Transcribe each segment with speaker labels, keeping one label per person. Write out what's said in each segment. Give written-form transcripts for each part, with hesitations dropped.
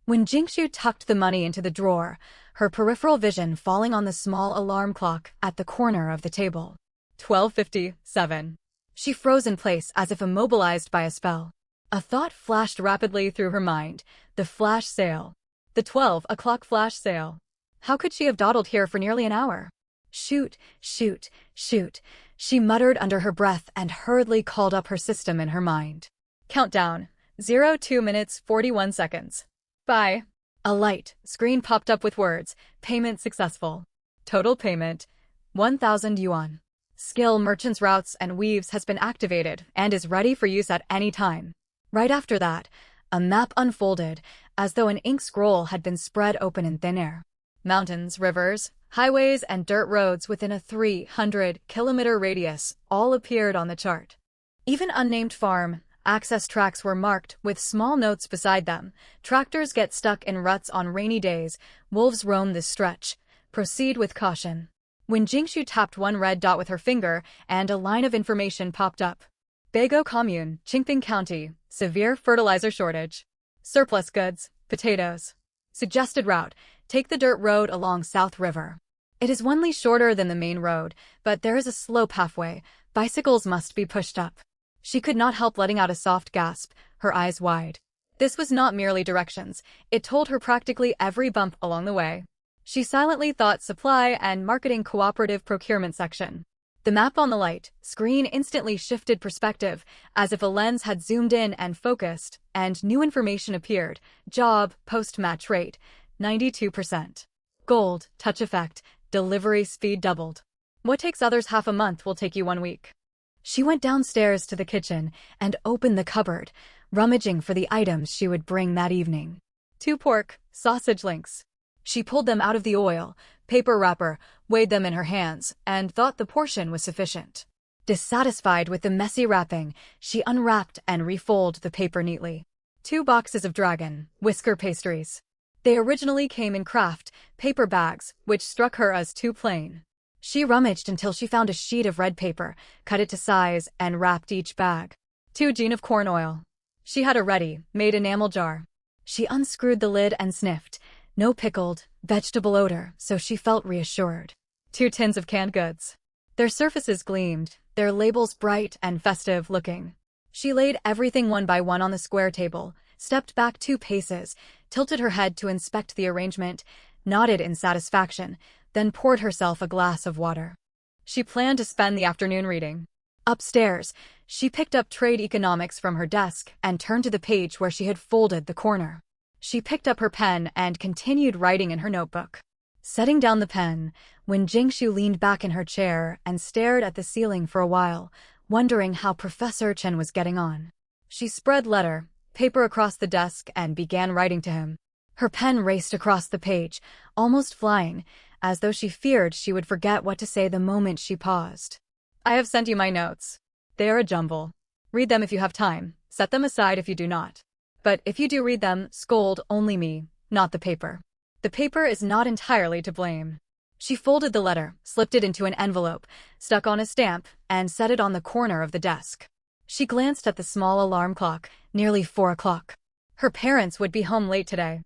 Speaker 1: When Jingshu tucked the money into the drawer, her peripheral vision falling on the small alarm clock at the corner of the table. 12:57. She froze in place as if immobilized by a spell. A thought flashed rapidly through her mind. The flash sale. The 12 o'clock flash sale. How could she have dawdled here for nearly an hour? Shoot, shoot, shoot, she muttered under her breath and hurriedly called up her system in her mind. Countdown. 02 minutes 41 seconds. Bye. A light screen popped up with words, payment successful. Total payment, 1,000 yuan. Skill Merchant's Routes and Weaves has been activated and is ready for use at any time. Right after that, a map unfolded, as though an ink scroll had been spread open in thin air. Mountains, rivers, highways, and dirt roads within a 300-kilometer radius all appeared on the chart. Even unnamed farm access tracks were marked with small notes beside them. Tractors get stuck in ruts on rainy days. Wolves roam this stretch. Proceed with caution. When Jingshu tapped one red dot with her finger, and a line of information popped up. Bago Commune, Qingping County, severe fertilizer shortage. Surplus goods, potatoes. Suggested route, take the dirt road along South River. It is only shorter than the main road, but there is a slope halfway. Bicycles must be pushed up. She could not help letting out a soft gasp, her eyes wide. This was not merely directions, it told her practically every bump along the way. She silently thought supply and marketing cooperative procurement section. The map on the light screen instantly shifted perspective, as if a lens had zoomed in and focused, and new information appeared. Job, post-match rate, 92%. Gold, touch effect, delivery speed doubled. What takes others half a month will take you 1 week. She went downstairs to the kitchen and opened the cupboard, rummaging for the items she would bring that evening. 2 pork, sausage links. She pulled them out of the oil, paper wrapper, weighed them in her hands, and thought the portion was sufficient. Dissatisfied with the messy wrapping, she unwrapped and refolded the paper neatly. 2 boxes of dragon, whisker pastries. They originally came in craft paper bags, which struck her as too plain. She rummaged until she found a sheet of red paper, cut it to size, and wrapped each bag. 2 gin of corn oil. She had a ready-made enamel jar. She unscrewed the lid and sniffed. No pickled vegetable odor, so she felt reassured. 2 tins of canned goods. Their surfaces gleamed, their labels bright and festive looking. She laid everything one by one on the square table, stepped back 2 paces, tilted her head to inspect the arrangement, nodded in satisfaction, then poured herself a glass of water. She planned to spend the afternoon reading. Upstairs, she picked up trade economics from her desk and turned to the page where she had folded the corner. She picked up her pen and continued writing in her notebook. Setting down the pen, when Jingshu leaned back in her chair and stared at the ceiling for a while, wondering how Professor Chen was getting on. She spread letter, paper across the desk and began writing to him. Her pen raced across the page, almost flying, as though she feared she would forget what to say the moment she paused. I have sent you my notes. They are a jumble. Read them if you have time, set them aside if you do not. But if you do read them, scold only me, not the paper. The paper is not entirely to blame. She folded the letter, slipped it into an envelope, stuck on a stamp, and set it on the corner of the desk. She glanced at the small alarm clock, nearly 4 o'clock. Her parents would be home late today.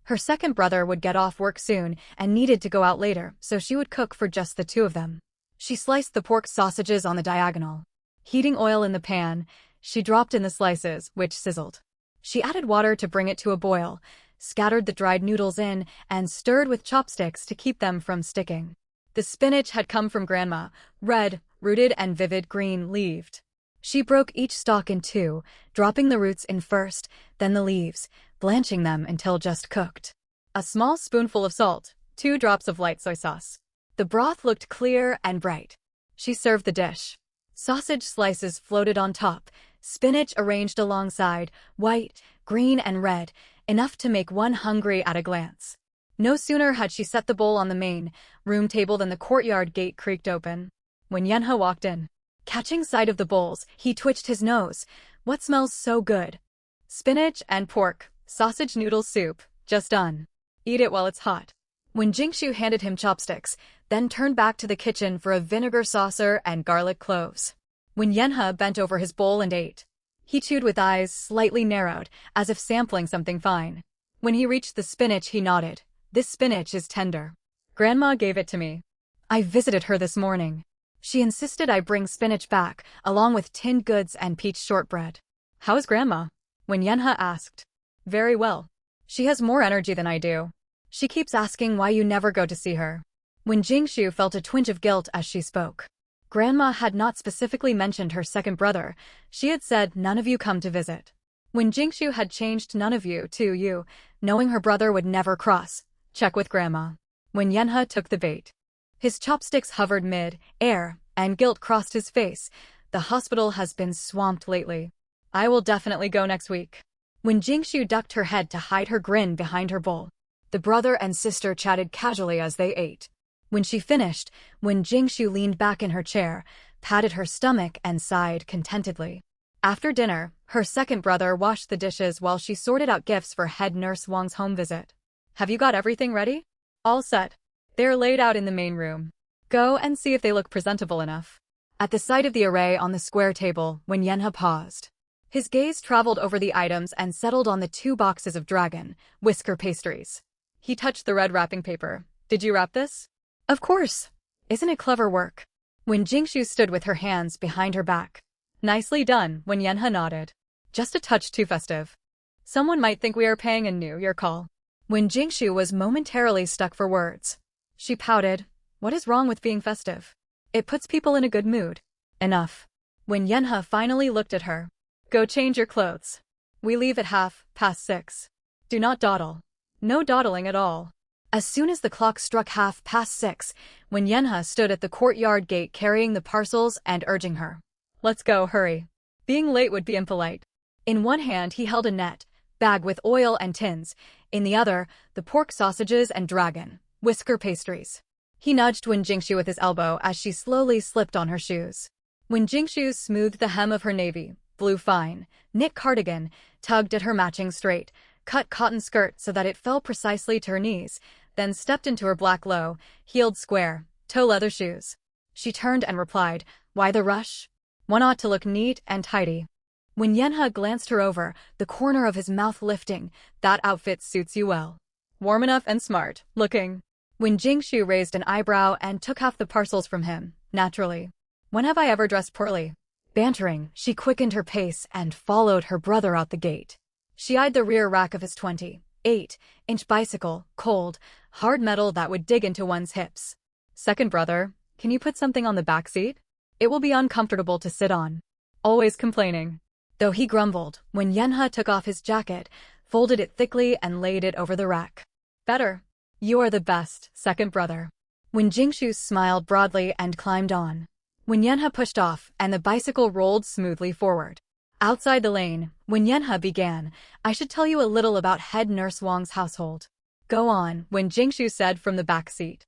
Speaker 1: Her second brother would get off work soon and needed to go out later, so she would cook for just the 2 of them. She sliced the pork sausages on the diagonal. Heating oil in the pan, she dropped in the slices, which sizzled. She added water to bring it to a boil, scattered the dried noodles in, and stirred with chopsticks to keep them from sticking. The spinach had come from Grandma, red, rooted and vivid green-leaved. She broke each stalk in 2, dropping the roots in first, then the leaves, blanching them until just cooked. A small spoonful of salt, 2 drops of light soy sauce. The broth looked clear and bright. She served the dish. Sausage slices floated on top, spinach arranged alongside, white, green and red, enough to make one hungry at a glance. No sooner had she set the bowl on the main room table than the courtyard gate creaked open. When Yenha walked in, catching sight of the bowls, he twitched his nose. What smells so good? Spinach and pork, sausage noodle soup, just done. Eat it while it's hot. When Jingshu handed him chopsticks, then turned back to the kitchen for a vinegar saucer and garlic cloves. When Yenha bent over his bowl and ate, he chewed with eyes slightly narrowed, as if sampling something fine. When he reached the spinach, he nodded. This spinach is tender. Grandma gave it to me. I visited her this morning. She insisted I bring spinach back, along with tinned goods and peach shortbread. How is Grandma? Wenyenha asked. Very well. She has more energy than I do. She keeps asking why you never go to see her. When Jingshu felt a twinge of guilt as she spoke. Grandma had not specifically mentioned her second brother. She had said none of you come to visit. When Jingshu had changed none of you to you, knowing her brother would never cross. Check with Grandma. Wenyenha took the bait. His chopsticks hovered mid-air, and guilt crossed his face. The hospital has been swamped lately. I will definitely go next week. When Jingshu ducked her head to hide her grin behind her bowl, the brother and sister chatted casually as they ate. When she finished, when Jingshu leaned back in her chair, patted her stomach and sighed contentedly. After dinner, her second brother washed the dishes while she sorted out gifts for head nurse Wang's home visit. Have you got everything ready? All set. They're laid out in the main room. Go and see if they look presentable enough. At the sight of the array on the square table, Wenyenha paused. His gaze traveled over the items and settled on the 2 boxes of dragon whisker pastries. He touched the red wrapping paper. Did you wrap this? Of course. Isn't it clever work? When Jingshu stood with her hands behind her back. Nicely done, Wenyenha nodded. Just a touch too festive. Someone might think we are paying a New Year call. When Jingshu was momentarily stuck for words. She pouted. What is wrong with being festive? It puts people in a good mood. Enough. Wenyenha finally looked at her. Go change your clothes. We leave at 6:30. Do not dawdle. No dawdling at all. As soon as the clock struck 6:30, Wenyenha stood at the courtyard gate carrying the parcels and urging her. Let's go, hurry. Being late would be impolite. In one hand he held a net bag with oil and tins, in the other, the pork sausages and dragon whisker pastries. He nudged Wen Jingshu with his elbow as she slowly slipped on her shoes. Wen Jingshu smoothed the hem of her navy blue fine knit cardigan, tugged at her matching straight cut cotton skirt so that it fell precisely to her knees, then stepped into her black low-heeled square toe leather shoes. She turned and replied, why the rush? One ought to look neat and tidy. When Wenyenha glanced her over, the corner of his mouth lifting, that outfit suits you well. Warm enough and smart looking. When Jingshu raised an eyebrow and took half the parcels from him, naturally. When have I ever dressed poorly? Bantering, she quickened her pace and followed her brother out the gate. She eyed the rear rack of his 28-inch bicycle, cold, hard metal that would dig into one's hips. Second brother, can you put something on the back seat? It will be uncomfortable to sit on. Always complaining. Though he grumbled, when Wenyenha took off his jacket, folded it thickly and laid it over the rack. Better. You are the best, second brother. When Jingshu smiled broadly and climbed on. When Wenyenha pushed off and the bicycle rolled smoothly forward. Outside the lane, when Wenyenha began, I should tell you a little about head nurse Wang's household. Go on, when Jingshu said from the back seat.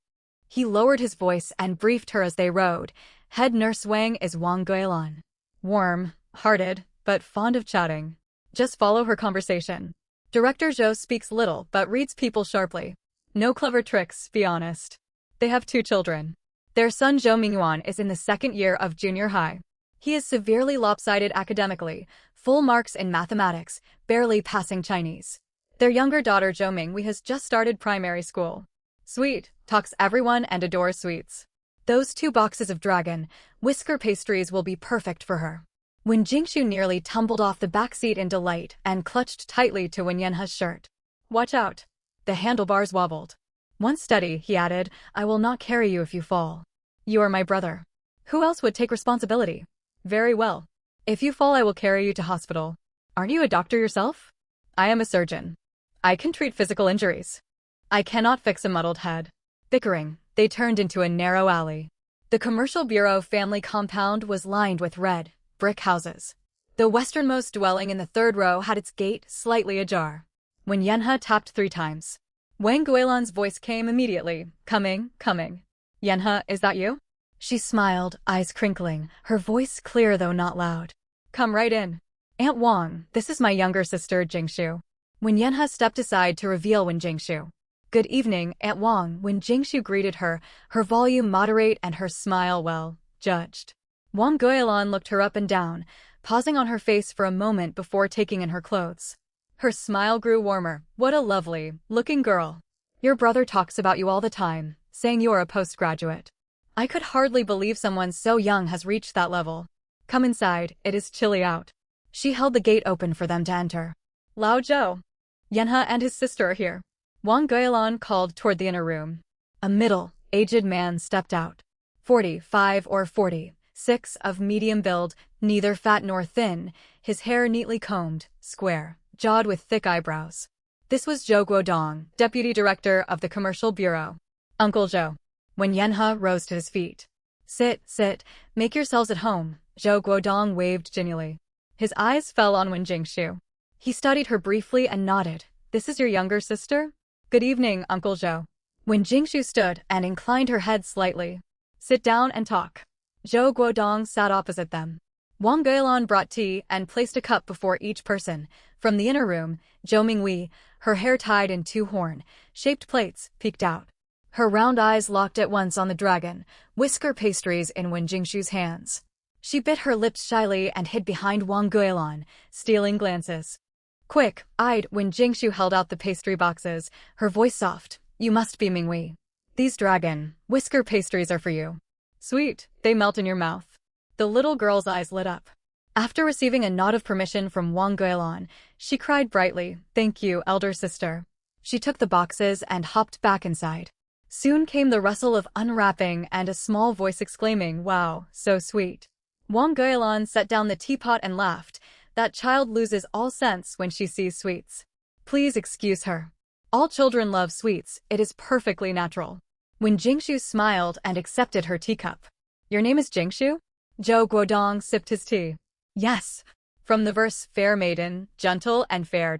Speaker 1: He lowered his voice and briefed her as they rode. Head nurse Wang is Wang Guilan. Warm-hearted, but fond of chatting. Just follow her conversation. Director Zhou speaks little but reads people sharply. No clever tricks, be honest. They have 2 children. Their son Zhou Mingyuan is in the 2nd year of junior high. He is severely lopsided academically, full marks in mathematics, barely passing Chinese. Their younger daughter Zhou Mingwei has just started primary school. Sweet, talks everyone and adores sweets. Those 2 boxes of dragon whisker pastries will be perfect for her. When Jingshu nearly tumbled off the back seat in delight and clutched tightly to Wenyenha's shirt. Watch out. The handlebars wobbled. Once steady, he added, I will not carry you if you fall. You are my brother. Who else would take responsibility? Very well. If you fall, I will carry you to hospital. Aren't you a doctor yourself? I am a surgeon. I can treat physical injuries. I cannot fix a muddled head. Bickering, they turned into a narrow alley. The Commercial Bureau family compound was lined with red brick houses. The westernmost dwelling in the 3rd row had its gate slightly ajar. When Wenyenha tapped 3 times. Wang Guilan's voice came immediately. Coming. Yenha, is that you? She smiled, eyes crinkling, her voice clear though not loud. Come right in. Aunt Wang, this is my younger sister, Jingshu. When Wenyenha stepped aside to reveal Wen Jingshu. Good evening, Aunt Wang. When Jingshu greeted her, her volume moderate and her smile well judged. Wang Guilan looked her up and down, pausing on her face for a moment before taking in her clothes. Her smile grew warmer. What a lovely looking girl. Your brother talks about you all the time, saying you're a postgraduate. I could hardly believe someone so young has reached that level. Come inside, it is chilly out. She held the gate open for them to enter. Lao Zhou. Yenha and his sister are here. Wang Guilan called toward the inner room. A middle-aged man stepped out. 45 or 46, of medium build, neither fat nor thin, his hair neatly combed, square-jawed with thick eyebrows. This was Zhou Guodong, deputy director of the commercial bureau. Uncle Zhou. When Yenha rose to his feet. Sit, make yourselves at home, Zhou Guodong waved genially. His eyes fell on Wen Jingshu. He studied her briefly and nodded. This is your younger sister? Good evening, Uncle Zhou. Wen Jingshu stood and inclined her head slightly. Sit down and talk. Zhou Guodong sat opposite them. Wang Guilan brought tea and placed a cup before each person. From the inner room, Zhou Mingwei, her hair tied in two horn-shaped plaits, peeked out. Her round eyes locked at once on the dragon, whisker pastries in Wen Jingshu's hands. She bit her lips shyly and hid behind Wang Guilan, stealing glances. Quick-eyed, Wen Jingshu held out the pastry boxes, her voice soft. You must be Mingwei. These dragon, whisker pastries are for you. Sweet, they melt in your mouth. The little girl's eyes lit up. After receiving a nod of permission from Wang Guilan, she cried brightly, Thank you, elder sister. She took the boxes and hopped back inside. Soon came the rustle of unwrapping and a small voice exclaiming, Wow, so sweet. Wang Guilan set down the teapot and laughed. That child loses all sense when she sees sweets. Please excuse her. All children love sweets, it is perfectly natural. When Jingshu smiled and accepted her teacup. Your name is Jingshu? Zhou Guodong sipped his tea. Yes. From the verse, Fair maiden, gentle and fair.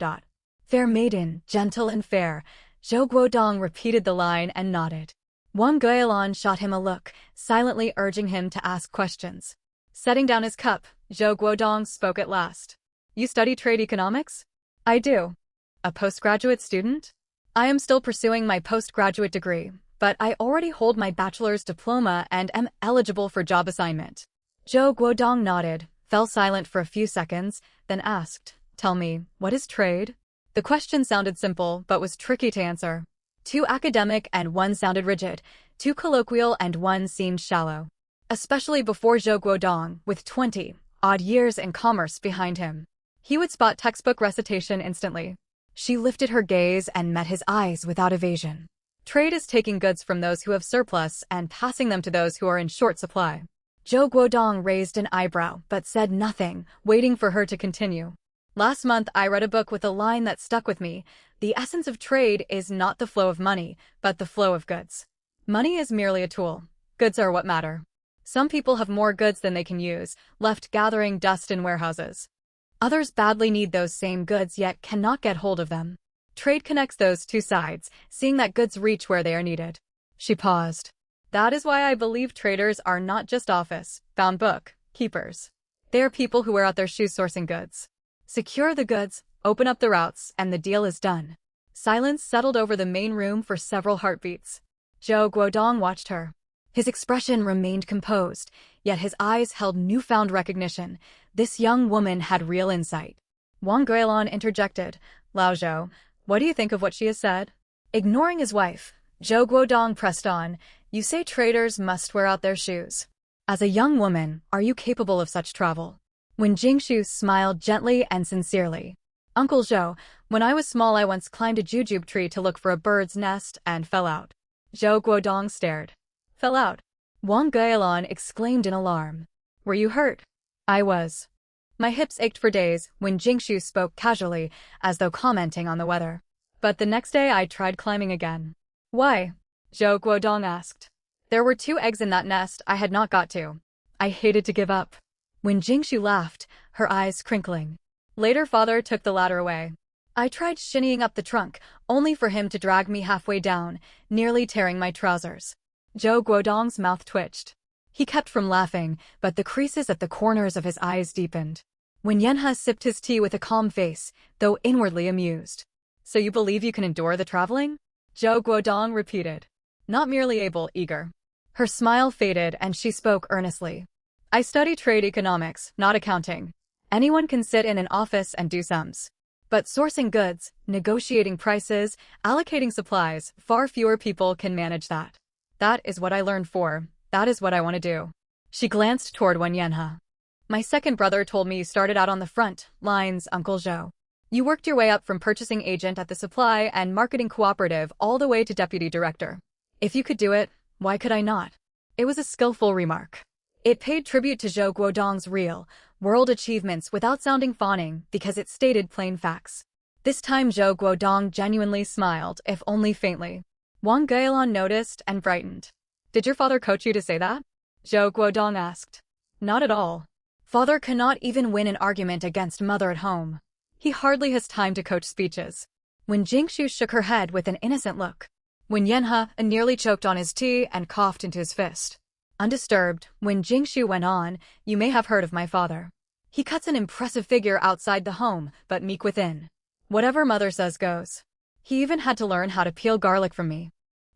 Speaker 1: Fair maiden, gentle and fair. Zhou Guodong repeated the line and nodded. Wang Guilan shot him a look, silently urging him to ask questions. Setting down his cup, Zhou Guodong spoke at last. You study trade economics? I do. A postgraduate student? I am still pursuing my postgraduate degree, but I already hold my bachelor's diploma and am eligible for job assignment. Zhou Guodong nodded, fell silent for a few seconds, then asked, Tell me, what is trade? The question sounded simple, but was tricky to answer. Too academic and one sounded rigid, too colloquial and one seemed shallow. Especially before Zhou Guodong, with 20-odd years in commerce behind him. He would spot textbook recitation instantly. She lifted her gaze and met his eyes without evasion. Trade is taking goods from those who have surplus and passing them to those who are in short supply. Zhou Guodong raised an eyebrow but said nothing, waiting for her to continue. Last month I read a book with a line that stuck with me. The essence of trade is not the flow of money, but the flow of goods. Money is merely a tool. Goods are what matter. Some people have more goods than they can use, left gathering dust in warehouses. Others badly need those same goods yet cannot get hold of them. Trade connects those two sides, seeing that goods reach where they are needed. She paused. That is why I believe traders are not just office-bound book keepers. They are people who wear out their shoes sourcing goods. Secure the goods, open up the routes, and the deal is done. Silence settled over the main room for several heartbeats. Zhou Guodong watched her. His expression remained composed, yet his eyes held newfound recognition. This young woman had real insight. Wang Guilan interjected, Lao Zhou, what do you think of what she has said? Ignoring his wife, Zhou Guodong pressed on, You say traders must wear out their shoes. As a young woman, are you capable of such travel? When Jingshu smiled gently and sincerely. Uncle Zhou, when I was small I once climbed a jujube tree to look for a bird's nest and fell out. Zhou Guodong stared. Fell out. Wang Guilan exclaimed in alarm. Were you hurt? I was. My hips ached for days when Jingshu spoke casually, as though commenting on the weather. But the next day I tried climbing again. Why? Zhou Guodong asked. There were 2 eggs in that nest I had not got to. I hated to give up. When Jingshu laughed, her eyes crinkling. Later father took the ladder away. I tried shinnying up the trunk, only for him to drag me halfway down, nearly tearing my trousers. Zhou Guodong's mouth twitched. He kept from laughing, but the creases at the corners of his eyes deepened. When Yenha sipped his tea with a calm face, though inwardly amused. So you believe you can endure the traveling? Zhou Guodong repeated. Not merely able, eager. Her smile faded and she spoke earnestly. I study trade economics, not accounting. Anyone can sit in an office and do sums. But sourcing goods, negotiating prices, allocating supplies, far fewer people can manage that. That is what I learned for. That is what I want to do. She glanced toward Wenyanha. My second brother told me you started out on the front lines, Uncle Zhou. You worked your way up from purchasing agent at the supply and marketing cooperative all the way to deputy director. If you could do it, why could I not? It was a skillful remark. It paid tribute to Zhou Guodong's real, world achievements without sounding fawning because it stated plain facts. This time Zhou Guodong genuinely smiled, if only faintly. Wang Gaolan noticed and brightened. Did your father coach you to say that? Zhou Guodong asked. Not at all. Father cannot even win an argument against mother at home. He hardly has time to coach speeches. When Jingshu shook her head with an innocent look. When Yenha nearly choked on his tea and coughed into his fist. Undisturbed, when Jingshu went on, you may have heard of my father. He cuts an impressive figure outside the home, but meek within. Whatever mother says goes. He even had to learn how to peel garlic from me.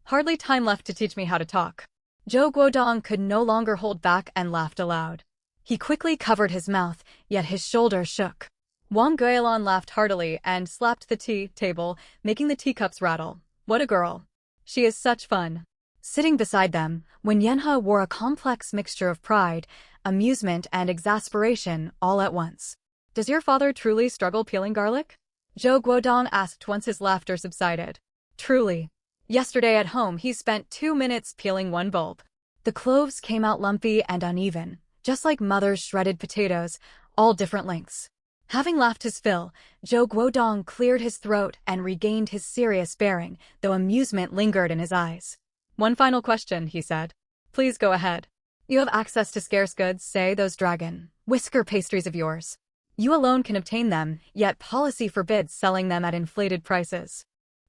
Speaker 1: Hardly time left to teach me how to talk. Zhou Guodong could no longer hold back and laughed aloud. He quickly covered his mouth, yet his shoulders shook. Wang Gaolan laughed heartily and slapped the tea table, making the teacups rattle. What a girl. She is such fun. Sitting beside them, Wenyanha wore a complex mixture of pride, amusement and exasperation all at once. Does your father truly struggle peeling garlic? Zhou Guodong asked once his laughter subsided. Truly. Yesterday at home he spent 2 minutes peeling one bulb. The cloves came out lumpy and uneven, just like mother's shredded potatoes, all different lengths. Having laughed his fill, Zhou Guodong cleared his throat and regained his serious bearing, though amusement lingered in his eyes. One final question, he said. Please go ahead. You have access to scarce goods, say those dragon whisker pastries of yours. You alone can obtain them, yet policy forbids selling them at inflated prices.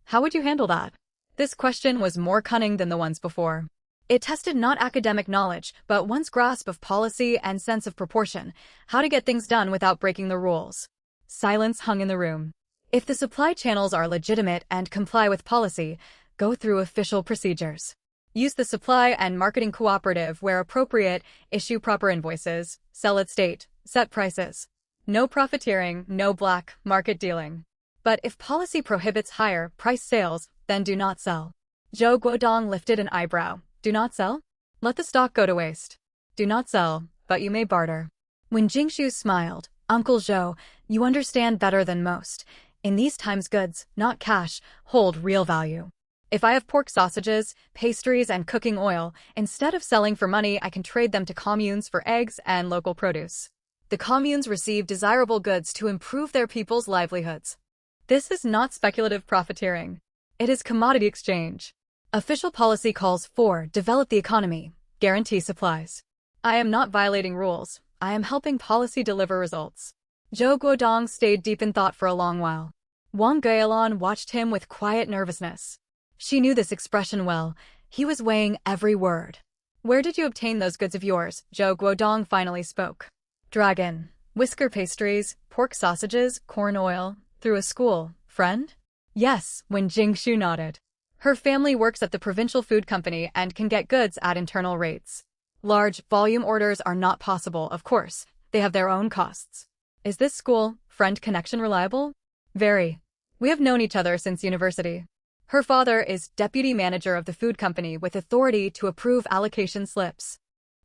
Speaker 1: How would you handle that? This question was more cunning than the ones before. It tested not academic knowledge, but one's grasp of policy and sense of proportion, how to get things done without breaking the rules. Silence hung in the room. If the supply channels are legitimate and comply with policy, go through official procedures. Use the supply and marketing cooperative where appropriate, issue proper invoices, sell at state, set prices. No profiteering, no black market dealing. But if policy prohibits higher price sales, then do not sell. Zhou Guodong lifted an eyebrow. Do not sell? Let the stock go to waste. Do not sell, but you may barter. When Jingshu smiled, Uncle Zhou, you understand better than most. In these times goods, not cash, hold real value. If I have pork sausages, pastries, and cooking oil, instead of selling for money, I can trade them to communes for eggs and local produce. The communes receive desirable goods to improve their people's livelihoods. This is not speculative profiteering. It is commodity exchange. Official policy calls for develop the economy, guarantee supplies. I am not violating rules. I am helping policy deliver results. Zhou Guodong stayed deep in thought for a long while. Wang Gaolan watched him with quiet nervousness. She knew this expression well. He was weighing every word. Where did you obtain those goods of yours? Zhou Guodong finally spoke. Dragon, whisker pastries, pork sausages, corn oil, through a school, friend? Yes, when Jingshu nodded. Her family works at the provincial food company and can get goods at internal rates. Large volume orders are not possible, of course. They have their own costs. Is this school, friend connection reliable? Very. We have known each other since university. Her father is deputy manager of the food company with authority to approve allocation slips.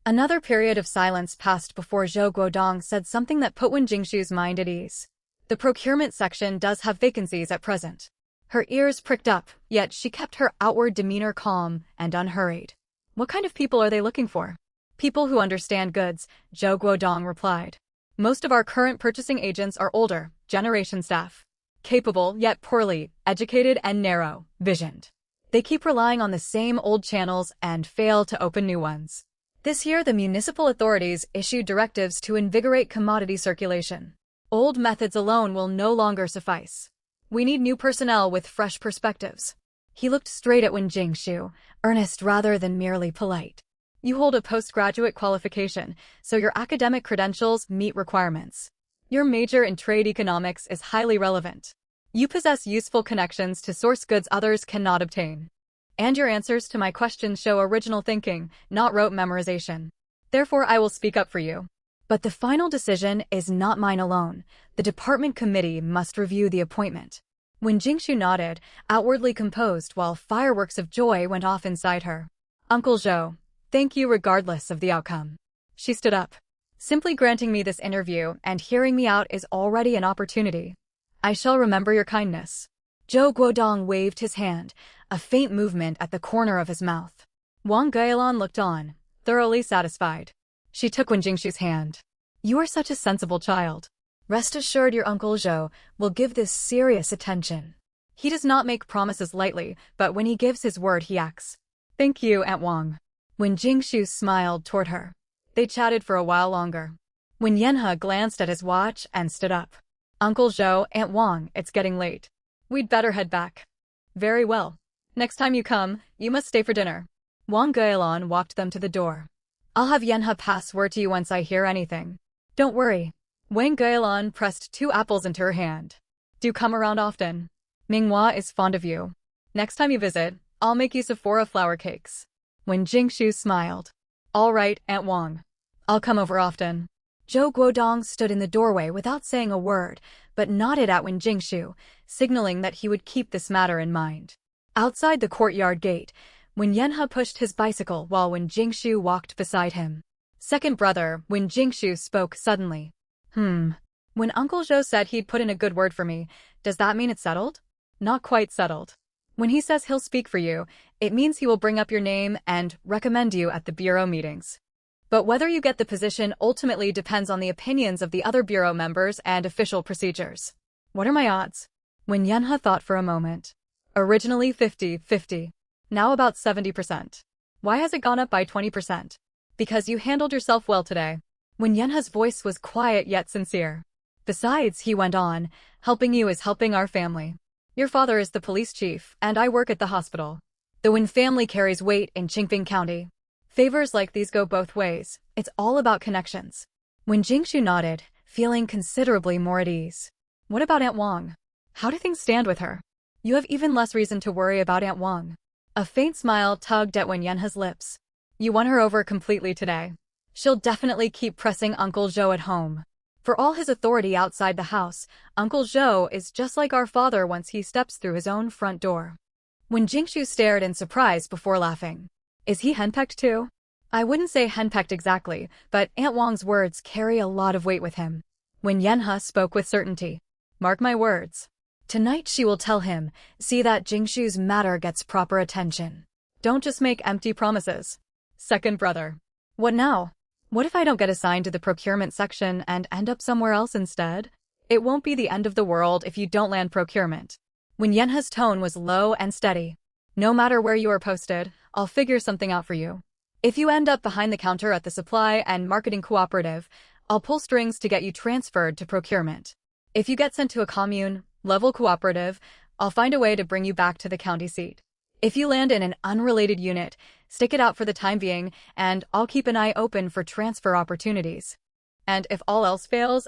Speaker 1: Another period of silence passed before Zhou Guodong said something that put Wen Jingshu's mind at ease. The procurement section does have vacancies at present. Her ears pricked up, yet she kept her outward demeanor calm and unhurried. What kind of people are they looking for? People who understand goods, Zhou Guodong replied. Most of our current purchasing agents are older, generation staff. Capable, yet poorly, educated and narrow-visioned. They keep relying on the same old channels and fail to open new ones. This year, the municipal authorities issued directives to invigorate commodity circulation. Old methods alone will no longer suffice. We need new personnel with fresh perspectives. He looked straight at Wen Jingshu, earnest rather than merely polite. You hold a postgraduate qualification, so your academic credentials meet requirements. Your major in trade economics is highly relevant. You possess useful connections to source goods others cannot obtain. And your answers to my questions show original thinking, not rote memorization. Therefore, I will speak up for you. But the final decision is not mine alone. The department committee must review the appointment. When Jingshu nodded, outwardly composed while fireworks of joy went off inside her. Uncle Zhou, thank you regardless of the outcome. She stood up. Simply granting me this interview and hearing me out is already an opportunity. I shall remember your kindness. Zhou Guodong waved his hand, a faint movement at the corner of his mouth. Wang Gaolan looked on, thoroughly satisfied. She took Wen Jingshu's hand. You are such a sensible child. Rest assured your Uncle Zhou will give this serious attention. He does not make promises lightly, but when he gives his word he acts. Thank you, Aunt Wang. When Jingshu smiled toward her. They chatted for a while longer. When Yanhe glanced at his watch and stood up. Uncle Zhou, Aunt Wang, it's getting late. We'd better head back. Very well. Next time you come, you must stay for dinner. Wang Gaolan walked them to the door. I'll have Yanhe pass word to you once I hear anything. Don't worry. Wang Gaolan pressed 2 apples into her hand. Do come around often. Minghua is fond of you. Next time you visit, I'll make you Sephora flower cakes. When Jingshu smiled. All right, Aunt Wang. I'll come over often. Zhou Guodong stood in the doorway without saying a word, but nodded at Wen Jingshu, signaling that he would keep this matter in mind. Outside the courtyard gate, Wen Yanhe pushed his bicycle while Wen Jingshu walked beside him. Second brother, Wen Jingshu spoke suddenly. When Uncle Zhou said he'd put in a good word for me, does that mean it's settled? Not quite settled. When he says he'll speak for you, it means he will bring up your name and recommend you at the bureau meetings. But whether you get the position ultimately depends on the opinions of the other bureau members and official procedures. What are my odds? When Yanhe thought for a moment. Originally 50-50. Now about 70%. Why has it gone up by 20%? Because you handled yourself well today. When Yanhe's voice was quiet yet sincere. Besides, he went on, helping you is helping our family. Your father is the police chief, and I work at the hospital. The Wen family carries weight in Qingping County. Favors like these go both ways. It's all about connections. When Jingshu nodded, feeling considerably more at ease. What about Aunt Wang? How do things stand with her? You have even less reason to worry about Aunt Wang. A faint smile tugged at Wen Yanhe's lips. You won her over completely today. She'll definitely keep pressing Uncle Zhou at home. For all his authority outside the house, Uncle Zhou is just like our father once he steps through his own front door. When Jingshu stared in surprise before laughing. Is he henpecked too? I wouldn't say henpecked exactly, but Aunt Wang's words carry a lot of weight with him. When Yanhe spoke with certainty. Mark my words. Tonight she will tell him, see that Jingshu's matter gets proper attention. Don't just make empty promises. Second brother. What now? What if I don't get assigned to the procurement section and end up somewhere else instead? It won't be the end of the world if you don't land procurement. When Yanhe's tone was low and steady. No matter where you are posted, I'll figure something out for you. If you end up behind the counter at the supply and marketing cooperative, I'll pull strings to get you transferred to procurement. If you get sent to a commune, level cooperative, I'll find a way to bring you back to the county seat. If you land in an unrelated unit, stick it out for the time being, and I'll keep an eye open for transfer opportunities. And if all else fails?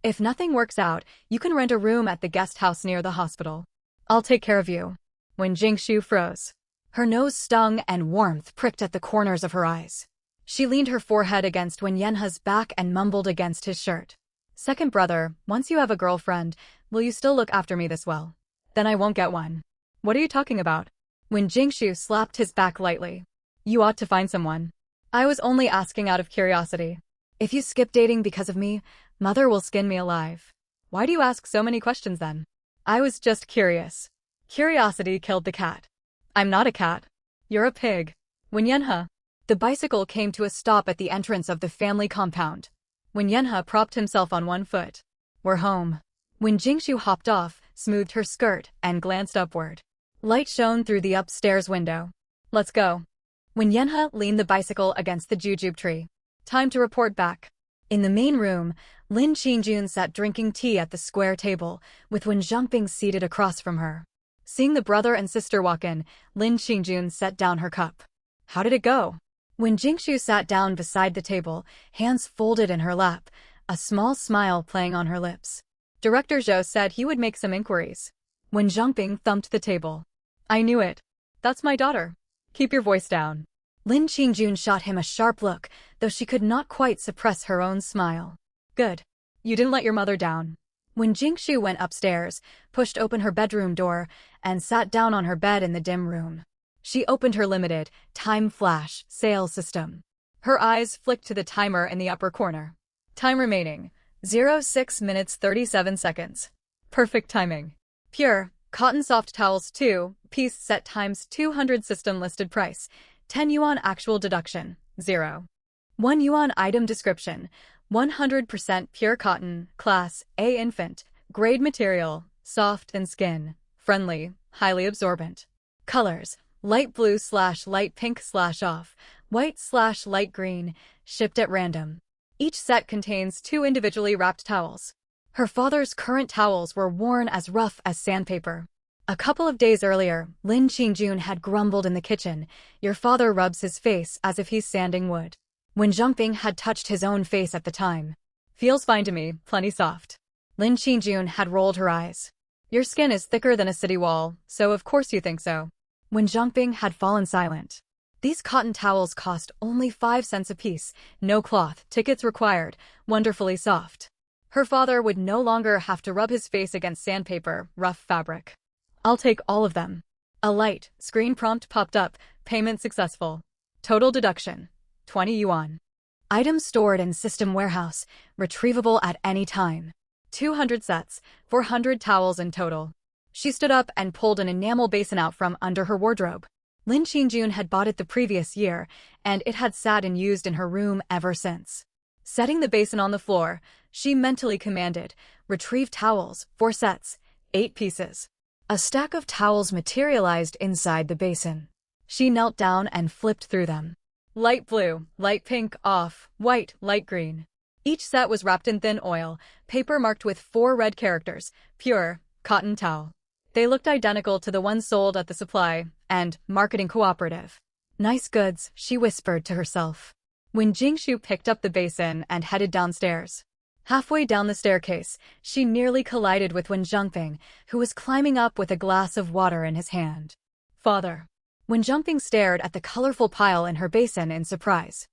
Speaker 1: If nothing works out, you can rent a room at the guest house near the hospital. I'll take care of you. When Jingshu froze. Her nose stung and warmth pricked at the corners of her eyes. She leaned her forehead against Wen Yanhe's back and mumbled against his shirt. Second brother, once you have a girlfriend, will you still look after me this well? Then I won't get one. What are you talking about? When Jingshu slapped his back lightly. You ought to find someone. I was only asking out of curiosity. If you skip dating because of me, Mother will skin me alive. Why do you ask so many questions then? I was just curious. Curiosity killed the cat. I'm not a cat. You're a pig. When Yanhe. The bicycle came to a stop at the entrance of the family compound. When Yanhe propped himself on one foot. We're home. When Jingshu hopped off, smoothed her skirt, and glanced upward. Light shone through the upstairs window. Let's go. When Yanhe leaned the bicycle against the jujube tree. Time to report back. In the main room, Lin Qingjun sat drinking tea at the square table, with Wen Zhongping seated across from her. Seeing the brother and sister walk in, Lin Qingjun set down her cup. How did it go? When Jingshu sat down beside the table, hands folded in her lap, a small smile playing on her lips. Director Zhou said he would make some inquiries. When Zhongping thumped the table. I knew it. That's my daughter. Keep your voice down. Lin Qingjun shot him a sharp look, though she could not quite suppress her own smile. Good. You didn't let your mother down. When Jingshu went upstairs, pushed open her bedroom door, and sat down on her bed in the dim room, she opened her limited, time flash, sale system. Her eyes flicked to the timer in the upper corner. Time remaining, 06 minutes 37 seconds. Perfect timing. Pure, cotton soft towels 2, piece set times 200 system listed price, 10 yuan actual deduction, 0. 1 yuan item description, 100% pure cotton, class A infant, grade material, soft and skin, friendly, highly absorbent. Colors, light blue/light pink/off, white/light green, shipped at random. Each set contains 2 individually wrapped towels. Her father's current towels were worn as rough as sandpaper. A couple of days earlier, Lin Qingjun had grumbled in the kitchen, "Your father rubs his face as if he's sanding wood." When Zhongping had touched his own face at the time. "Feels fine to me, plenty soft." Lin Qingjun had rolled her eyes. "Your skin is thicker than a city wall, so of course you think so." When Zhongping had fallen silent. These cotton towels cost only 5 cents apiece, no cloth, tickets required, wonderfully soft. Her father would no longer have to rub his face against sandpaper, rough fabric. "I'll take all of them." A light screen prompt popped up, payment successful. Total deduction, 20 yuan. Items stored in system warehouse, retrievable at any time. 200 sets, 400 towels in total. She stood up and pulled an enamel basin out from under her wardrobe. Lin Qingjun had bought it the previous year, and it had sat unused in her room ever since. Setting the basin on the floor, she mentally commanded, "Retrieve towels, 4 sets, 8 pieces." A stack of towels materialized inside the basin. She knelt down and flipped through them. Light blue, light pink, off, white, light green. Each set was wrapped in thin oil, paper marked with 4 red characters, pure, cotton towel. They looked identical to the ones sold at the supply and marketing cooperative. "Nice goods," she whispered to herself. When Jingshu picked up the basin and headed downstairs. Halfway down the staircase, she nearly collided with Wen Zhongping, who was climbing up with a glass of water in his hand. "Father." Wen Zhongping stared at the colorful pile in her basin in surprise.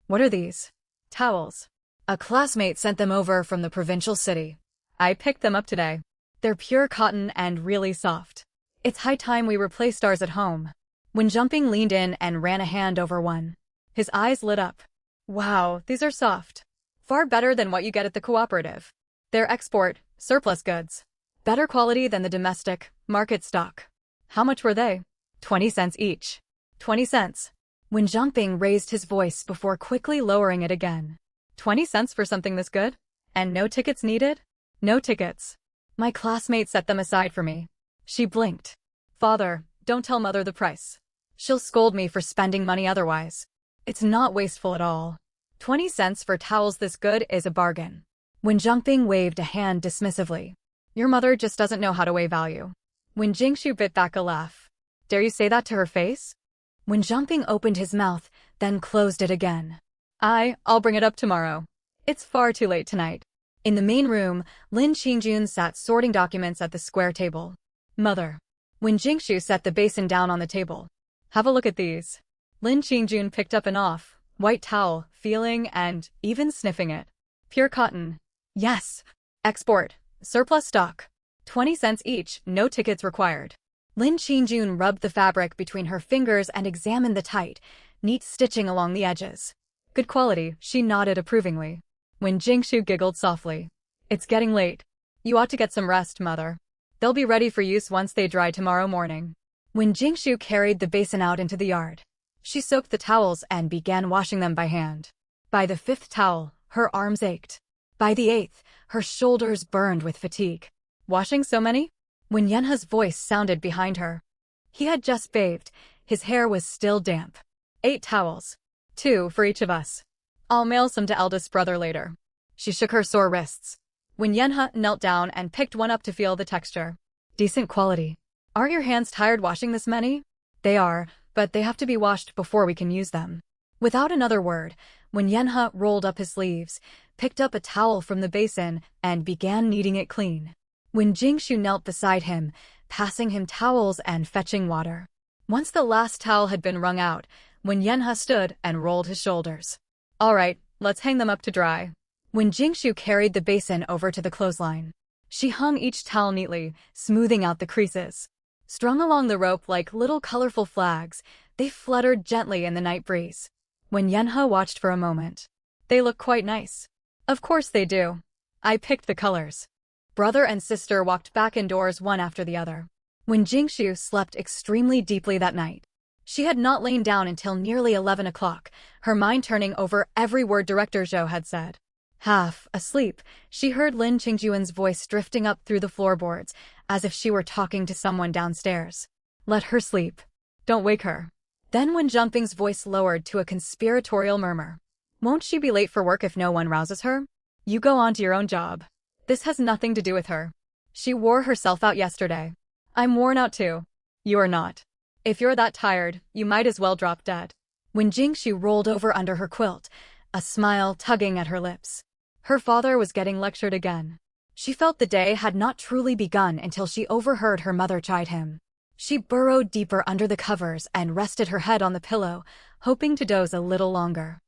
Speaker 1: "What are these?" "Towels. A classmate sent them over from the provincial city. I picked them up today. They're pure cotton and really soft. It's high time we replaced ours at home." Wen Zhongping leaned in and ran a hand over one. His eyes lit up. "Wow, these are soft. Far better than what you get at the cooperative. They're export, surplus goods. Better quality than the domestic, market stock." "How much were they?" 20 cents each. 20 cents. When Zhongping raised his voice before quickly lowering it again. 20 cents for something this good? And no tickets needed? "No tickets. My classmate set them aside for me." She blinked. "Father, don't tell mother the price. She'll scold me for spending money otherwise. It's not wasteful at all. 20 cents for towels this good is a bargain." When Zhongping waved a hand dismissively. "Your mother just doesn't know how to weigh value." When Jingshu bit back a laugh. "Dare you say that to her face?" When Zhongping opened his mouth, then closed it again. I'll bring it up tomorrow. It's far too late tonight." In the main room, Lin Qingjun sat sorting documents at the square table. "Mother." When Jingshu set the basin down on the table. "Have a look at these." Lin Qingjun picked up an white towel, feeling and even sniffing it. "Pure cotton." "Yes. Export. Surplus stock. 20 cents each, no tickets required." Lin Qingjun rubbed the fabric between her fingers and examined the tight, neat stitching along the edges. "Good quality," she nodded approvingly. When Jingshu giggled softly. "It's getting late. You ought to get some rest, mother. They'll be ready for use once they dry tomorrow morning." When Jingshu carried the basin out into the yard, she soaked the towels and began washing them by hand. By the 5th towel, her arms ached. By the 8th, her shoulders burned with fatigue. "Washing so many?" When Yenha's voice sounded behind her. He had just bathed, his hair was still damp. 8 towels. 2 for each of us. I'll mail some to eldest brother later." She shook her sore wrists. When Yenha knelt down and picked one up to feel the texture. "Decent quality. Aren't your hands tired washing this many?" "They are, but they have to be washed before we can use them." Without another word, when Yenha rolled up his sleeves, picked up a towel from the basin, and began kneading it clean. When Jingshu knelt beside him, passing him towels and fetching water. Once the last towel had been wrung out, when Yenha stood and rolled his shoulders. All right, let's hang them up to dry. When Jingshu carried the basin over to the clothesline, she hung each towel neatly, smoothing out the creases. Strung along the rope like little colorful flags, they fluttered gently in the night breeze. When Yenha watched for a moment, they look quite nice. Of course they do. I picked the colors. Brother and sister walked back indoors one after the other. When Jingshu slept extremely deeply that night, she had not lain down until nearly 11 o'clock, her mind turning over every word Director Zhou had said. Half asleep, she heard Lin Qingjuan's voice drifting up through the floorboards, as if she were talking to someone downstairs. Let her sleep. Don't wake her. Then Wen Zhongping's voice lowered to a conspiratorial murmur. Won't she be late for work if no one rouses her? You go on to your own job. This has nothing to do with her. She wore herself out yesterday. I'm worn out too. You are not. If you're that tired, you might as well drop dead. When Jingshu rolled over under her quilt, a smile tugging at her lips. Her father was getting lectured again. She felt the day had not truly begun until she overheard her mother chide him. She burrowed deeper under the covers and rested her head on the pillow, hoping to doze a little longer.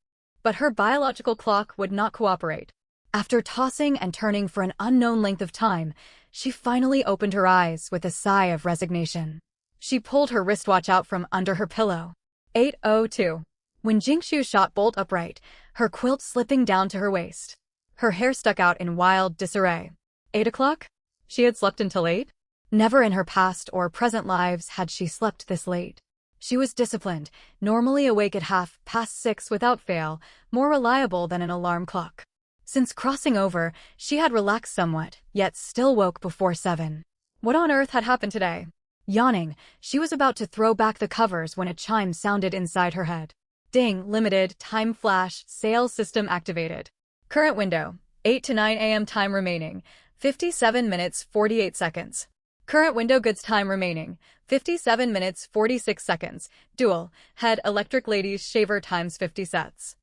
Speaker 1: But her biological clock would not cooperate. After tossing and turning for an unknown length of time, she finally opened her eyes with a sigh of resignation. She pulled her wristwatch out from under her pillow. 8:02. When Jingshu shot bolt upright, her quilt slipping down to her waist. Her hair stuck out in wild disarray. 8 o'clock? She had slept until 8? Never in her past or present lives had she slept this late. She was disciplined, normally awake at 6:30 without fail, more reliable than an alarm clock. Since crossing over, she had relaxed somewhat, yet still woke before 7. What on earth had happened today? Yawning, she was about to throw back the covers when a chime sounded inside her head. Ding, limited, time flash, sales system activated. Current window, 8 to 9 a.m. time remaining, 57 minutes 48 seconds. Current window goods time remaining, 57 minutes 46 seconds. Dual, head electric ladies shaver times 50 sets.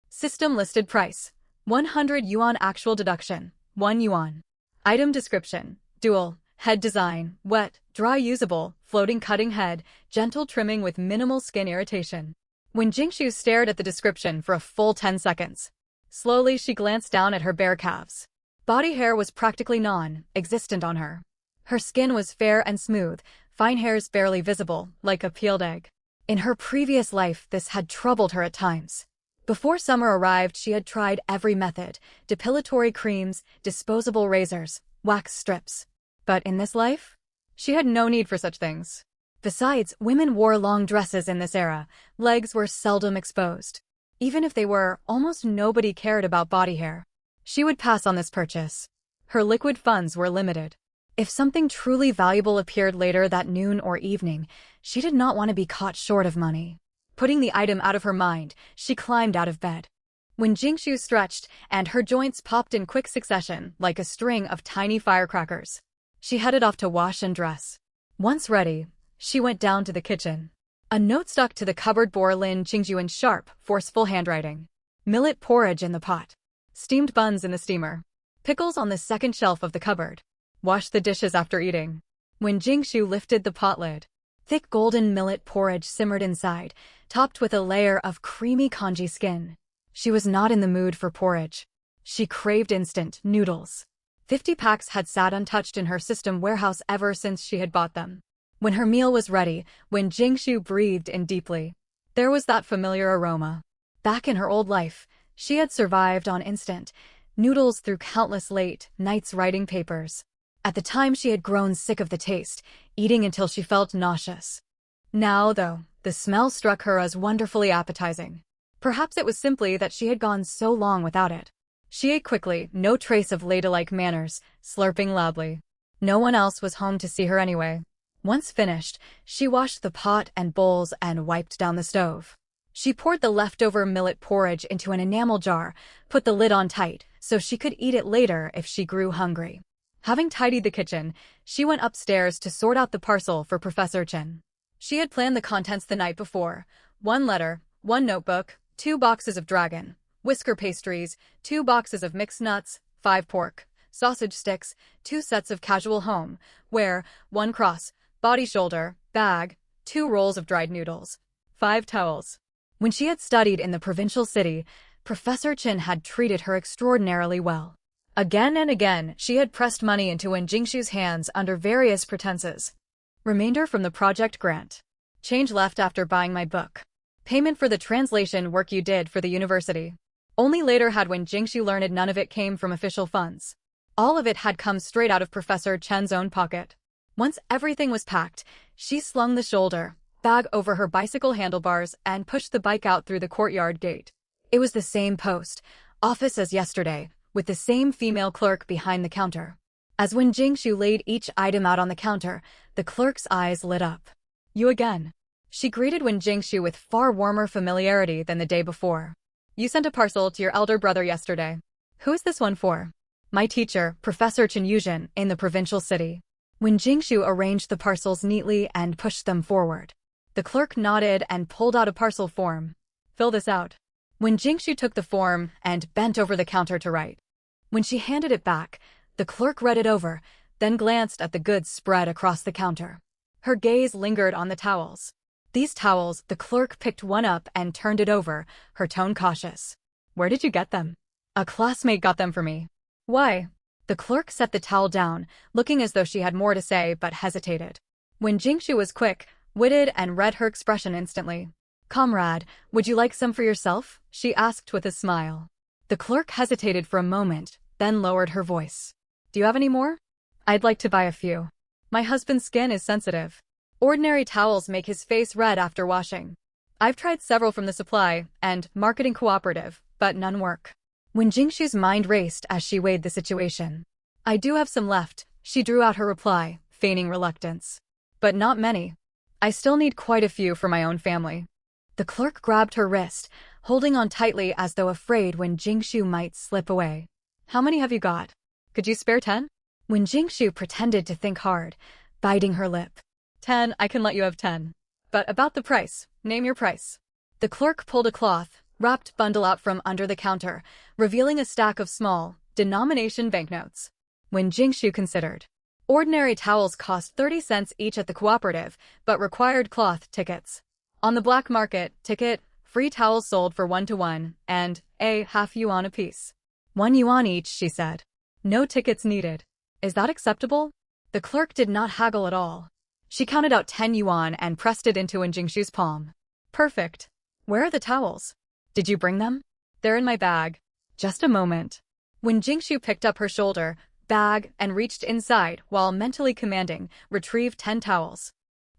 Speaker 1: System listed price, 100 yuan actual deduction, 1 yuan. Item description, dual, head design, wet, dry usable, floating cutting head, gentle trimming with minimal skin irritation. When Jingshu stared at the description for a full 10 seconds, slowly she glanced down at her bare calves. Body hair was practically non-existent on her. Her skin was fair and smooth, fine hairs barely visible, like a peeled egg. In her previous life, this had troubled her at times. Before summer arrived, she had tried every method: depilatory creams, disposable razors, wax strips. But in this life, she had no need for such things. Besides, women wore long dresses in this era. Legs were seldom exposed. Even if they were, almost nobody cared about body hair. She would pass on this purchase. Her liquid funds were limited. If something truly valuable appeared later that noon or evening, she did not want to be caught short of money. Putting the item out of her mind, she climbed out of bed. When Jingshu stretched and her joints popped in quick succession like a string of tiny firecrackers, she headed off to wash and dress. Once ready, she went down to the kitchen. A note stuck to the cupboard bore Lin Qingjuan's sharp, forceful handwriting. Millet porridge in the pot. Steamed buns in the steamer. Pickles on the second shelf of the cupboard. Wash the dishes after eating. When Jingshu lifted the pot lid, thick golden millet porridge simmered inside, topped with a layer of creamy congee skin. She was not in the mood for porridge. She craved instant noodles. 50 packs had sat untouched in her system warehouse ever since she had bought them. When her meal was ready, when Jingshu breathed in deeply, there was that familiar aroma. Back in her old life, she had survived on instant noodles through countless late nights writing papers. At the time, she had grown sick of the taste, eating until she felt nauseous. Now, though, the smell struck her as wonderfully appetizing. Perhaps it was simply that she had gone so long without it. She ate quickly, no trace of ladylike manners, slurping loudly. No one else was home to see her anyway. Once finished, she washed the pot and bowls and wiped down the stove. She poured the leftover millet porridge into an enamel jar, put the lid on tight so she could eat it later if she grew hungry. Having tidied the kitchen, she went upstairs to sort out the parcel for Professor Chen. She had planned the contents the night before: 1 letter, 1 notebook, 2 boxes of dragon, whisker pastries, 2 boxes of mixed nuts, 5 pork, sausage sticks, 2 sets of casual home wear, 1 cross, body shoulder, bag, 2 rolls of dried noodles, 5 towels. When she had studied in the provincial city, Professor Chen had treated her extraordinarily well. Again and again, she had pressed money into Wen Jingshu's hands under various pretenses. Remainder from the project grant. Change left after buying my book. Payment for the translation work you did for the university. Only later had Wen Jingshu learned none of it came from official funds. All of it had come straight out of Professor Chen's own pocket. Once everything was packed, she slung the shoulder bag over her bicycle handlebars and pushed the bike out through the courtyard gate. It was the same post office as yesterday, with the same female clerk behind the counter. As Wen Jingshu laid each item out on the counter, the clerk's eyes lit up. You again. She greeted Wen Jingshu with far warmer familiarity than the day before. You sent a parcel to your elder brother yesterday. Who is this one for? My teacher, Professor Chen Yuzhen, in the provincial city. Wen Jingshu arranged the parcels neatly and pushed them forward. The clerk nodded and pulled out a parcel form. Fill this out. Wen Jingshu took the form and bent over the counter to write. When she handed it back, the clerk read it over, then glanced at the goods spread across the counter. Her gaze lingered on the towels. These towels, the clerk picked one up and turned it over, her tone cautious. Where did you get them? A classmate got them for me. Why? The clerk set the towel down, looking as though she had more to say but hesitated. Wen Jingshu was quick-witted and read her expression instantly. Comrade, would you like some for yourself? She asked with a smile. The clerk hesitated for a moment, then lowered her voice. Do you have any more? I'd like to buy a few. My husband's skin is sensitive. Ordinary towels make his face red after washing. I've tried several from the supply and marketing cooperative, but none work. Wen Jingshu's mind raced as she weighed the situation. I do have some left, she drew out her reply, feigning reluctance. But not many. I still need quite a few for my own family. The clerk grabbed her wrist, holding on tightly as though afraid Wen Jingshu might slip away. How many have you got? Could you spare 10? Wen Jingshu pretended to think hard, biting her lip. 10, I can let you have 10. But about the price, name your price. The clerk pulled a cloth-wrapped bundle out from under the counter, revealing a stack of small, denomination banknotes. Wen Jingshu considered. Ordinary towels cost 30 cents each at the cooperative, but required cloth tickets. On the black market, ticket, free towels sold for 1-to-1, and a half yuan apiece. 1 yuan each, she said. No tickets needed. Is that acceptable? The clerk did not haggle at all. She counted out 10 yuan and pressed it into Wen Jingshu's palm. Perfect. Where are the towels? Did you bring them? They're in my bag. Just a moment. Wen Jingshu picked up her shoulder bag and reached inside while mentally commanding, retrieve 10 towels.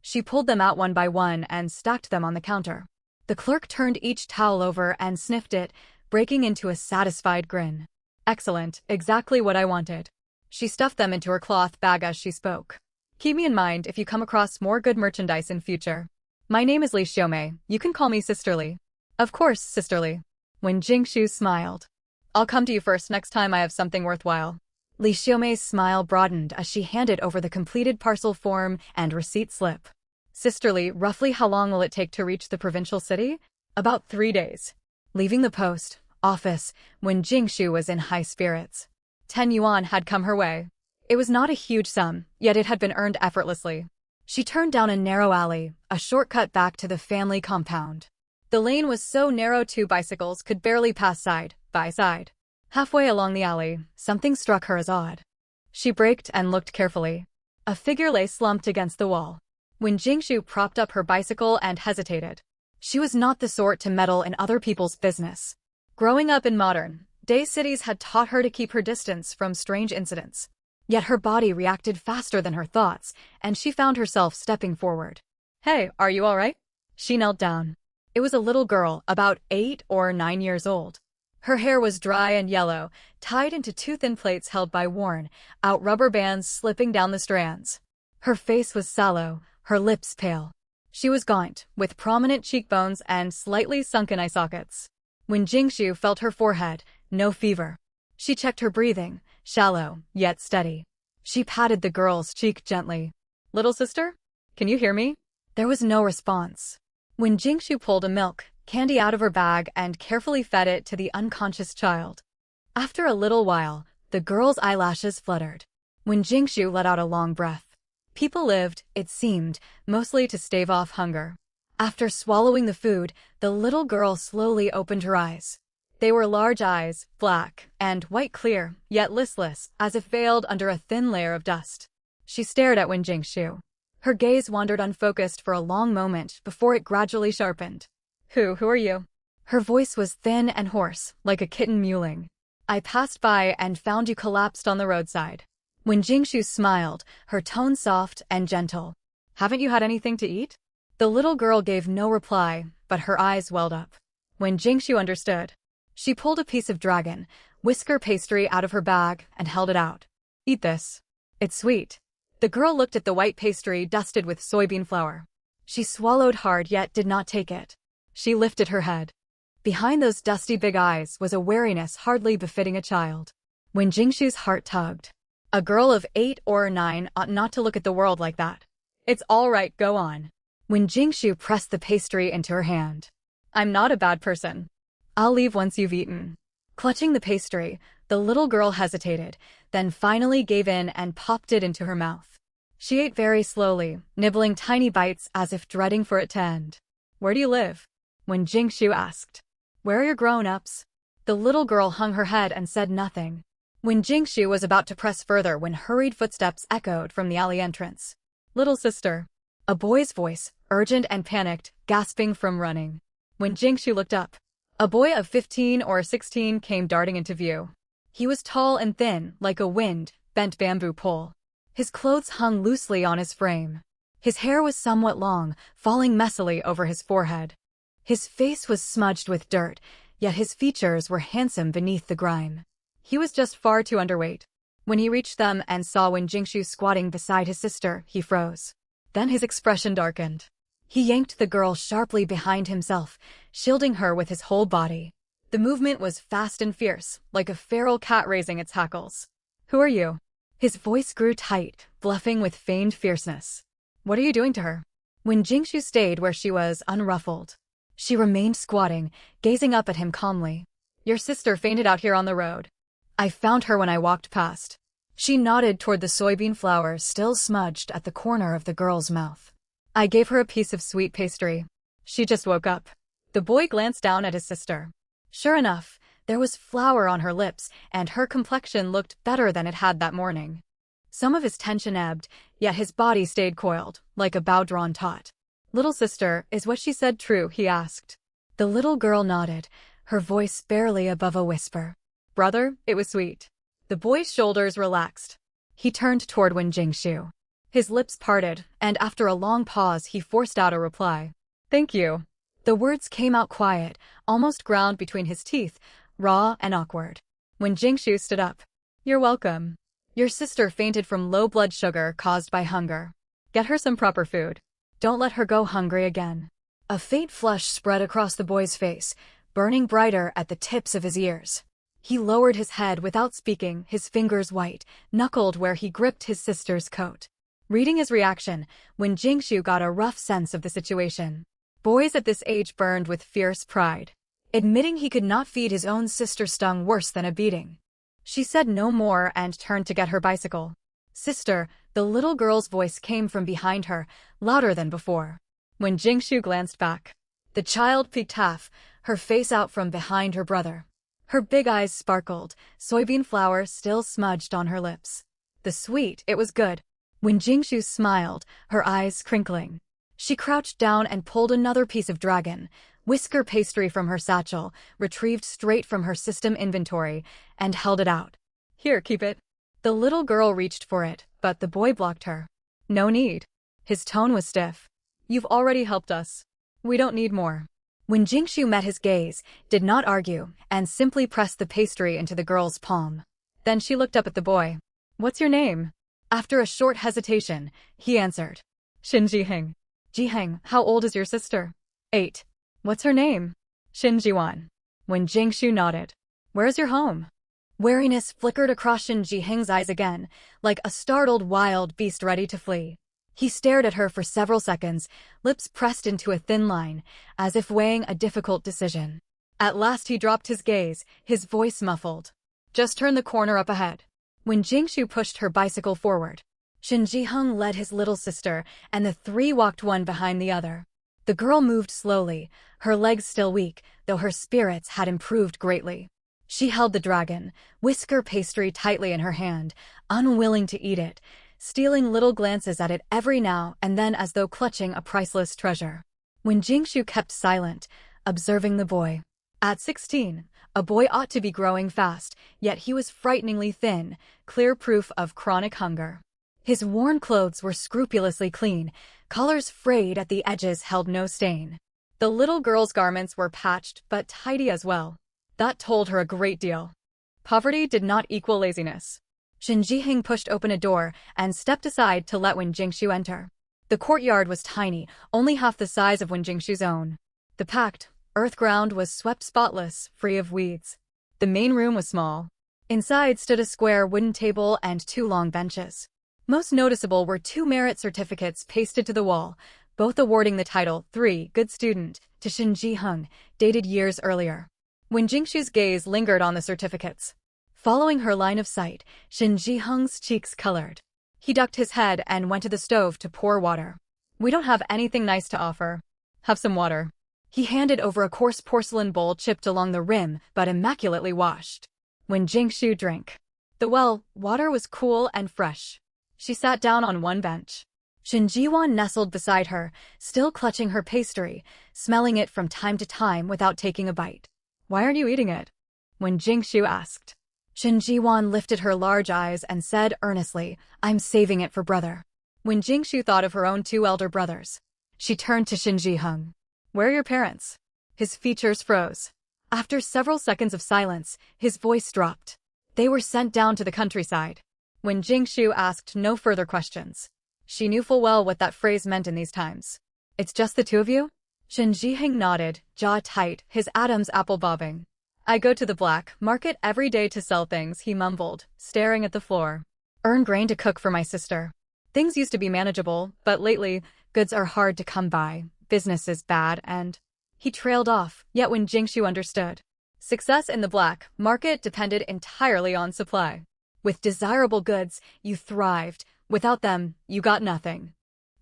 Speaker 1: She pulled them out one by one and stacked them on the counter. The clerk turned each towel over and sniffed it, breaking into a satisfied grin. Excellent, exactly what I wanted. She stuffed them into her cloth bag as she spoke. Keep me in mind if you come across more good merchandise in future. My name is Li Xiaomei, you can call me Sisterly. Of course, Sisterly. Wen Jingshu smiled. I'll come to you first next time I have something worthwhile. Li Xiaomei's smile broadened as she handed over the completed parcel form and receipt slip. Sisterly, roughly how long will it take to reach the provincial city? About 3 days. Leaving the post office, Wen Jingshu was in high spirits. 10 yuan had come her way. It was not a huge sum, yet it had been earned effortlessly. She turned down a narrow alley, a shortcut back to the family compound. The lane was so narrow 2 bicycles could barely pass side by side. Halfway along the alley, something struck her as odd. She braked and looked carefully. A figure lay slumped against the wall. Wen Jingshu propped up her bicycle and hesitated. She was not the sort to meddle in other people's business. Growing up in modern-day cities had taught her to keep her distance from strange incidents. Yet her body reacted faster than her thoughts, and she found herself stepping forward. Hey, are you all right? She knelt down. It was a little girl, about 8 or 9 years old. Her hair was dry and yellow, tied into 2 thin plaits held by worn-out rubber bands slipping down the strands. Her face was sallow, her lips pale. She was gaunt, with prominent cheekbones and slightly sunken eye sockets. Wen Jingshu felt her forehead, no fever. She checked her breathing, shallow, yet steady. She patted the girl's cheek gently. Little sister? Can you hear me? There was no response. Wen Jingshu pulled a milk candy out of her bag and carefully fed it to the unconscious child. After a little while, the girl's eyelashes fluttered. Wen Jingshu let out a long breath. People lived, it seemed, mostly to stave off hunger. After swallowing the food, the little girl slowly opened her eyes. They were large eyes, black and white clear, yet listless, as if veiled under a thin layer of dust. She stared at Wen Jingshu. Her gaze wandered unfocused for a long moment before it gradually sharpened. Who are you? Her voice was thin and hoarse, like a kitten mewling. I passed by and found you collapsed on the roadside. Wen Jingshu smiled, her tone soft and gentle. Haven't you had anything to eat? The little girl gave no reply, but her eyes welled up. Wen Jingshu understood. She pulled a piece of dragon, whisker pastry out of her bag and held it out. Eat this. It's sweet. The girl looked at the white pastry dusted with soybean flour. She swallowed hard yet did not take it. She lifted her head. Behind those dusty big eyes was a wariness hardly befitting a child. Wen Jingshu's heart tugged. A girl of 8 or 9 ought not to look at the world like that. It's all right, go on. Wen Jingshu pressed the pastry into her hand. I'm not a bad person. I'll leave once you've eaten. Clutching the pastry, the little girl hesitated, then finally gave in and popped it into her mouth. She ate very slowly, nibbling tiny bites as if dreading for it to end. Where do you live? Wen Jingshu asked. Where are your grown-ups? The little girl hung her head and said nothing. Wen Jingshu was about to press further when hurried footsteps echoed from the alley entrance. Little sister. A boy's voice, urgent and panicked, gasping from running. Wen Jingshu looked up. A boy of 15 or 16 came darting into view. He was tall and thin, like a bent bamboo pole. His clothes hung loosely on his frame. His hair was somewhat long, falling messily over his forehead. His face was smudged with dirt, yet his features were handsome beneath the grime. He was just far too underweight. When he reached them and saw Wen Jingshu squatting beside his sister, he froze. Then his expression darkened. He yanked the girl sharply behind himself, shielding her with his whole body. The movement was fast and fierce, like a feral cat raising its hackles. Who are you? His voice grew tight, bluffing with feigned fierceness. What are you doing to her? Wen Jingshu stayed where she was, unruffled. She remained squatting, gazing up at him calmly. Your sister fainted out here on the road. I found her when I walked past. She nodded toward the soybean flour still smudged at the corner of the girl's mouth. I gave her a piece of sweet pastry. She just woke up. The boy glanced down at his sister. Sure enough, there was flour on her lips, and her complexion looked better than it had that morning. Some of his tension ebbed, yet his body stayed coiled, like a bow drawn taut. Little sister, is what she said true? He asked. The little girl nodded, her voice barely above a whisper. Brother, it was sweet. The boy's shoulders relaxed. He turned toward Wen Jingshu. His lips parted, and after a long pause he forced out a reply. Thank you. The words came out quiet, almost ground between his teeth, raw and awkward. Wen Jingshu stood up. You're welcome. Your sister fainted from low blood sugar caused by hunger. Get her some proper food. Don't let her go hungry again. A faint flush spread across the boy's face, burning brighter at the tips of his ears. He lowered his head without speaking, his fingers white, knuckled where he gripped his sister's coat. Reading his reaction, Wen Jingshu got a rough sense of the situation. Boys at this age burned with fierce pride. Admitting he could not feed his own sister stung worse than a beating. She said no more and turned to get her bicycle. Sister, the little girl's voice came from behind her, louder than before. Wen Jingshu glanced back. The child peeked half, her face out from behind her brother. Her big eyes sparkled, soybean flour still smudged on her lips. The sweet, it was good. Wen Jingshu smiled, her eyes crinkling. She crouched down and pulled another piece of dragon, whisker pastry from her satchel, retrieved straight from her system inventory, and held it out. Here, keep it. The little girl reached for it, but the boy blocked her. No need. His tone was stiff. You've already helped us. We don't need more. Wen Jingshu met his gaze, did not argue, and simply pressed the pastry into the girl's palm. Then she looked up at the boy. What's your name? After a short hesitation, he answered. Shin Jiheng. Jiheng, how old is your sister? 8. What's her name? Shin Jiwan. Wen Jingshu nodded. Where's your home? Wariness flickered across Shin Jiheng's eyes again, like a startled wild beast ready to flee. He stared at her for several seconds, lips pressed into a thin line, as if weighing a difficult decision. At last he dropped his gaze, his voice muffled. Just turn the corner up ahead. When Jingshu pushed her bicycle forward, Shin Jiheng led his little sister, and the three walked one behind the other. The girl moved slowly, her legs still weak, though her spirits had improved greatly. She held the dragon, whisker pastry tightly in her hand, unwilling to eat it, stealing little glances at it every now and then as though clutching a priceless treasure. When Jingshu kept silent, observing the boy. At 16, a boy ought to be growing fast, yet he was frighteningly thin, clear proof of chronic hunger. His worn clothes were scrupulously clean, collars frayed at the edges held no stain. The little girl's garments were patched but tidy as well. That told her a great deal. Poverty did not equal laziness. Shin Jiheng pushed open a door and stepped aside to let Wen Jingshu enter. The courtyard was tiny, only half the size of Wen Jingshu's own. The packed earth ground was swept spotless, free of weeds. The main room was small. Inside stood a square wooden table and 2 long benches. Most noticeable were 2 merit certificates pasted to the wall, both awarding the title 3 Good Student to Shin Jiheng, dated years earlier. When Jingshu's gaze lingered on the certificates, following her line of sight, Shin Jiheng's cheeks colored. He ducked his head and went to the stove to pour water. "We don't have anything nice to offer. Have some water." He handed over a coarse porcelain bowl chipped along the rim but immaculately washed. When Jingshu drank the water was cool and fresh. She sat down on one bench. Shin Jiwan nestled beside her, still clutching her pastry, smelling it from time to time without taking a bite. "Why aren't you eating it?" When Jingshu asked. Shin Jiwan lifted her large eyes and said earnestly, "I'm saving it for brother." When Jingshu thought of her own 2 elder brothers, she turned to Shin Jiheng. "Where are your parents?" His features froze. After several seconds of silence, his voice dropped. "They were sent down to the countryside." When Jingshu asked no further questions. She knew full well what that phrase meant in these times. "It's just the 2 of you?" Shin Jiheng nodded, jaw tight, his Adam's apple bobbing. "I go to the black market every day to sell things," he mumbled, staring at the floor. "Earn grain to cook for my sister. Things used to be manageable, but lately, goods are hard to come by, business is bad and—" He trailed off, yet when Jingshu understood. Success in the black market depended entirely on supply. With desirable goods, you thrived. Without them, you got nothing.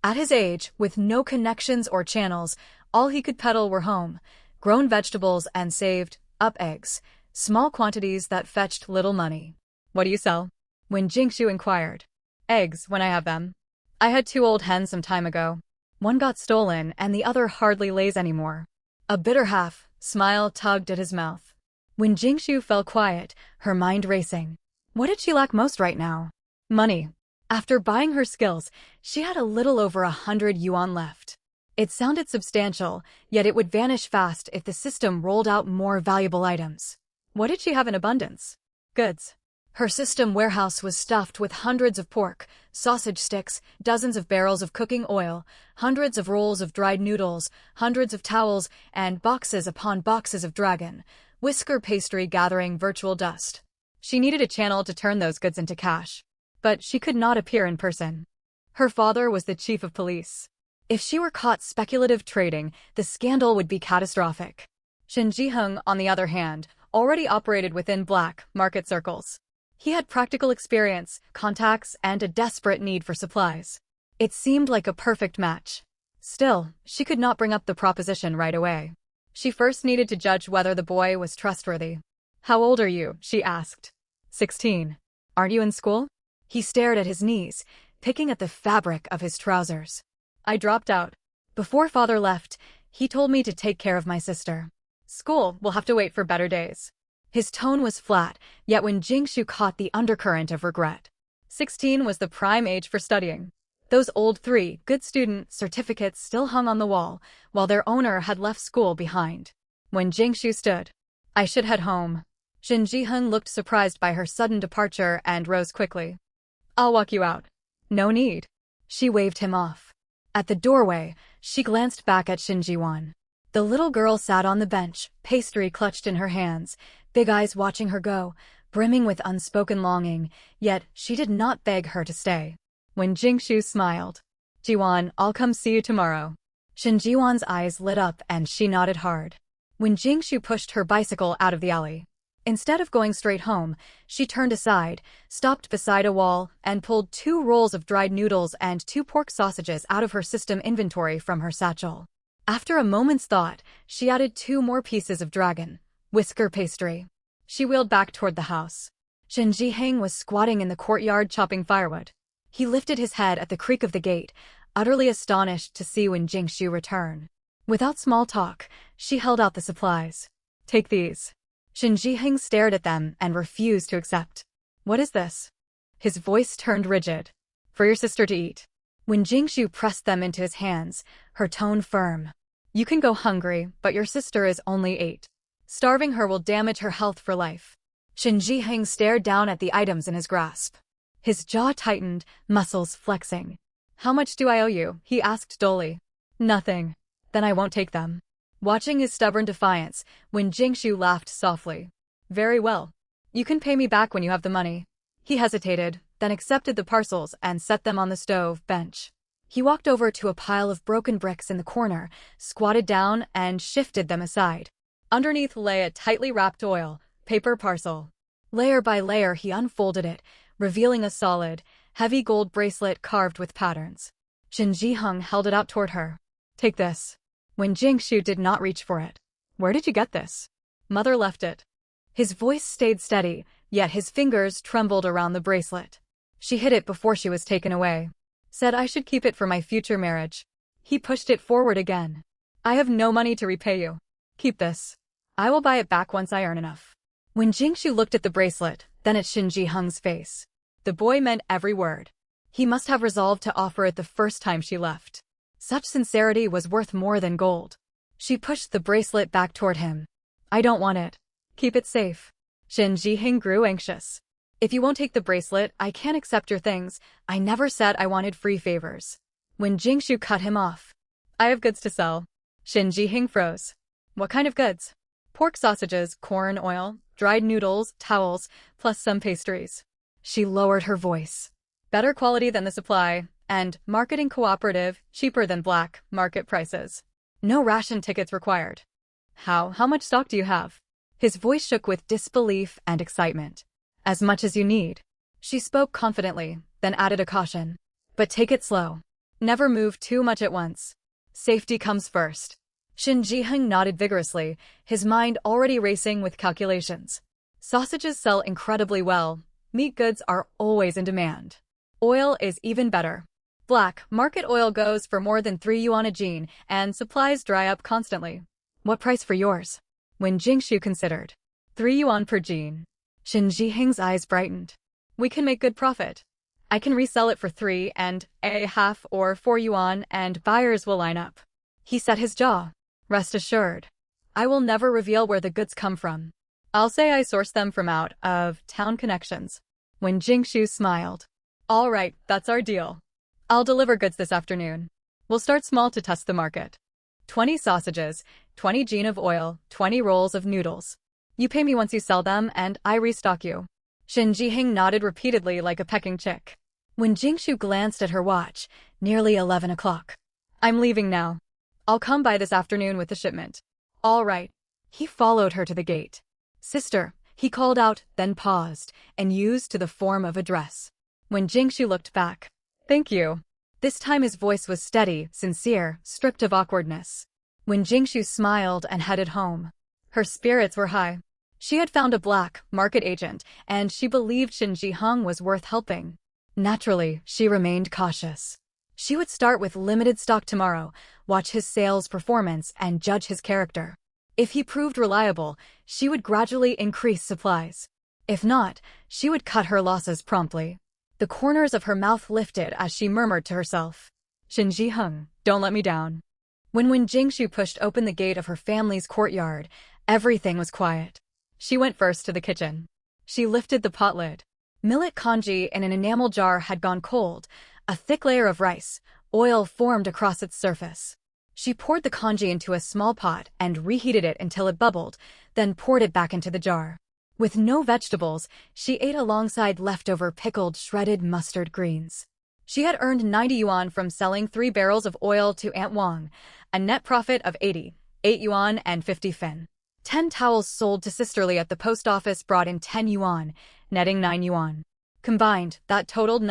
Speaker 1: At his age, with no connections or channels, all he could peddle were home-grown vegetables and saved-up eggs, small quantities that fetched little money. "What do you sell?" When Jingshu inquired. "Eggs, when I have them. I had 2 old hens some time ago. One got stolen and the other hardly lays anymore." A bitter smile tugged at his mouth. When Jingshu fell quiet, her mind racing. What did she lack most right now? Money. After buying her skills, she had a little over 100 yuan left. It sounded substantial, yet it would vanish fast if the system rolled out more valuable items. What did she have in abundance? Goods. Her system warehouse was stuffed with hundreds of pork, sausage sticks, dozens of barrels of cooking oil, hundreds of rolls of dried noodles, hundreds of towels, and boxes upon boxes of dragon, whisker pastry gathering virtual dust. She needed a channel to turn those goods into cash. But she could not appear in person. Her father was the chief of police. If she were caught speculative trading, the scandal would be catastrophic. Shin Jiheng, on the other hand, already operated within black market circles. He had practical experience, contacts, and a desperate need for supplies. It seemed like a perfect match. Still, she could not bring up the proposition right away. She first needed to judge whether the boy was trustworthy. "How old are you?" she asked. 16. "Aren't you in school?" He stared at his knees, picking at the fabric of his trousers. "I dropped out. Before father left, he told me to take care of my sister. School will have to wait for better days." His tone was flat, yet when Jingshu caught the undercurrent of regret. 16 was the prime age for studying. Those old 3 good student certificates still hung on the wall, while their owner had left school behind. When Jingshu stood, "I should head home." Shin Jiheng looked surprised by her sudden departure and rose quickly. "I'll walk you out." "No need." She waved him off. At the doorway, she glanced back at Shin Jiwan. The little girl sat on the bench, pastry clutched in her hands, big eyes watching her go, brimming with unspoken longing, yet she did not beg her to stay. When Jingshu smiled, "Jiwan, I'll come see you tomorrow." Shin Jiwan's eyes lit up and she nodded hard. When Jingshu pushed her bicycle out of the alley, instead of going straight home, she turned aside, stopped beside a wall, and pulled 2 rolls of dried noodles and 2 pork sausages out of her system inventory from her satchel. After a moment's thought, she added 2 more pieces of dragon whisker pastry. She wheeled back toward the house. Shen Jiheng was squatting in the courtyard chopping firewood. He lifted his head at the creak of the gate, utterly astonished to see Wen Jingshu return. Without small talk, she held out the supplies. Take these. Shen Jiheng stared at them and refused to accept. What is this? His voice turned rigid. For your sister to eat. Wen Jingshu pressed them into his hands, her tone firm. You can go hungry, but your sister is only 8. Starving her will damage her health for life. Shen Jiheng stared down at the items in his grasp. His jaw tightened, muscles flexing. How much do I owe you? He asked dully. Nothing. Then I won't take them. Watching his stubborn defiance, Wen Jingshu laughed softly. Very well. You can pay me back when you have the money. He hesitated, then accepted the parcels and set them on the stove bench. He walked over to a pile of broken bricks in the corner, squatted down, and shifted them aside. Underneath lay a tightly wrapped oil paper parcel. Layer by layer he unfolded it, revealing a solid, heavy gold bracelet carved with patterns. Shen Jiheng held it out toward her. Take this. Wen Jingshu did not reach for it. Where did you get this? Mother left it. His voice stayed steady, yet his fingers trembled around the bracelet. She hid it before she was taken away. Said I should keep it for my future marriage. He pushed it forward again. I have no money to repay you. Keep this. I will buy it back once I earn enough. When Jingshu looked at the bracelet, then at Shen Jiheng's face. The boy meant every word. He must have resolved to offer it the first time she left. Such sincerity was worth more than gold. She pushed the bracelet back toward him. I don't want it. Keep it safe. Shen Jiheng grew anxious. If you won't take the bracelet, I can't accept your things. I never said I wanted free favors. When Jingshu cut him off. I have goods to sell. Shen Jiheng froze. What kind of goods? Pork sausages, corn oil, dried noodles, towels, plus some pastries. She lowered her voice. Better quality than the supply, and marketing cooperative, cheaper than black market prices. No ration tickets required. How much stock do you have? His voice shook with disbelief and excitement. As much as you need. She spoke confidently, then added a caution. But take it slow. Never move too much at once. Safety comes first. Shen Jiheng nodded vigorously, his mind already racing with calculations. Sausages sell incredibly well. Meat goods are always in demand. Oil is even better. Black market oil goes for more than 3 yuan a jean, and supplies dry up constantly. What price for yours? When Jingshu considered. 3 yuan per jean. Shen Jiheng's eyes brightened. We can make good profit. I can resell it for 3.5 or 4 yuan and buyers will line up. He set his jaw. Rest assured. I will never reveal where the goods come from. I'll say I sourced them from out of town connections. When Jingshu smiled. All right, that's our deal. I'll deliver goods this afternoon. We'll start small to test the market. 20 sausages, 20 jean of oil, 20 rolls of noodles. You pay me once you sell them and I restock you. Shen Jiheng nodded repeatedly like a pecking chick. When Jingshu glanced at her watch, nearly 11 o'clock. I'm leaving now. I'll come by this afternoon with the shipment. All right. He followed her to the gate. Sister, he called out, then paused, and used to the form of address. When Jingshu looked back. Thank you. This time his voice was steady, sincere, stripped of awkwardness. When Jingshu smiled and headed home. Her spirits were high. She had found a black market agent, and she believed Shen Jiheng was worth helping. Naturally, she remained cautious. She would start with limited stock tomorrow, watch his sales performance, and judge his character. If he proved reliable, she would gradually increase supplies. If not, she would cut her losses promptly. The corners of her mouth lifted as she murmured to herself. Shen Jiheng, don't let me down. When Jingshu pushed open the gate of her family's courtyard, everything was quiet. She went first to the kitchen. She lifted the pot lid. Millet congee in an enamel jar had gone cold. A thick layer of rice, oil formed across its surface. She poured the congee into a small pot and reheated it until it bubbled, then poured it back into the jar. With no vegetables, she ate alongside leftover pickled shredded mustard greens. She had earned 90 yuan from selling 3 barrels of oil to Aunt Wang, a net profit of 8 yuan and 50 fin. 10 towels sold to Sisterly at the post office brought in 10 yuan, netting 9 yuan. Combined, that totaled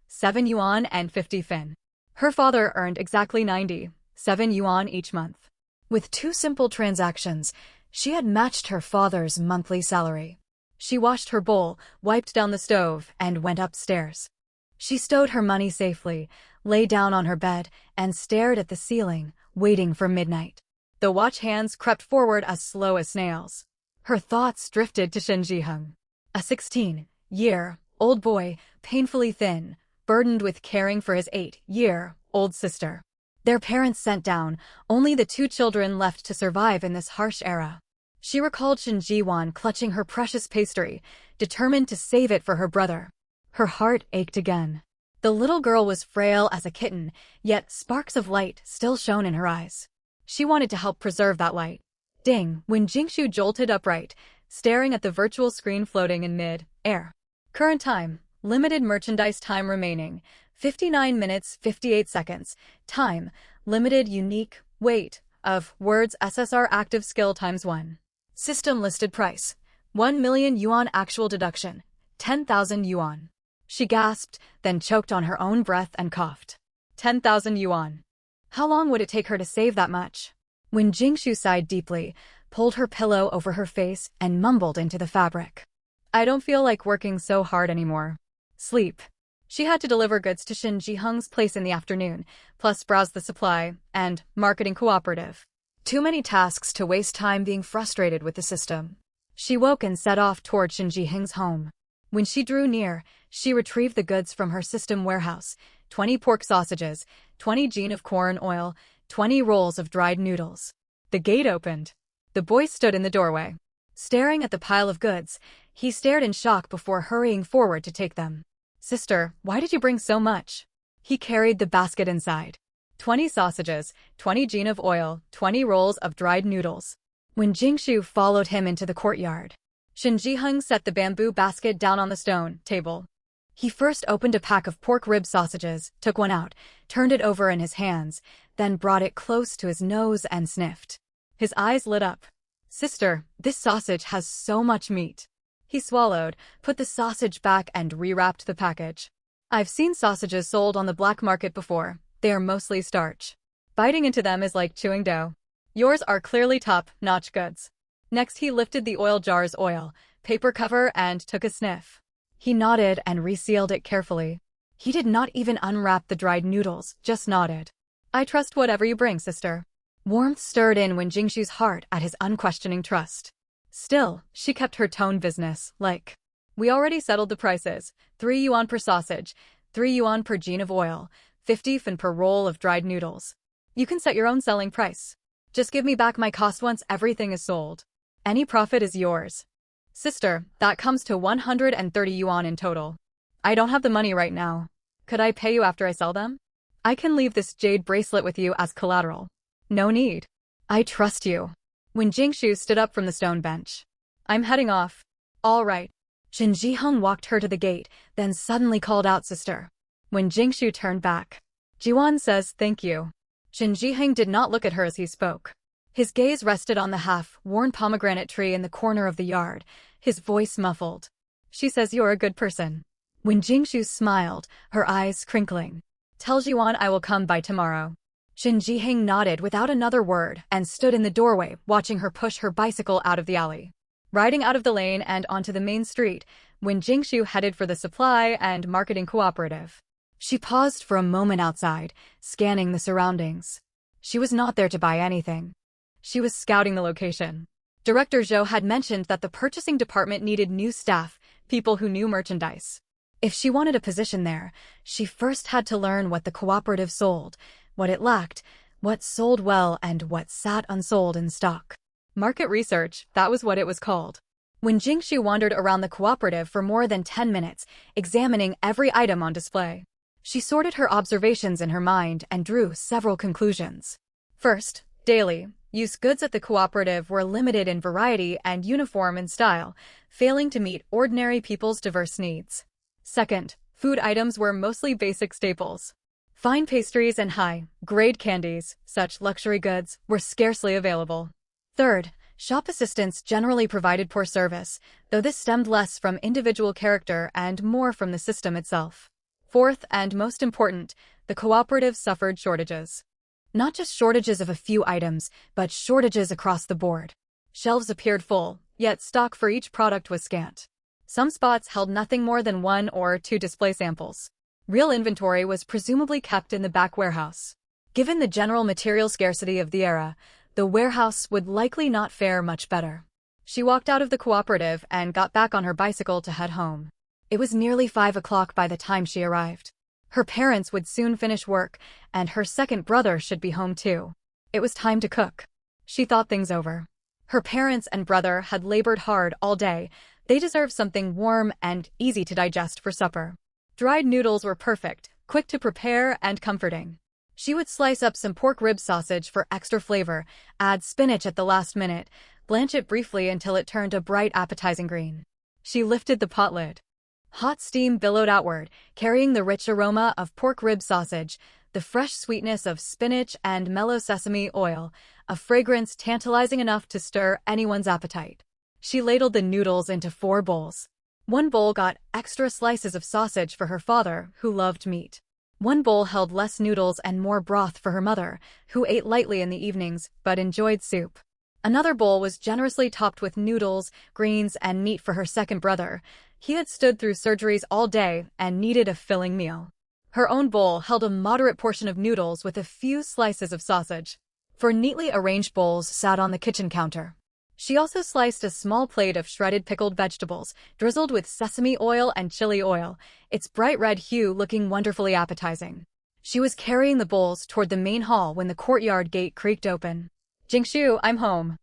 Speaker 1: 7 yuan and 50 fin. Her father earned exactly 90 7 yuan each month. With 2 simple transactions, she had matched her father's monthly salary. She washed her bowl, wiped down the stove, and went upstairs. She stowed her money safely, lay down on her bed, and stared at the ceiling, waiting for midnight. The watch hands crept forward as slow as snails. Her thoughts drifted to Shen Jiheng, a 16-year-old boy, painfully thin, burdened with caring for his 8-year-old sister. Their parents sent down, only the 2 children left to survive in this harsh era. She recalled Shen Jiwan clutching her precious pastry, determined to save it for her brother. Her heart ached again. The little girl was frail as a kitten, yet sparks of light still shone in her eyes. She wanted to help preserve that light. Ding, when Jingshu jolted upright, staring at the virtual screen floating in mid-air. Current time, limited merchandise time remaining, 59 minutes 58 seconds. Time, limited unique weight of words SSR active skill times 1. System listed price, 1 million yuan actual deduction, 10,000 yuan. She gasped, then choked on her own breath and coughed. 10,000 yuan. How long would it take her to save that much? When Jingshu sighed deeply, pulled her pillow over her face, and mumbled into the fabric. I don't feel like working so hard anymore. Sleep. She had to deliver goods to Shen Jiheng's place in the afternoon, plus browse the supply and marketing cooperative. Too many tasks to waste time being frustrated with the system. She woke and set off toward Shen Jiheng's home. When she drew near, she retrieved the goods from her system warehouse, 20 pork sausages, 20 jean of corn oil, 20 rolls of dried noodles. The gate opened. The boy stood in the doorway. Staring at the pile of goods, he stared in shock before hurrying forward to take them. Sister, why did you bring so much? He carried the basket inside. 20 sausages, 20 jean of oil, 20 rolls of dried noodles. When Jingshu followed him into the courtyard, Shen Jiheng set the bamboo basket down on the stone table. He first opened a pack of pork rib sausages, took one out, turned it over in his hands, then brought it close to his nose and sniffed. His eyes lit up. Sister, this sausage has so much meat. He swallowed, put the sausage back and rewrapped the package. I've seen sausages sold on the black market before. They are mostly starch. Biting into them is like chewing dough. Yours are clearly top-notch goods. Next he lifted the oil jar's oil, paper cover and took a sniff. He nodded and resealed it carefully. He did not even unwrap the dried noodles, just nodded. I trust whatever you bring, sister. Warmth stirred in when Jingshu's heart at his unquestioning trust. Still, she kept her tone business-like. We already settled the prices, 3 yuan per sausage, 3 yuan per jean of oil, 50 yuan per roll of dried noodles. You can set your own selling price. Just give me back my cost once everything is sold. Any profit is yours. Sister, that comes to 130 yuan in total. I don't have the money right now. Could I pay you after I sell them? I can leave this jade bracelet with you as collateral. No need. I trust you. When Jingshu stood up from the stone bench. I'm heading off. All right. Shen Jiheng walked her to the gate, then suddenly called out sister. When Jingshu turned back. Jiwan says thank you. Shen Jiheng did not look at her as he spoke. His gaze rested on the half-worn pomegranate tree in the corner of the yard, his voice muffled. She says you're a good person. When Jingshu smiled, her eyes crinkling. Tell Jiwan I will come by tomorrow. Shen Jiheng nodded without another word and stood in the doorway watching her push her bicycle out of the alley. Riding out of the lane and onto the main street, when Jingshu headed for the supply and marketing cooperative. She paused for a moment outside, scanning the surroundings. She was not there to buy anything. She was scouting the location. Director Zhou had mentioned that the purchasing department needed new staff, people who knew merchandise. If she wanted a position there, she first had to learn what the cooperative sold, what it lacked, what sold well and what sat unsold in stock. Market research, that was what it was called. When Jingshu wandered around the cooperative for more than 10 minutes, examining every item on display, she sorted her observations in her mind and drew several conclusions. First, daily use goods at the cooperative were limited in variety and uniform in style, failing to meet ordinary people's diverse needs. Second, food items were mostly basic staples. Fine pastries and high-grade candies, such luxury goods, were scarcely available. Third, shop assistants generally provided poor service, though this stemmed less from individual character and more from the system itself. Fourth, and most important, the cooperative suffered shortages. Not just shortages of a few items, but shortages across the board. Shelves appeared full, yet stock for each product was scant. Some spots held nothing more than 1 or 2 display samples. Real inventory was presumably kept in the back warehouse. Given the general material scarcity of the era, the warehouse would likely not fare much better. She walked out of the cooperative and got back on her bicycle to head home. It was nearly 5 o'clock by the time she arrived. Her parents would soon finish work, and her second brother should be home too. It was time to cook. She thought things over. Her parents and brother had labored hard all day. They deserved something warm and easy to digest for supper. Dried noodles were perfect, quick to prepare and comforting. She would slice up some pork rib sausage for extra flavor, add spinach at the last minute, blanch it briefly until it turned a bright appetizing green. She lifted the pot lid. Hot steam billowed outward, carrying the rich aroma of pork rib sausage, the fresh sweetness of spinach and mellow sesame oil, a fragrance tantalizing enough to stir anyone's appetite. She ladled the noodles into 4 bowls. One bowl got extra slices of sausage for her father, who loved meat. One bowl held less noodles and more broth for her mother, who ate lightly in the evenings but enjoyed soup. Another bowl was generously topped with noodles, greens, and meat for her second brother. He had stood through surgeries all day and needed a filling meal. Her own bowl held a moderate portion of noodles with a few slices of sausage. 4 neatly arranged bowls sat on the kitchen counter. She also sliced a small plate of shredded pickled vegetables, drizzled with sesame oil and chili oil, its bright red hue looking wonderfully appetizing. She was carrying the bowls toward the main hall when the courtyard gate creaked open. "Jingshu, I'm home."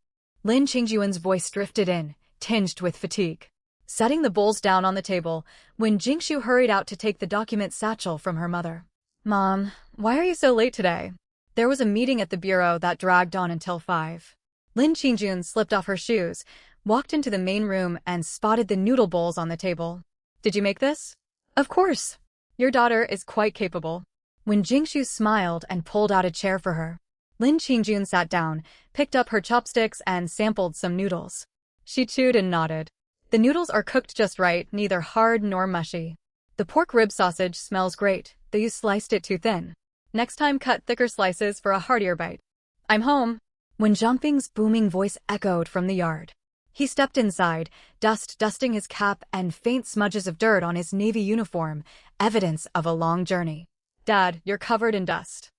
Speaker 1: Lin Qingjuan's voice drifted in, tinged with fatigue. Setting the bowls down on the table, when Jingshu hurried out to take the document satchel from her mother. "Mom, why are you so late today?" There was a meeting at the bureau that dragged on until 5. Lin Qingjun slipped off her shoes, walked into the main room and spotted the noodle bowls on the table. "Did you make this?" "Of course. Your daughter is quite capable." When Jingshu smiled and pulled out a chair for her, Lin Qingjun sat down, picked up her chopsticks and sampled some noodles. She chewed and nodded. "The noodles are cooked just right, neither hard nor mushy. The pork rib sausage smells great, though you sliced it too thin. Next time cut thicker slices for a heartier bite." "I'm home." When Zhangping's booming voice echoed from the yard. He stepped inside, dust dusting his cap and faint smudges of dirt on his navy uniform, evidence of a long journey. "Dad, you're covered in dust."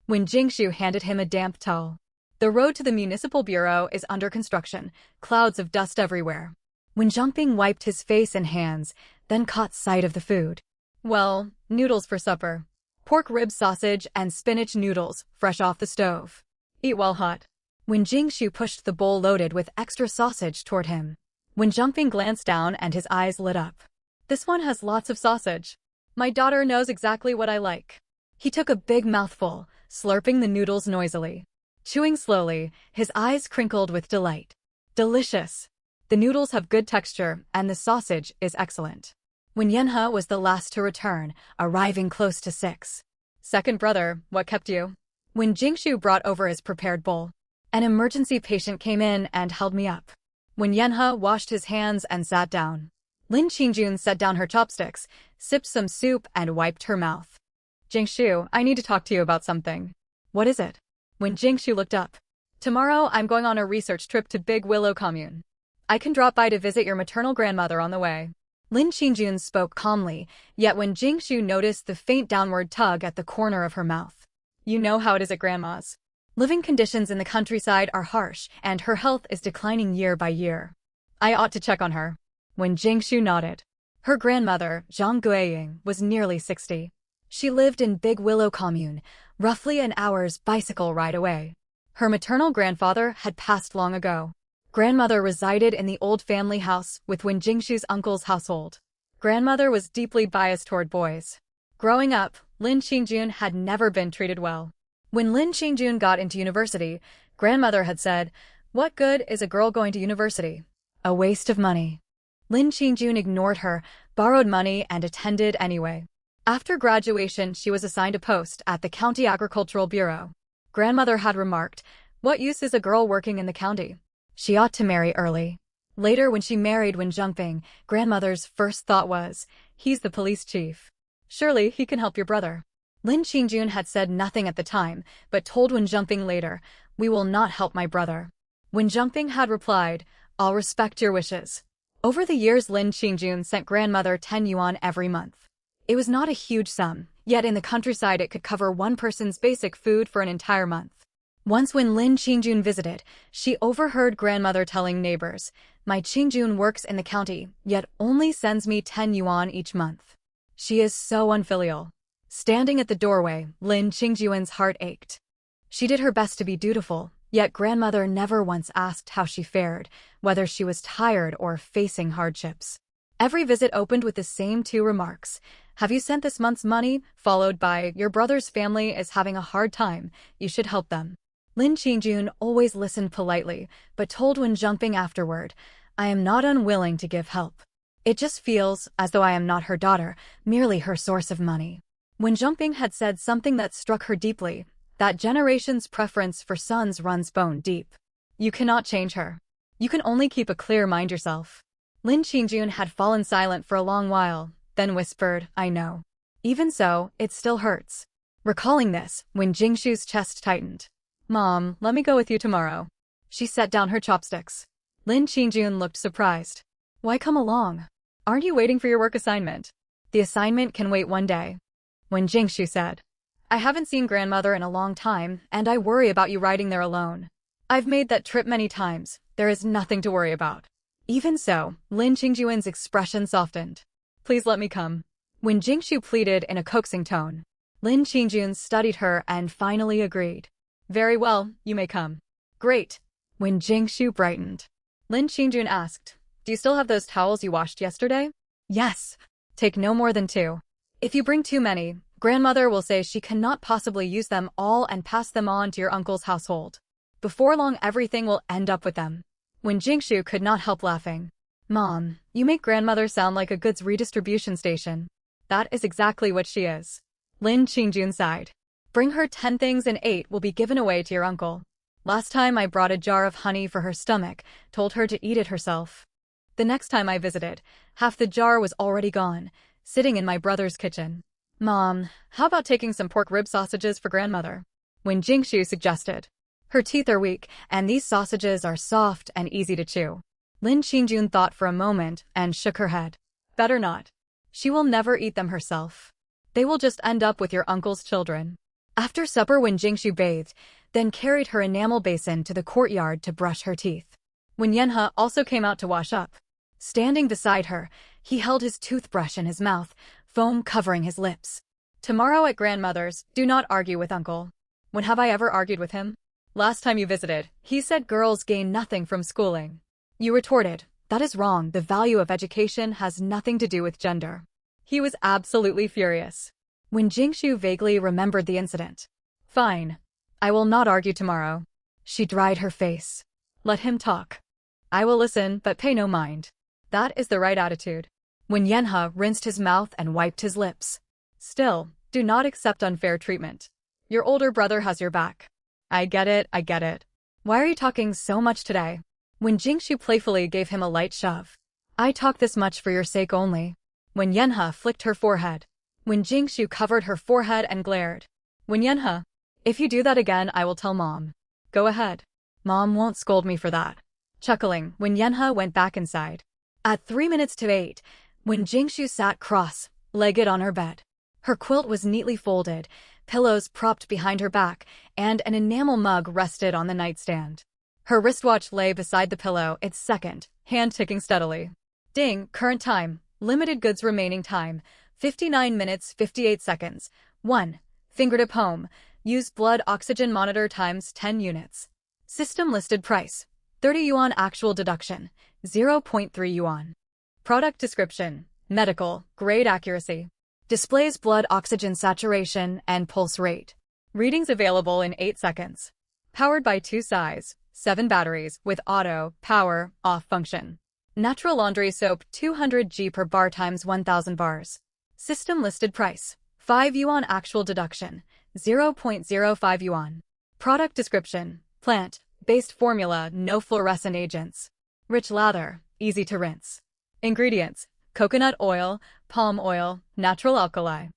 Speaker 1: When Jingshu handed him a damp towel. "The road to the municipal bureau is under construction, clouds of dust everywhere." When Zhangping wiped his face and hands, then caught sight of the food. "Well, noodles for supper. Pork rib sausage and spinach noodles, fresh off the stove. Eat while hot." When Jingshu pushed the bowl loaded with extra sausage toward him. When Zhangping glanced down and his eyes lit up. "This one has lots of sausage. My daughter knows exactly what I like." He took a big mouthful, slurping the noodles noisily. Chewing slowly, his eyes crinkled with delight. "Delicious. The noodles have good texture, and the sausage is excellent." When Yenhe was the last to return, arriving close to 6. "Second brother, what kept you?" When Jingshu brought over his prepared bowl. "An emergency patient came in and held me up." When Yenhe washed his hands and sat down. Lin Qingjun set down her chopsticks, sipped some soup and wiped her mouth. "Jingshu, I need to talk to you about something." "What is it?" When Jingshu looked up. "Tomorrow I'm going on a research trip to Big Willow Commune. I can drop by to visit your maternal grandmother on the way." Lin Qingjun spoke calmly, yet when Jingshu noticed the faint downward tug at the corner of her mouth. "You know how it is at grandma's. Living conditions in the countryside are harsh, and her health is declining year by year. I ought to check on her." When Jingshu nodded. Her grandmother, Zhang Guiying, was nearly 60. She lived in Big Willow Commune, roughly an hour's bicycle ride away. Her maternal grandfather had passed long ago. Grandmother resided in the old family house with Wen Jingshu's uncle's household. Grandmother was deeply biased toward boys. Growing up, Lin Qingjun had never been treated well. When Lin Qingjun got into university, grandmother had said, "What good is a girl going to university? A waste of money." Lin Qingjun ignored her, borrowed money and attended anyway. After graduation, she was assigned a post at the County Agricultural Bureau. Grandmother had remarked, "What use is a girl working in the county? She ought to marry early." Later, when she married Wen Zhangping, grandmother's first thought was, "He's the police chief. Surely he can help your brother." Lin Qingjun had said nothing at the time, but told Wen Zhongping later, "We will not help my brother." Wen Zhongping had replied, "I'll respect your wishes." Over the years, Lin Qingjun sent grandmother 10 yuan every month. It was not a huge sum, yet in the countryside it could cover one person's basic food for an entire month. Once when Lin Qingjun visited, she overheard grandmother telling neighbors, "My Qingjun works in the county, yet only sends me 10 yuan each month. She is so unfilial." Standing at the doorway, Lin Qingjun's heart ached. She did her best to be dutiful, yet grandmother never once asked how she fared, whether she was tired or facing hardships. Every visit opened with the same two remarks: "Have you sent this month's money?" followed by, "Your brother's family is having a hard time, you should help them." Lin Qingjun always listened politely, but told Wen Zhongping afterward, "I am not unwilling to give help. It just feels as though I am not her daughter, merely her source of money." Wen Zhongping had said something that struck her deeply, that generation's preference for sons runs bone deep. You cannot change her. You can only keep a clear mind yourself. Lin Qingjun had fallen silent for a long while, then whispered, "I know. Even so, it still hurts." Recalling this, Wen Jingshu's chest tightened. "Mom, let me go with you tomorrow." She set down her chopsticks. Lin Qingjun looked surprised. "Why come along? Aren't you waiting for your work assignment?" "The assignment can wait one day," Wen Jingshu said. "I haven't seen grandmother in a long time, and I worry about you riding there alone. I've made that trip many times, there is nothing to worry about." Even so, Lin Qingjun's expression softened. "Please let me come," Wen Jingshu pleaded in a coaxing tone. Lin Qingjun studied her and finally agreed. "Very well, you may come." "Great." Wen Jingshu brightened. Lin Qingjun asked, "Do you still have those towels you washed yesterday?" "Yes." "Take no more than 2. If you bring too many, grandmother will say she cannot possibly use them all and pass them on to your uncle's household. Before long everything will end up with them." Wen Jingshu could not help laughing. "Mom, you make grandmother sound like a goods redistribution station." "That is exactly what she is." Lin Qingjun sighed. "Bring her 10 things and 8 will be given away to your uncle. Last time I brought a jar of honey for her stomach, told her to eat it herself. The next time I visited, half the jar was already gone, sitting in my brother's kitchen." "Mom, how about taking some pork rib sausages for grandmother?" Wen Jingshu suggested. "Her teeth are weak, and these sausages are soft and easy to chew." Lin Qingjun thought for a moment and shook her head. "Better not. She will never eat them herself. They will just end up with your uncle's children." After supper, Wen Jingshu bathed, then carried her enamel basin to the courtyard to brush her teeth. Wen Yanhe also came out to wash up. Standing beside her, he held his toothbrush in his mouth, foam covering his lips. "Tomorrow at grandmother's, do not argue with uncle." "When have I ever argued with him?" "Last time you visited, he said girls gain nothing from schooling." You retorted, "That is wrong, the value of education has nothing to do with gender." He was absolutely furious. Wen Jingshu vaguely remembered the incident. "Fine. I will not argue tomorrow." She dried her face. "Let him talk. I will listen, but pay no mind." That is the right attitude. Wen Yanhe rinsed his mouth and wiped his lips. "Still, do not accept unfair treatment. Your older brother has your back." I get it. "Why are you talking so much today?" Wen Jingshu playfully gave him a light shove. "I talk this much for your sake only." Wen Yanhe flicked her forehead. Wen Jingshu covered her forehead and glared. "Wen Yanhe, if you do that again I will tell Mom." "Go ahead. Mom won't scold me for that." Chuckling, Wen Yanhe went back inside. At 3 minutes to 8, Wen Jingshu sat cross-legged on her bed. Her quilt was neatly folded, pillows propped behind her back, and an enamel mug rested on the nightstand. Her wristwatch lay beside the pillow, its second hand ticking steadily. Ding, current time, limited goods remaining time, 59 minutes 58 seconds. 1. Fingertip home, use blood oxygen monitor times 10 units. System listed price, 30 yuan actual deduction, 0.3 yuan. Product description, medical, grade accuracy. Displays blood oxygen saturation and pulse rate. Readings available in 8 seconds. Powered by 2 size, 7 batteries with auto, power, off function. Natural laundry soap 200 g per bar times 1000 bars. System listed price, 5 yuan actual deduction, 0.05 yuan. Product description, plant-based formula, no fluorescent agents. Rich lather, easy to rinse. Ingredients, coconut oil, palm oil, natural alkali.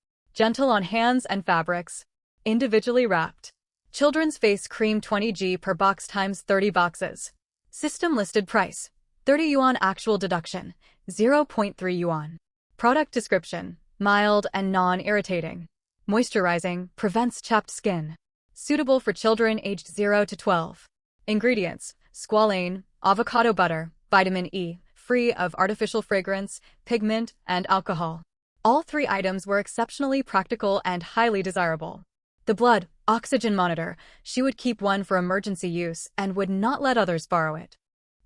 Speaker 1: gentle on hands and fabrics. Individually wrapped. Children's face cream 20g per box times 30 boxes. System listed price. 30 yuan actual deduction. 0.3 yuan. Product description. Mild and non-irritating. Moisturizing, prevents chapped skin. Suitable for children aged 0 to 12. Ingredients. Squalane, avocado butter, vitamin E, free of artificial fragrance, pigment, and alcohol. All 3 items were exceptionally practical and highly desirable. The blood oxygen monitor, she would keep one for emergency use and would not let others borrow it.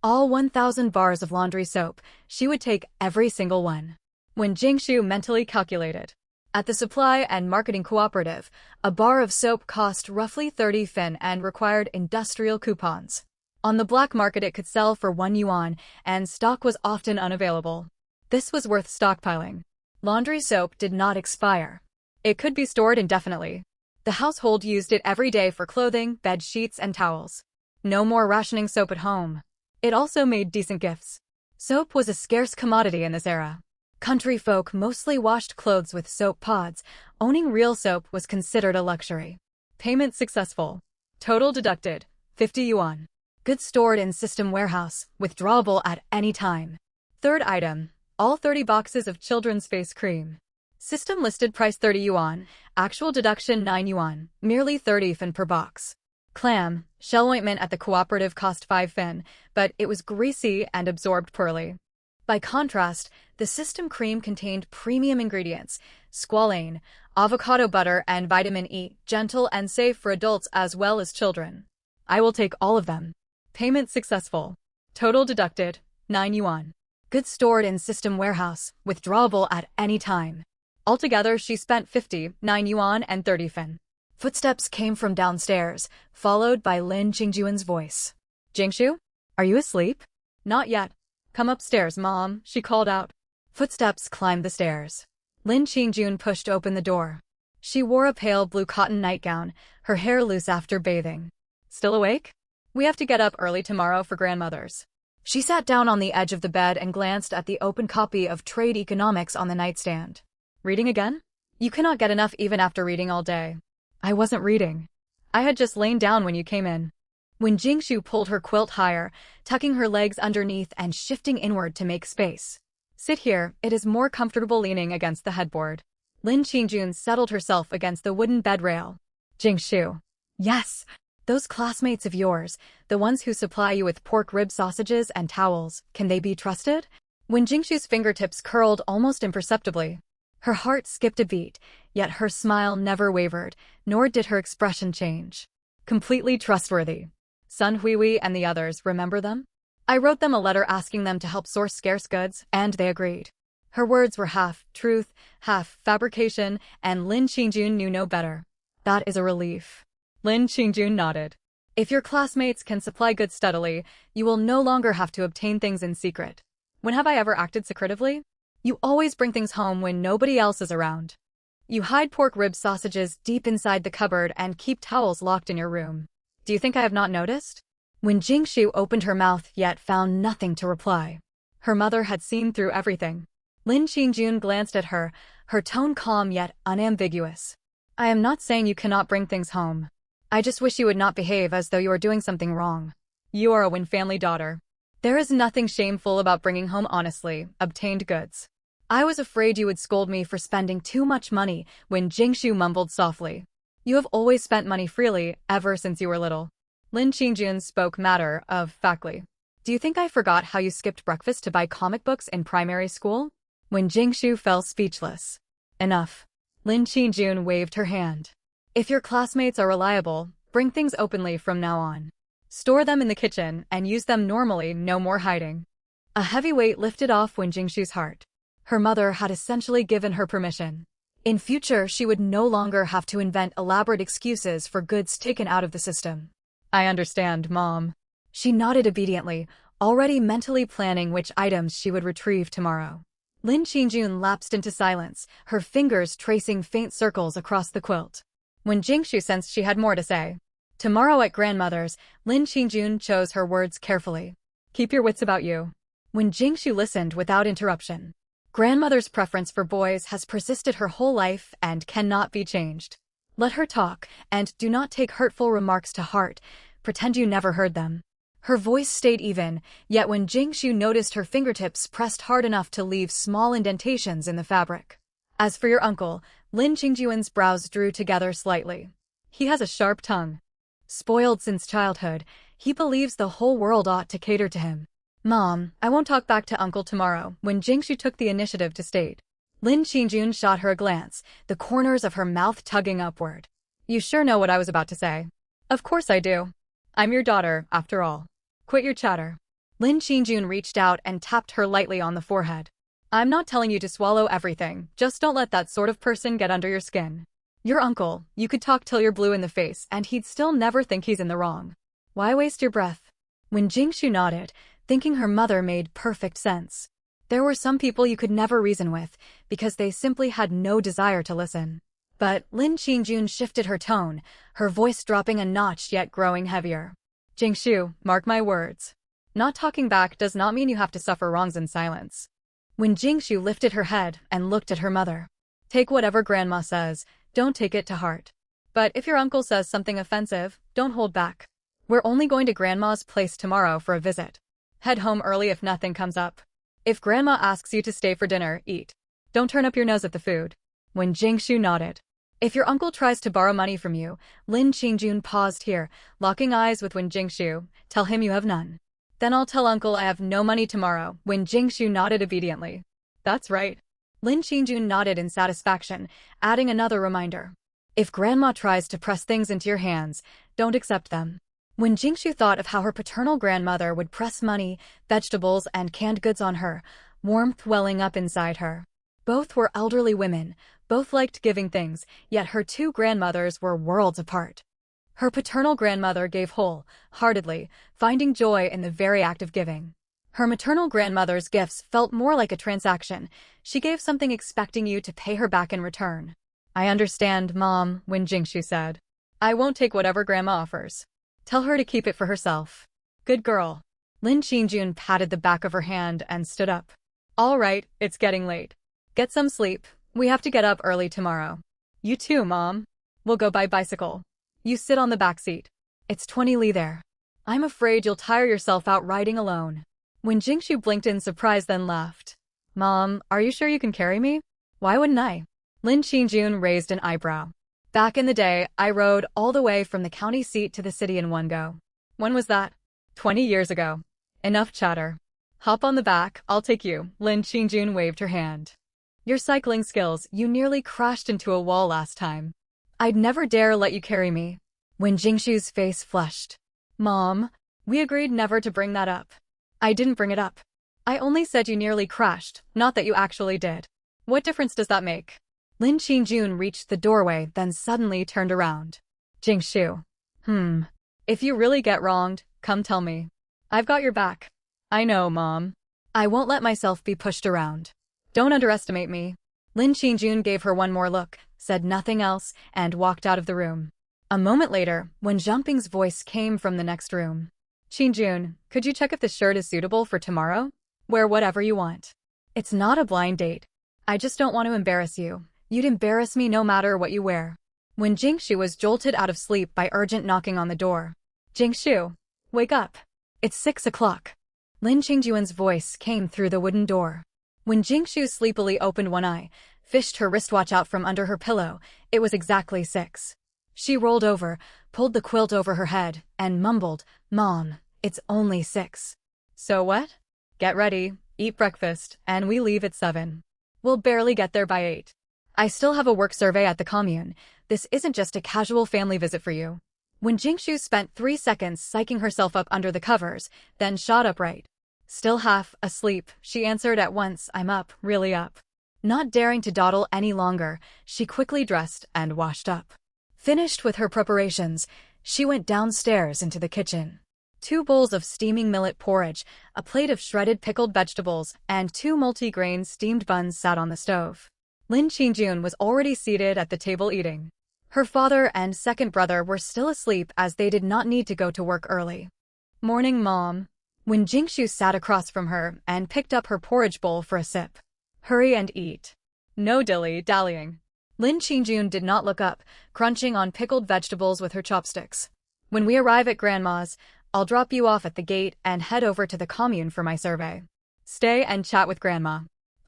Speaker 1: All 1,000 bars of laundry soap, she would take every single one. When Jingshu mentally calculated. At the supply and marketing cooperative, a bar of soap cost roughly 30 fin and required industrial coupons. On the black market it could sell for 1 yuan, and stock was often unavailable. This was worth stockpiling. Laundry soap did not expire. It could be stored indefinitely. The household used it every day for clothing, bed sheets, and towels. No more rationing soap at home. It also made decent gifts. Soap was a scarce commodity in this era. Country folk mostly washed clothes with soap pods. Owning real soap was considered a luxury. Payment successful. Total deducted. 50 yuan. Goods stored in system warehouse, withdrawable at any time. Third item. All 30 boxes of children's face cream. System listed price 30 yuan. Actual deduction 9 yuan. Merely 30 fin per box. Clam, shell ointment at the cooperative cost 5 fin, but it was greasy and absorbed poorly. By contrast, the system cream contained premium ingredients, squalane, avocado butter, and vitamin E, gentle and safe for adults as well as children. I will take all of them. Payment successful. Total deducted, 9 yuan. Goods stored in system warehouse, withdrawable at any time. Altogether, she spent 59 yuan and 30 fin. Footsteps came from downstairs, followed by Lin Qingjuan's voice. Jingshu? Are you asleep? Not yet. Come upstairs, Mom, she called out. Footsteps climbed the stairs. Lin Qingjun pushed open the door. She wore a pale blue cotton nightgown, her hair loose after bathing. Still awake? We have to get up early tomorrow for grandmother's. She sat down on the edge of the bed and glanced at the open copy of Trade Economics on the nightstand. Reading again? You cannot get enough even after reading all day. I wasn't reading. I had just lain down when you came in. When Jingshu pulled her quilt higher, tucking her legs underneath and shifting inward to make space. Sit here, it is more comfortable leaning against the headboard. Lin Qingjun settled herself against the wooden bed rail. Jingshu. Yes. Those classmates of yours, the ones who supply you with pork rib sausages and towels, can they be trusted? When Jingshu's fingertips curled almost imperceptibly, her heart skipped a beat, yet her smile never wavered, nor did her expression change. Completely trustworthy. Sun Huihui and the others, remember them? I wrote them a letter asking them to help source scarce goods, and they agreed. Her words were half truth, half fabrication, and Lin Qingjun knew no better. That is a relief. Lin Qingjun nodded. If your classmates can supply goods steadily, you will no longer have to obtain things in secret. When have I ever acted secretively? You always bring things home when nobody else is around. You hide pork rib sausages deep inside the cupboard and keep towels locked in your room. Do you think I have not noticed? When Jingshu opened her mouth yet found nothing to reply. Her mother had seen through everything. Lin Qingjun glanced at her, her tone calm yet unambiguous. I am not saying you cannot bring things home. I just wish you would not behave as though you are doing something wrong. You are a Win family daughter. There is nothing shameful about bringing home honestly obtained goods. I was afraid you would scold me for spending too much money, when Jingshu mumbled softly. You have always spent money freely, ever since you were little. Lin Qingjun spoke matter-of-factly. Do you think I forgot how you skipped breakfast to buy comic books in primary school? When Jingshu fell speechless. Enough. Lin Qingjun waved her hand. If your classmates are reliable, bring things openly from now on. Store them in the kitchen and use them normally, no more hiding. A heavy weight lifted off when Jingshu's heart. Her mother had essentially given her permission. In future, she would no longer have to invent elaborate excuses for goods taken out of the system. I understand, Mom. She nodded obediently, already mentally planning which items she would retrieve tomorrow. Lin Qingjun lapsed into silence, her fingers tracing faint circles across the quilt. When Jingshu sensed she had more to say. Tomorrow at grandmother's, Lin Qingjun chose her words carefully. Keep your wits about you. When Jingshu listened without interruption. Grandmother's preference for boys has persisted her whole life and cannot be changed. Let her talk, and do not take hurtful remarks to heart. Pretend you never heard them. Her voice stayed even, yet when Jingshu noticed her fingertips pressed hard enough to leave small indentations in the fabric. As for your uncle, Lin Qingjuan's brows drew together slightly. He has a sharp tongue. Spoiled since childhood, he believes the whole world ought to cater to him. Mom, I won't talk back to Uncle tomorrow, when Jingshu took the initiative to state. Lin Qingjun shot her a glance, the corners of her mouth tugging upward. You sure know what I was about to say. Of course I do. I'm your daughter, after all. Quit your chatter. Lin Qingjun reached out and tapped her lightly on the forehead. I'm not telling you to swallow everything, just don't let that sort of person get under your skin. Your uncle, you could talk till you're blue in the face and he'd still never think he's in the wrong. Why waste your breath? When Jingshu nodded, thinking her mother made perfect sense. There were some people you could never reason with, because they simply had no desire to listen. But Lin Qingjun shifted her tone, her voice dropping a notch yet growing heavier. Jingshu, mark my words. Not talking back does not mean you have to suffer wrongs in silence. When Jingshu lifted her head and looked at her mother. Take whatever grandma says, don't take it to heart. But if your uncle says something offensive, don't hold back. We're only going to grandma's place tomorrow for a visit. Head home early if nothing comes up. If grandma asks you to stay for dinner, eat. Don't turn up your nose at the food. When Jingshu nodded. If your uncle tries to borrow money from you, Lin Qingjun paused here, locking eyes with Wen Jingshu, tell him you have none. Then I'll tell uncle I have no money tomorrow, when Jingshu nodded obediently. That's right. Lin Qingjun nodded in satisfaction, adding another reminder. If grandma tries to press things into your hands, don't accept them. When Jingshu thought of how her paternal grandmother would press money, vegetables, and canned goods on her, warmth welling up inside her. Both were elderly women, both liked giving things, yet her two grandmothers were worlds apart. Her paternal grandmother gave whole-heartedly, finding joy in the very act of giving. Her maternal grandmother's gifts felt more like a transaction. She gave something expecting you to pay her back in return. I understand, Mom, when Jingshu said. I won't take whatever grandma offers. Tell her to keep it for herself. Good girl. Lin Qingjun patted the back of her hand and stood up. All right, it's getting late. Get some sleep. We have to get up early tomorrow. You too, Mom. We'll go by bicycle. You sit on the back seat. It's 20 li there. I'm afraid you'll tire yourself out riding alone. When Jingshu blinked in surprise then laughed. Mom, are you sure you can carry me? Why wouldn't I? Lin Qingjun raised an eyebrow. Back in the day, I rode all the way from the county seat to the city in one go. When was that? 20 years ago. Enough chatter. Hop on the back, I'll take you. Lin Qingjun waved her hand. Your cycling skills, you nearly crashed into a wall last time. I'd never dare let you carry me. When Jingshu's face flushed. Mom, we agreed never to bring that up. I didn't bring it up. I only said you nearly crashed, not that you actually did. What difference does that make? Lin Qingjun reached the doorway, then suddenly turned around. Jingshu. If you really get wronged, come tell me. I've got your back. I know, Mom. I won't let myself be pushed around. Don't underestimate me. Lin Qingjun gave her one more look, said nothing else, and walked out of the room. A moment later, when Zhangping's voice came from the next room. Qingjun, could you check if this shirt is suitable for tomorrow? Wear whatever you want. It's not a blind date. I just don't want to embarrass you. You'd embarrass me no matter what you wear. When Jingshu was jolted out of sleep by urgent knocking on the door. Jingshu, wake up. It's 6 o'clock. Lin Qingjuan's voice came through the wooden door. When Jingshu sleepily opened one eye, fished her wristwatch out from under her pillow, it was exactly 6. She rolled over, pulled the quilt over her head, and mumbled, Mom, it's only 6. So what? Get ready, eat breakfast, and we leave at 7. We'll barely get there by 8. I still have a work survey at the commune. This isn't just a casual family visit for you. When Jingshu spent 3 seconds psyching herself up under the covers, then shot upright. Still half asleep, she answered at once, I'm up, really up. Not daring to dawdle any longer, she quickly dressed and washed up. Finished with her preparations, she went downstairs into the kitchen. 2 bowls of steaming millet porridge, a plate of shredded pickled vegetables, and 2 multi-grain steamed buns sat on the stove. Lin Qingjun was already seated at the table eating. Her father and second brother were still asleep as they did not need to go to work early. Morning, Mom. When Jingshu sat across from her and picked up her porridge bowl for a sip. Hurry and eat. No dilly-dallying. Lin Qingjun did not look up, crunching on pickled vegetables with her chopsticks. When we arrive at Grandma's, I'll drop you off at the gate and head over to the commune for my survey. Stay and chat with Grandma.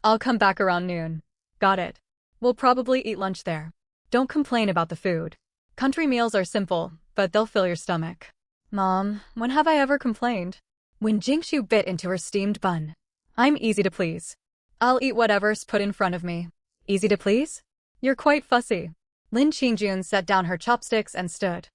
Speaker 1: I'll come back around noon. Got it. We'll probably eat lunch there. Don't complain about the food. Country meals are simple, but they'll fill your stomach. Mom, when have I ever complained? When Jingshu bit into her steamed bun. I'm easy to please. I'll eat whatever's put in front of me. Easy to please? You're quite fussy. Lin Qingjun set down her chopsticks and stood.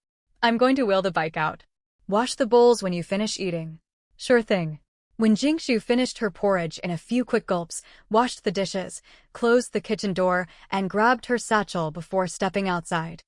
Speaker 1: I'm going to wheel the bike out. Wash the bowls when you finish eating. Sure thing. When Jingshu finished her porridge in a few quick gulps, washed the dishes, closed the kitchen door, and grabbed her satchel before stepping outside.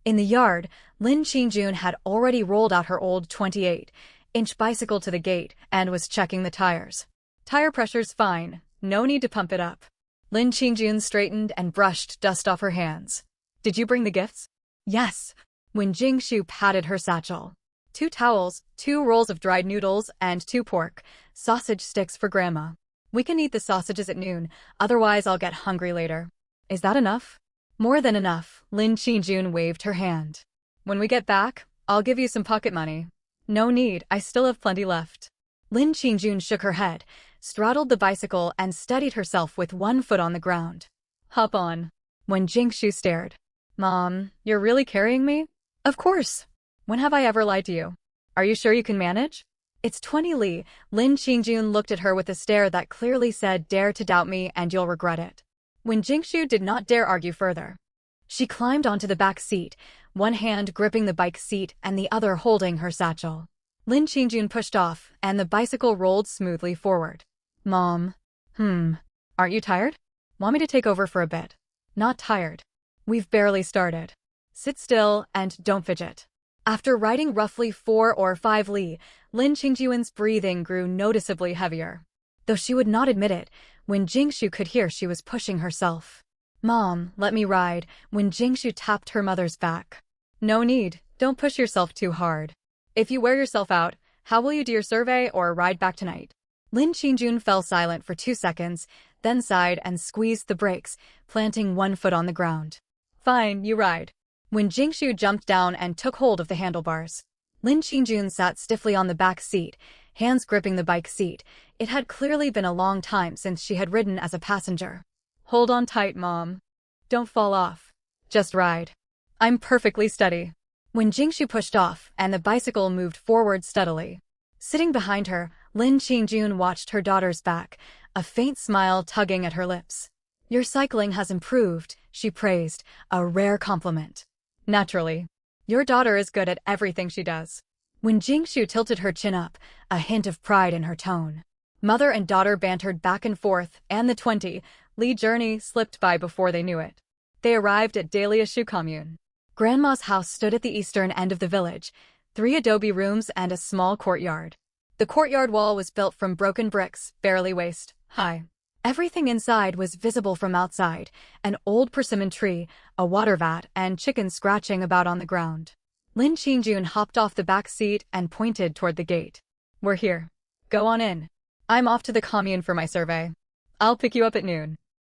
Speaker 1: In the yard, Lin Qingjun had already rolled out her old 28-inch bicycle to the gate and was checking the tires. Tire pressure's fine, no need to pump it up. Lin Qingjun straightened and brushed dust off her hands. Did you bring the gifts? Yes. When Jingshu patted her satchel. 2 towels, 2 rolls of dried noodles, and 2 pork sausage sticks for Grandma. We can eat the sausages at noon, otherwise I'll get hungry later. Is that enough? More than enough, Lin Qingjun waved her hand. When we get back, I'll give you some pocket money. No need, I still have plenty left. Lin Qingjun shook her head, straddled the bicycle and steadied herself with one foot on the ground. Hop on. When Jingshu stared. Mom, you're really carrying me? Of course. When have I ever lied to you? Are you sure you can manage? It's 20 li. Lin Qingjun looked at her with a stare that clearly said, dare to doubt me and you'll regret it. When Jingshu did not dare argue further. She climbed onto the back seat, one hand gripping the bike seat and the other holding her satchel. Lin Qingjun pushed off, and the bicycle rolled smoothly forward. Mom. Aren't you tired? Want me to take over for a bit? Not tired. We've barely started. Sit still and don't fidget. After riding roughly 4 or 5 li, Lin Qingjun's breathing grew noticeably heavier. Though she would not admit it, when Jingshu could hear she was pushing herself. Mom, let me ride, when Jingshu tapped her mother's back. No need, don't push yourself too hard. If you wear yourself out, how will you do your survey or ride back tonight? Lin Qingjun fell silent for 2 seconds, then sighed and squeezed the brakes, planting one foot on the ground. Fine, you ride. When Jingshu jumped down and took hold of the handlebars. Lin Qingjun sat stiffly on the back seat, hands gripping the bike seat. It had clearly been a long time since she had ridden as a passenger. Hold on tight, Mom. Don't fall off. Just ride. I'm perfectly steady. When Jingshu pushed off and the bicycle moved forward steadily. Sitting behind her, Lin Qingjun watched her daughter's back, a faint smile tugging at her lips. Your cycling has improved, she praised, a rare compliment. Naturally. Your daughter is good at everything she does. When Jingshu tilted her chin up, a hint of pride in her tone. Mother and daughter bantered back and forth, and the 20-li journey slipped by before they knew it. They arrived at Daliashu commune. Grandma's house stood at the eastern end of the village, 3 adobe rooms and a small courtyard. The courtyard wall was built from broken bricks, barely waist high. Everything inside was visible from outside, an old persimmon tree, a water vat, and chickens scratching about on the ground. Lin Qingjun hopped off the back seat and pointed toward the gate. We're here. Go on in. I'm off to the commune for my survey. I'll pick you up at noon.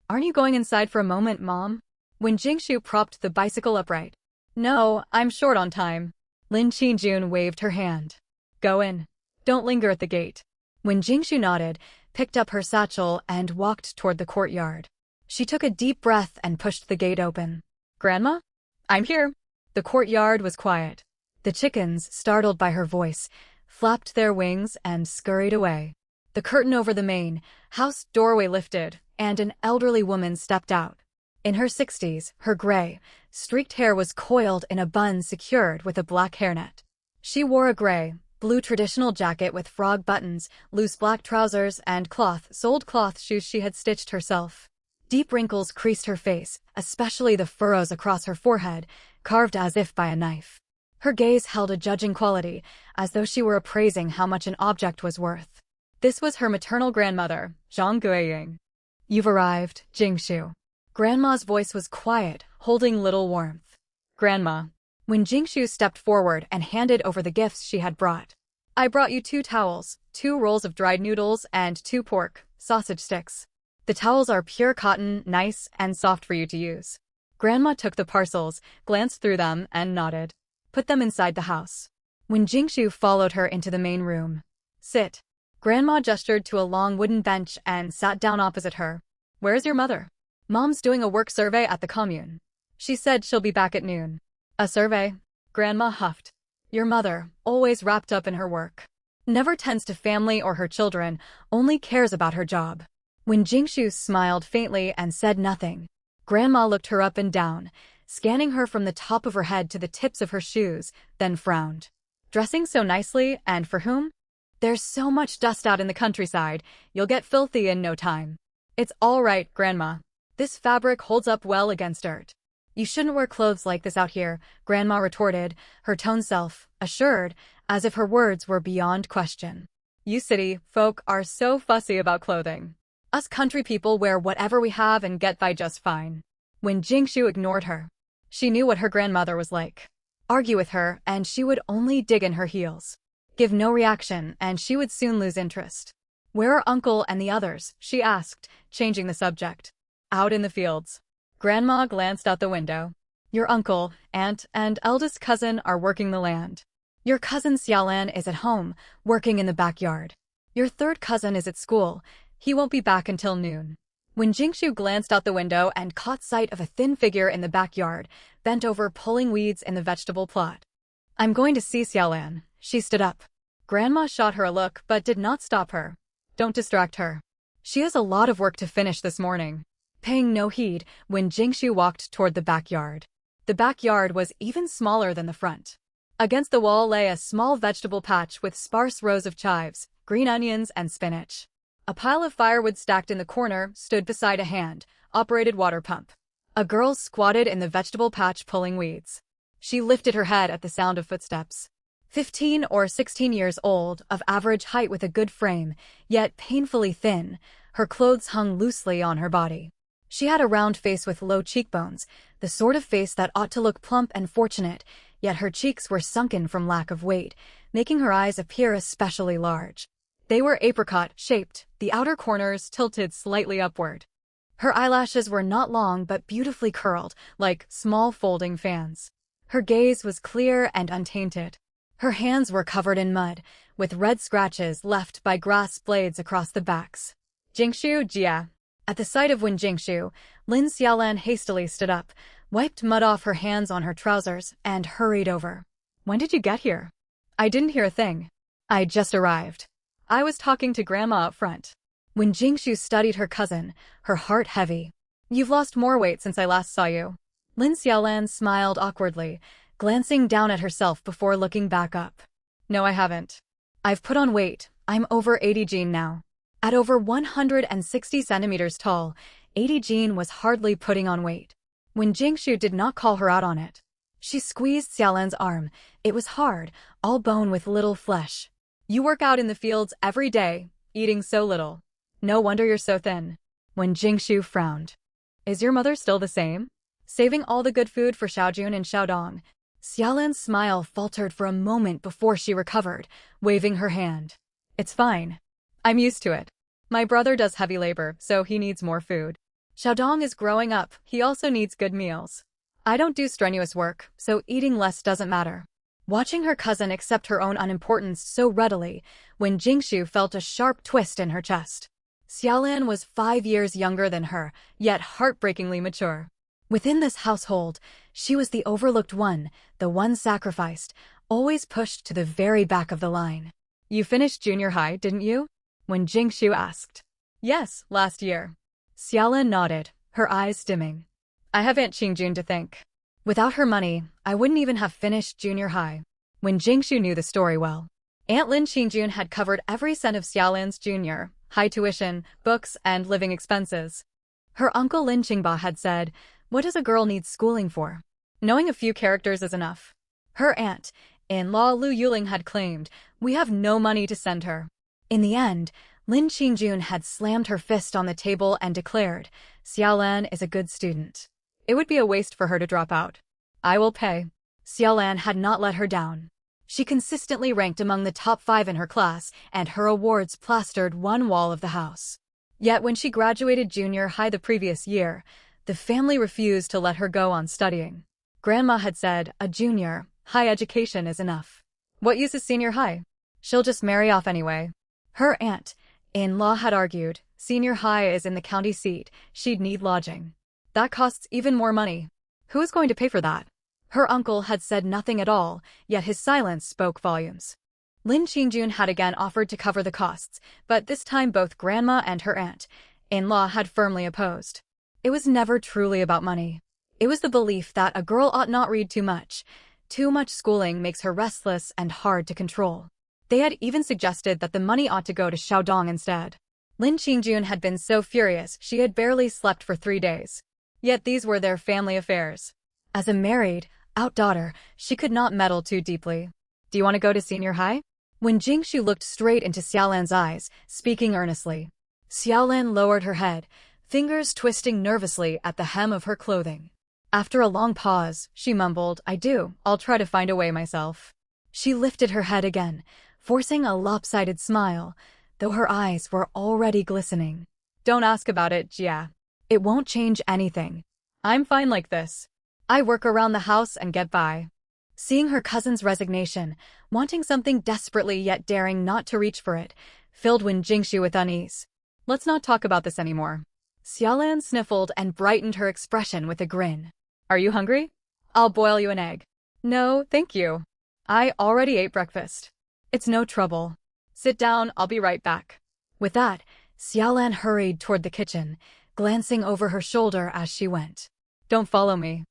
Speaker 1: Aren't you going inside for a moment, Mom? When Jingshu propped the bicycle upright. No, I'm short on time. Lin Qingjun waved her hand. Go in. Don't linger at the gate. When Jingshu nodded, picked up her satchel and walked toward the courtyard. She took a deep breath and pushed the gate open. Grandma? I'm here. The courtyard was quiet. The chickens, startled by her voice, flapped their wings and scurried away. The curtain over the main house doorway lifted, and an elderly woman stepped out. In her 60s, her gray, streaked hair was coiled in a bun secured with a black hairnet. She wore a gray, blue traditional jacket with frog buttons, loose black trousers, and soled cloth shoes she had stitched herself. Deep wrinkles creased her face, especially the furrows across her forehead, carved as if by a knife. Her gaze held a judging quality, as though she were appraising how much an object was worth. This was her maternal grandmother, Zhang Guiying. You've arrived, Jingshu. Grandma's voice was quiet, holding little warmth. Grandma. When Jingshu stepped forward and handed over the gifts she had brought. I brought you 2 towels, 2 rolls of dried noodles, and 2 pork sausage sticks. The towels are pure cotton, nice and soft for you to use. Grandma took the parcels, glanced through them, and nodded. Put them inside the house. When Jingshu followed her into the main room. Sit. Grandma gestured to a long wooden bench and sat down opposite her. Where's your mother? Mom's doing a work survey at the commune. She said she'll be back at noon. A survey? Grandma huffed. Your mother, always wrapped up in her work. Never tends to family or her children, only cares about her job. When Jingshu smiled faintly and said nothing, Grandma looked her up and down, scanning her from the top of her head to the tips of her shoes, then frowned. Dressing so nicely, and for whom? There's so much dust out in the countryside, you'll get filthy in no time. It's all right, Grandma. This fabric holds up well against dirt. You shouldn't wear clothes like this out here, Grandma retorted, her tone self-assured, as if her words were beyond question. You city folk are so fussy about clothing. Us country people wear whatever we have and get by just fine. When Jingshu ignored her, she knew what her grandmother was like. Argue with her, and she would only dig in her heels. Give no reaction, and she would soon lose interest. Where are Uncle and the others? She asked, changing the subject. Out in the fields. Grandma glanced out the window. Your uncle, aunt, and eldest cousin are working the land. Your cousin Xiaolan is at home, working in the backyard. Your third cousin is at school. He won't be back until noon. When Jingshu glanced out the window and caught sight of a thin figure in the backyard, bent over pulling weeds in the vegetable plot. I'm going to see Xiaolan. She stood up. Grandma shot her a look but did not stop her. Don't distract her. She has a lot of work to finish this morning. Paying no heed, when Jingshu walked toward the backyard. The backyard was even smaller than the front. Against the wall lay a small vegetable patch with sparse rows of chives, green onions, and spinach. A pile of firewood stacked in the corner stood beside a hand-operated water pump. A girl squatted in the vegetable patch pulling weeds. She lifted her head at the sound of footsteps. 15 or 16 years old, of average height with a good frame, yet painfully thin, her clothes hung loosely on her body. She had a round face with low cheekbones, the sort of face that ought to look plump and fortunate, yet her cheeks were sunken from lack of weight, making her eyes appear especially large. They were apricot-shaped, the outer corners tilted slightly upward. Her eyelashes were not long but beautifully curled, like small folding fans. Her gaze was clear and untainted. Her hands were covered in mud, with red scratches left by grass blades across the backs. Jingshu, Jia. At the sight of Wen Jingshu, Lin Xiaolan hastily stood up, wiped mud off her hands on her trousers, and hurried over. When did you get here? I didn't hear a thing. I just arrived. I was talking to Grandma up front. When Jingshu studied her cousin, her heart heavy. You've lost more weight since I last saw you. Lin Xiaolan smiled awkwardly, glancing down at herself before looking back up. No, I haven't. I've put on weight. I'm over 80 Jean now. At over 160 centimeters tall, 80 Jean was hardly putting on weight. When Jingshu did not call her out on it, she squeezed Xiaolan's arm. It was hard, all bone with little flesh. You work out in the fields every day, eating so little. No wonder you're so thin. When Jingshu frowned. Is your mother still the same? Saving all the good food for Xiaojun and Xiaodong. Xiaolan's smile faltered for a moment before she recovered, waving her hand. It's fine. I'm used to it. My brother does heavy labor, so he needs more food. Xiaodong is growing up, he also needs good meals. I don't do strenuous work, so eating less doesn't matter. Watching her cousin accept her own unimportance so readily, when Jingshu felt a sharp twist in her chest. Xiaolan was 5 years younger than her, yet heartbreakingly mature. Within this household, she was the overlooked one, the one sacrificed, always pushed to the very back of the line. You finished junior high, didn't you? When Jingshu asked. Yes, last year. Xiaolan nodded, her eyes dimming. I have Aunt Qingjun to thank. Without her money, I wouldn't even have finished junior high. When Jingshu knew the story well. Aunt Lin Qingjun had covered every cent of Xiaolan's junior high tuition, books, and living expenses. Her uncle Lin Qingba had said, what does a girl need schooling for? Knowing a few characters is enough. Her aunt-in-law Lu Yuling had claimed, we have no money to send her. In the end, Lin Qingjun had slammed her fist on the table and declared, Xiaolan is a good student. It would be a waste for her to drop out. I will pay. Xiaolan had not let her down. She consistently ranked among the top 5 in her class, and her awards plastered one wall of the house. Yet when she graduated junior high the previous year, the family refused to let her go on studying. Grandma had said, a junior high education is enough. What use is senior high? She'll just marry off anyway. Her aunt-in-law had argued, senior high is in the county seat, she'd need lodging. That costs even more money. Who is going to pay for that? Her uncle had said nothing at all, yet his silence spoke volumes. Lin Qingjun had again offered to cover the costs, but this time both grandma and her aunt-in-law had firmly opposed. It was never truly about money. It was the belief that a girl ought not read too much. Too much schooling makes her restless and hard to control. They had even suggested that the money ought to go to Xiaodong instead. Lin Qingjun had been so furious she had barely slept for 3 days. Yet these were their family affairs. As a married-out daughter, she could not meddle too deeply. Do you want to go to senior high? When Jingshu looked straight into Xiaolan's eyes, speaking earnestly. Xiaolan lowered her head, fingers twisting nervously at the hem of her clothing. After a long pause, she mumbled, I do, I'll try to find a way myself. She lifted her head again, forcing a lopsided smile, though her eyes were already glistening. Don't ask about it, Jia. It won't change anything. I'm fine like this. I work around the house and get by. Seeing her cousin's resignation, wanting something desperately yet daring not to reach for it, filled Wen Jingxu with unease. Let's not talk about this anymore. Xiaolan sniffled and brightened her expression with a grin. Are you hungry? I'll boil you an egg. No, thank you. I already ate breakfast. It's no trouble. Sit down, I'll be right back. With that, Xiaolan hurried toward the kitchen, glancing over her shoulder as she went. Don't follow me.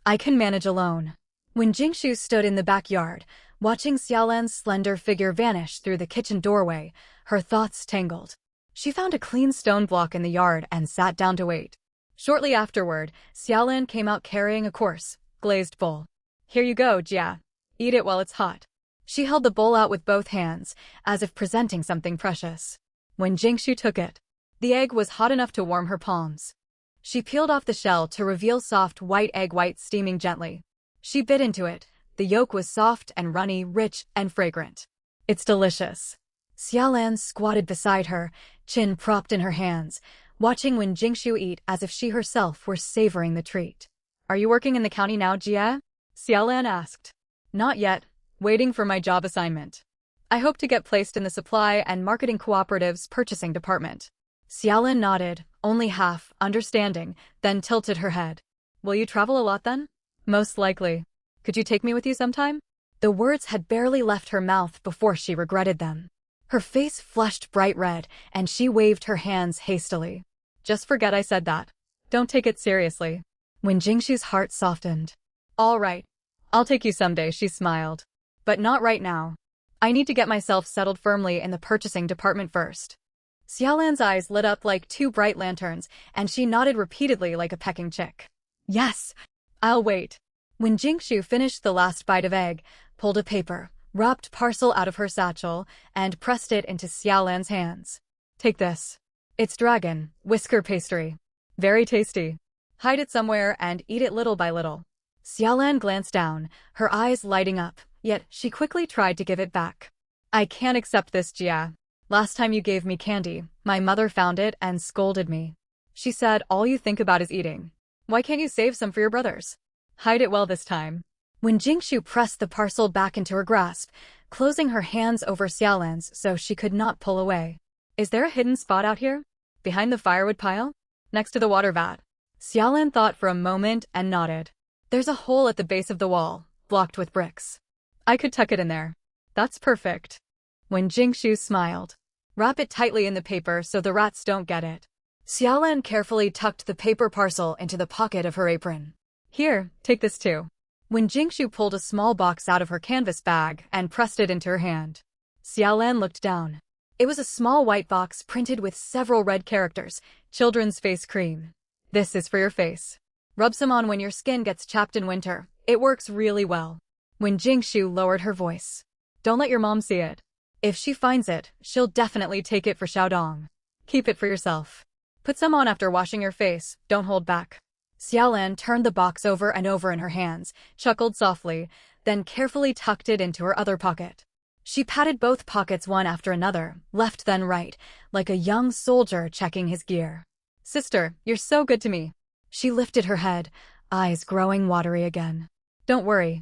Speaker 1: I can manage alone. When Jingshu stood in the backyard, watching Xiaolan's slender figure vanish through the kitchen doorway, her thoughts tangled. She found a clean stone block in the yard and sat down to wait. Shortly afterward, Xiaolan came out carrying a coarse, glazed bowl. Here you go, Jia. Eat it while it's hot. She held the bowl out with both hands, as if presenting something precious. When Jingshu took it, the egg was hot enough to warm her palms. She peeled off the shell to reveal soft white egg white steaming gently. She bit into it. The yolk was soft and runny, rich and fragrant. It's delicious. Xiaolan squatted beside her, chin propped in her hands, watching Wen Jingshu eat as if she herself were savoring the treat. Are you working in the county now, Jia? Xiaolan asked. Not yet. Waiting for my job assignment. I hope to get placed in the Supply and Marketing Cooperative's purchasing department. Xiaolan nodded, only half, understanding, then tilted her head. Will you travel a lot then? Most likely. Could you take me with you sometime? The words had barely left her mouth before she regretted them. Her face flushed bright red, and she waved her hands hastily. Just forget I said that. Don't take it seriously. When Jingshu's heart softened. All right. I'll take you someday, she smiled. But not right now. I need to get myself settled firmly in the purchasing department first. Xiaolan's eyes lit up like 2 bright lanterns, and she nodded repeatedly like a pecking chick. Yes, I'll wait. When Jingshu finished the last bite of egg, pulled a paper, wrapped parcel out of her satchel, and pressed it into Xiaolan's hands. Take this. It's dragon, whisker pastry. Very tasty. Hide it somewhere and eat it little by little. Xiaolan glanced down, her eyes lighting up, yet she quickly tried to give it back. I can't accept this, Jia. Last time you gave me candy, my mother found it and scolded me. She said all you think about is eating. Why can't you save some for your brothers? Hide it well this time. When Jingshu pressed the parcel back into her grasp, closing her hands over Xiaolan's so she could not pull away. Is there a hidden spot out here? Behind the firewood pile? Next to the water vat? Xiaolan thought for a moment and nodded. There's a hole at the base of the wall, blocked with bricks. I could tuck it in there. That's perfect. When Jingshu smiled. Wrap it tightly in the paper so the rats don't get it. Xiaolan carefully tucked the paper parcel into the pocket of her apron. Here, take this too. When Jingshu pulled a small box out of her canvas bag and pressed it into her hand. Xiaolan looked down. It was a small white box printed with several red characters, children's face cream. This is for your face. Rub some on when your skin gets chapped in winter. It works really well. When Jingshu lowered her voice. Don't let your mom see it. If she finds it, she'll definitely take it for Xiaodong. Keep it for yourself. Put some on after washing your face, don't hold back. Xiaolan turned the box over and over in her hands, chuckled softly, then carefully tucked it into her other pocket. She patted both pockets one after another, left then right, like a young soldier checking his gear. Sister, you're so good to me. She lifted her head, eyes growing watery again. Don't worry.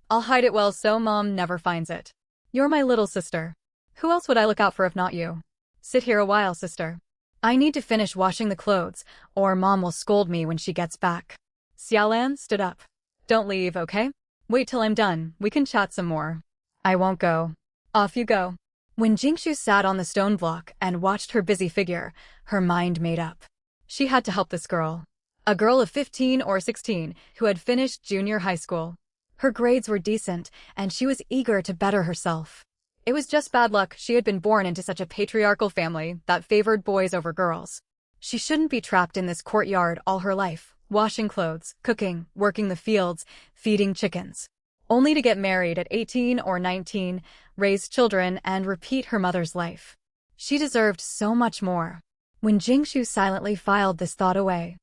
Speaker 1: I'll hide it well so Mom never finds it. You're my little sister. Who else would I look out for if not you? Sit here a while, sister. I need to finish washing the clothes, or Mom will scold me when she gets back. Xiaolan stood up. Don't leave, okay? Wait till I'm done, we can chat some more. I won't go. Off you go. When Jingshu sat on the stone block and watched her busy figure, her mind made up. She had to help this girl. A girl of 15 or 16 who had finished junior high school. Her grades were decent, and she was eager to better herself. It was just bad luck she had been born into such a patriarchal family that favored boys over girls. She shouldn't be trapped in this courtyard all her life, washing clothes, cooking, working the fields, feeding chickens. Only to get married at 18 or 19, raise children, and repeat her mother's life. She deserved so much more. When Jingshu silently filed this thought away,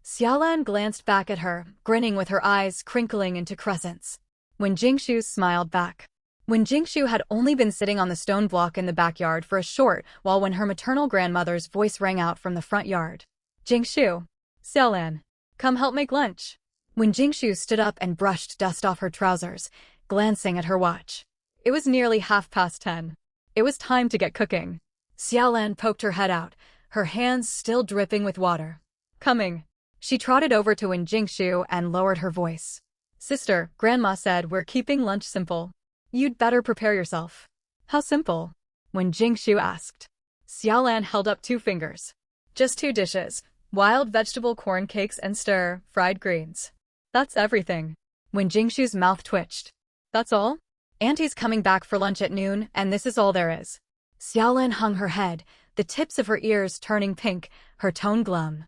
Speaker 1: Xiaolan glanced back at her, grinning with her eyes crinkling into crescents. When Jingshu smiled back. When Jingshu had only been sitting on the stone block in the backyard for a short while when her maternal grandmother's voice rang out from the front yard. Jingshu. Xiaolan. Come help make lunch. When Jingshu stood up and brushed dust off her trousers, glancing at her watch. It was nearly 10:30. It was time to get cooking. Xiaolan poked her head out, her hands still dripping with water. Coming. She trotted over to Wen Jingshu and lowered her voice. Sister, Grandma said we're keeping lunch simple. You'd better prepare yourself. How simple? Wen Jingshu asked. Xiaolan held up 2 fingers. Just 2 dishes, wild vegetable corn cakes and stir-fried greens. That's everything. Wen Jingshu's mouth twitched. That's all? Auntie's coming back for lunch at noon, and this is all there is. Xiaolan hung her head, the tips of her ears turning pink, her tone glum.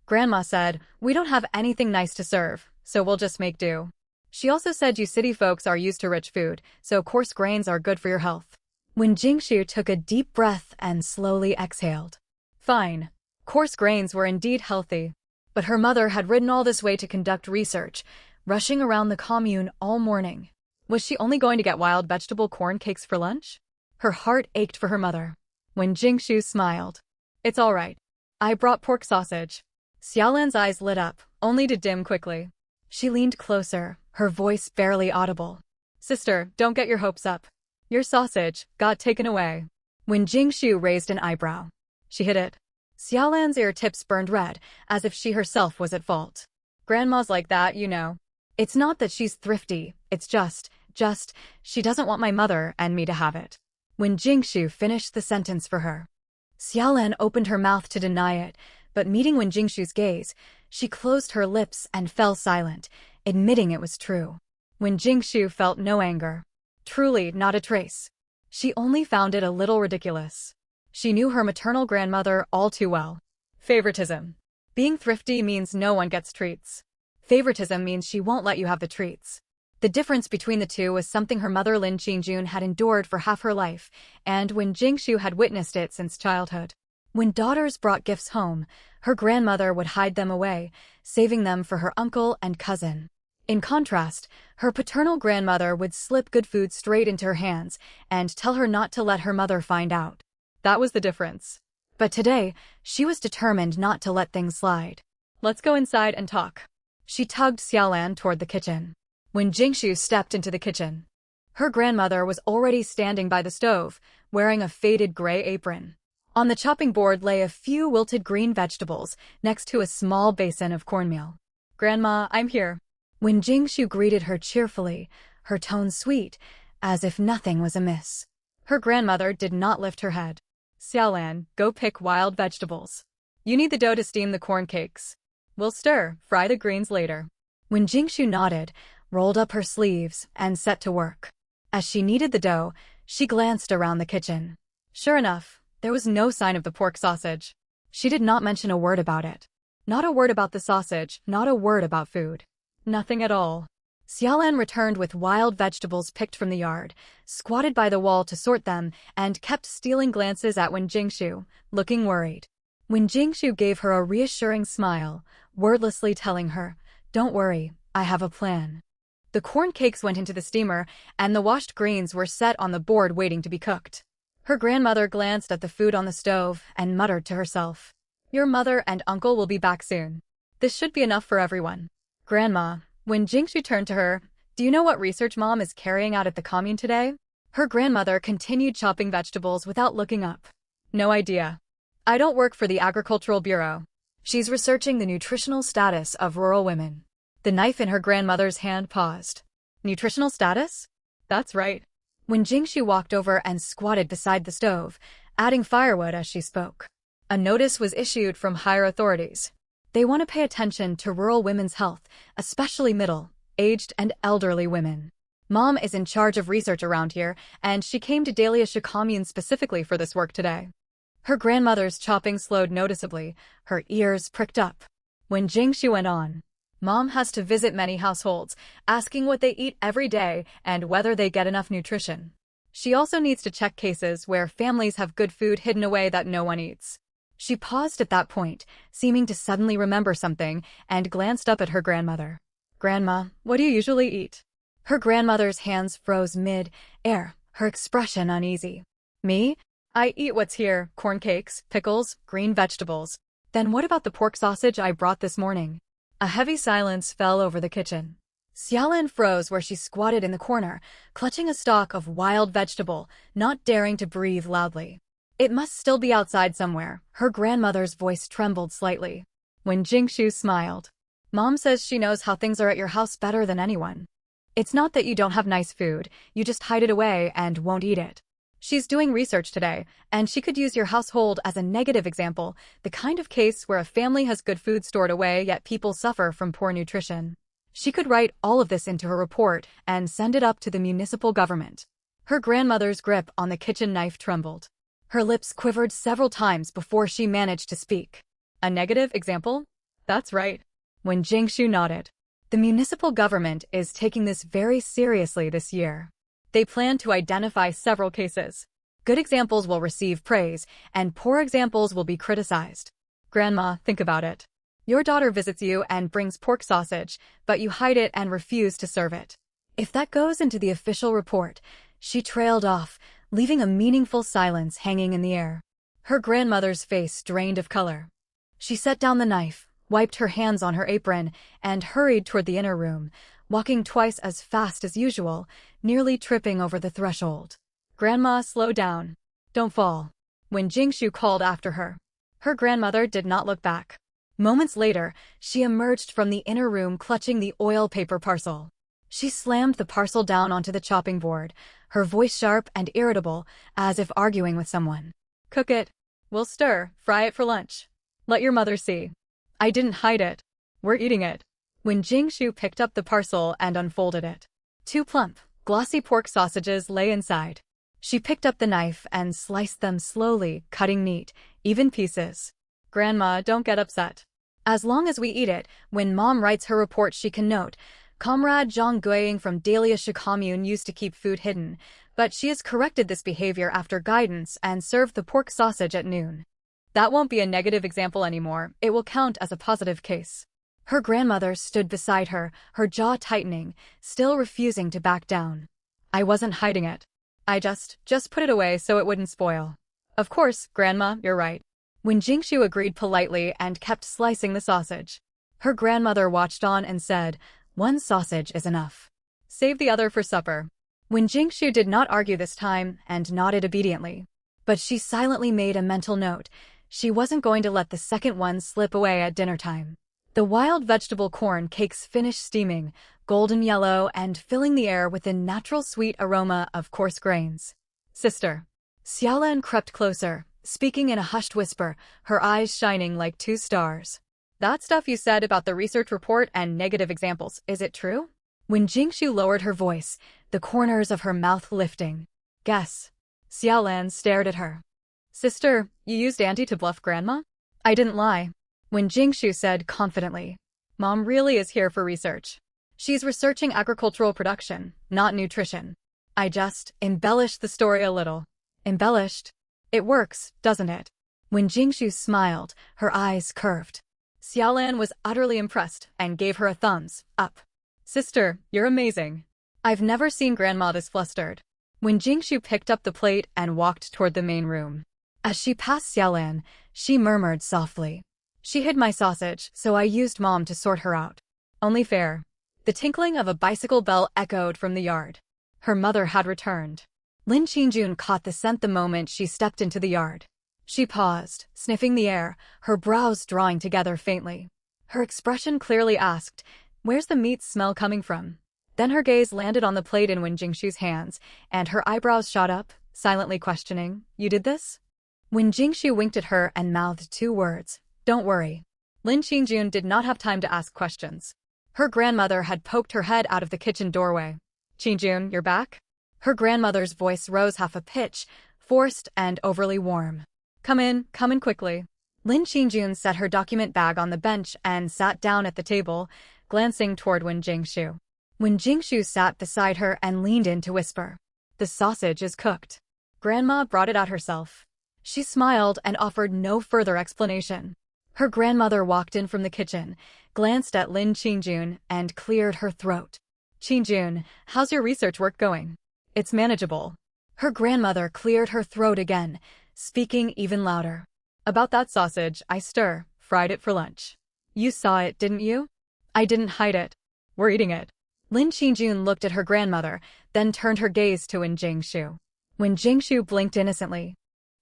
Speaker 1: Grandma said, we don't have anything nice to serve, so we'll just make do. She also said you city folks are used to rich food, so coarse grains are good for your health. When Jingshu took a deep breath and slowly exhaled. Fine. Coarse grains were indeed healthy. But her mother had ridden all this way to conduct research, rushing around the commune all morning. Was she only going to get wild vegetable corn cakes for lunch? Her heart ached for her mother. When Jingshu smiled. It's all right. I brought pork sausage. Xiaolan's eyes lit up, only to dim quickly. She leaned closer, her voice barely audible. Sister, don't get your hopes up. Your sausage got taken away. When Jingshu raised an eyebrow. She hid it. Xiaolan's ear tips burned red, as if she herself was at fault. Grandma's like that, you know. It's not that she's thrifty, it's just, she doesn't want my mother and me to have it. When Jingshu finished the sentence for her. Xiaolan opened her mouth to deny it, but meeting Wen Jingshu's gaze, she closed her lips and fell silent, admitting it was true. Wen Jingshu felt no anger. Truly, not a trace. She only found it a little ridiculous. She knew her maternal grandmother all too well. Favoritism. Being thrifty means no one gets treats. Favoritism means she won't let you have the treats. The difference between the two was something her mother Lin Qingjun had endured for half her life, and Wen Jingshu had witnessed it since childhood. When daughters brought gifts home, her grandmother would hide them away, saving them for her uncle and cousin. In contrast, her paternal grandmother would slip good food straight into her hands and tell her not to let her mother find out. That was the difference. But today, she was determined not to let things slide. Let's go inside and talk. She tugged Xiaolan toward the kitchen. When Jingshu stepped into the kitchen, her grandmother was already standing by the stove, wearing a faded gray apron. On the chopping board lay a few wilted green vegetables, next to a small basin of cornmeal. Grandma, I'm here. When Jingshu greeted her cheerfully, her tone sweet, as if nothing was amiss. Her grandmother did not lift her head. Xiaolan, go pick wild vegetables. You need the dough to steam the corn cakes. We'll fry the greens later. When Jingshu nodded, rolled up her sleeves, and set to work. As she kneaded the dough, she glanced around the kitchen. Sure enough, there was no sign of the pork sausage. She did not mention a word about it. Not a word about the sausage, not a word about food. Nothing at all. Xiaolan returned with wild vegetables picked from the yard, squatted by the wall to sort them, and kept stealing glances at Wen Jingshu, looking worried. Wen Jingshu gave her a reassuring smile, wordlessly telling her, "Don't worry, I have a plan." The corn cakes went into the steamer, and the washed greens were set on the board waiting to be cooked. Her grandmother glanced at the food on the stove and muttered to herself, "Your mother and uncle will be back soon. This should be enough for everyone." Grandma, when Jingshu turned to her, "Do you know what research Mom is carrying out at the commune today?" Her grandmother continued chopping vegetables without looking up. "No idea. I don't work for the Agricultural Bureau. She's researching the nutritional status of rural women." The knife in her grandmother's hand paused. "Nutritional status?" "That's right." When Jingshu walked over and squatted beside the stove, adding firewood as she spoke, a notice was issued from higher authorities. They want to pay attention to rural women's health, especially middle-aged and elderly women. Mom is in charge of research around here, and she came to Daliasha commune specifically for this work today. Her grandmother's chopping slowed noticeably, her ears pricked up. When Jingshu went on, Mom has to visit many households, asking what they eat every day and whether they get enough nutrition. She also needs to check cases where families have good food hidden away that no one eats. She paused at that point, seeming to suddenly remember something, and glanced up at her grandmother. "Grandma, what do you usually eat?" Her grandmother's hands froze mid-air, her expression uneasy. "Me? I eat what's here, corn cakes, pickles, green vegetables. Then what about the pork sausage I brought this morning?" A heavy silence fell over the kitchen. Xiaolin froze where she squatted in the corner, clutching a stalk of wild vegetable, not daring to breathe loudly. "It must still be outside somewhere." Her grandmother's voice trembled slightly. When Jingshu smiled, "Mom says she knows how things are at your house better than anyone. It's not that you don't have nice food, you just hide it away and won't eat it. She's doing research today, and she could use your household as a negative example, the kind of case where a family has good food stored away yet people suffer from poor nutrition. She could write all of this into her report and send it up to the municipal government." Her grandmother's grip on the kitchen knife trembled. Her lips quivered several times before she managed to speak. "A negative example?" "That's right." When Jingshu nodded, "The municipal government is taking this very seriously this year. They plan to identify several cases. Good examples will receive praise, and poor examples will be criticized." "Grandma, think about it. Your daughter visits you and brings pork sausage, but you hide it and refuse to serve it. If that goes into the official report," she trailed off, leaving a meaningful silence hanging in the air. Her grandmother's face drained of color. She set down the knife, wiped her hands on her apron, and hurried toward the inner room, walking twice as fast as usual, nearly tripping over the threshold. "Grandma, slow down. Don't fall." When Jingshu called after her, her grandmother did not look back. Moments later, she emerged from the inner room clutching the oil paper parcel. She slammed the parcel down onto the chopping board, her voice sharp and irritable, as if arguing with someone. "Cook it. We'll stir, fry it for lunch. Let your mother see. I didn't hide it. We're eating it." When Jingshu picked up the parcel and unfolded it, 2 plump, glossy pork sausages lay inside. She picked up the knife and sliced them slowly, cutting neat, even pieces. "Grandma, don't get upset. As long as we eat it, when Mom writes her report she can note, Comrade Zhang Guiying from Daliasha commune used to keep food hidden, but she has corrected this behavior after guidance and served the pork sausage at noon. That won't be a negative example anymore, it will count as a positive case." Her grandmother stood beside her, her jaw tightening, still refusing to back down. "I wasn't hiding it. I just put it away so it wouldn't spoil." "Of course, Grandma, you're right." When Jingshu agreed politely and kept slicing the sausage, her grandmother watched on and said, "1 sausage is enough. Save the other for supper." When Jingshu did not argue this time and nodded obediently, but she silently made a mental note. She wasn't going to let the second one slip away at dinner time. The wild vegetable corn cakes finished steaming, golden yellow and filling the air with a natural sweet aroma of coarse grains. "Sister." Xiaolan crept closer, speaking in a hushed whisper, her eyes shining like 2 stars. "That stuff you said about the research report and negative examples, is it true?" When Jingshu lowered her voice, the corners of her mouth lifting. "Guess." Xiaolan stared at her. "Sister, you used Auntie to bluff Grandma?" "I didn't lie." When Jingshu said confidently, "Mom really is here for research. She's researching agricultural production, not nutrition. I just embellished the story a little." "Embellished? It works, doesn't it?" When Jingshu smiled, her eyes curved. Xiaolan was utterly impressed and gave her a thumbs up. Sister, you're amazing. I've never seen Grandma this flustered. When Jingshu picked up the plate and walked toward the main room. As she passed Xiaolan, she murmured softly. She hid my sausage, so I used Mom to sort her out. Only fair. The tinkling of a bicycle bell echoed from the yard. Her mother had returned. Lin Qingjun caught the scent the moment she stepped into the yard. She paused, sniffing the air, her brows drawing together faintly. Her expression clearly asked, "Where's the meat smell coming from?" Then her gaze landed on the plate in Wen Jingshu's hands, and her eyebrows shot up, silently questioning, "You did this?" Wen Jingshu winked at her and mouthed two words, "Don't worry." Lin Qingjun did not have time to ask questions. Her grandmother had poked her head out of the kitchen doorway. "Qingjun, you're back?" Her grandmother's voice rose half a pitch, forced and overly warm. Come in quickly." Lin Qingjun set her document bag on the bench and sat down at the table, glancing toward Wen Jingshu. Wen Jingshu sat beside her and leaned in to whisper, "The sausage is cooked." Grandma brought it out herself. She smiled and offered no further explanation. Her grandmother walked in from the kitchen, glanced at Lin Qingjun, and cleared her throat. "Qingjun, how's your research work going?" "It's manageable." Her grandmother cleared her throat again, speaking even louder. "About that sausage, I fried it for lunch. You saw it, didn't you?" "I didn't hide it. We're eating it." Lin Qingjun looked at her grandmother, then turned her gaze to Wen Jingshu. Wen Jingshu blinked innocently.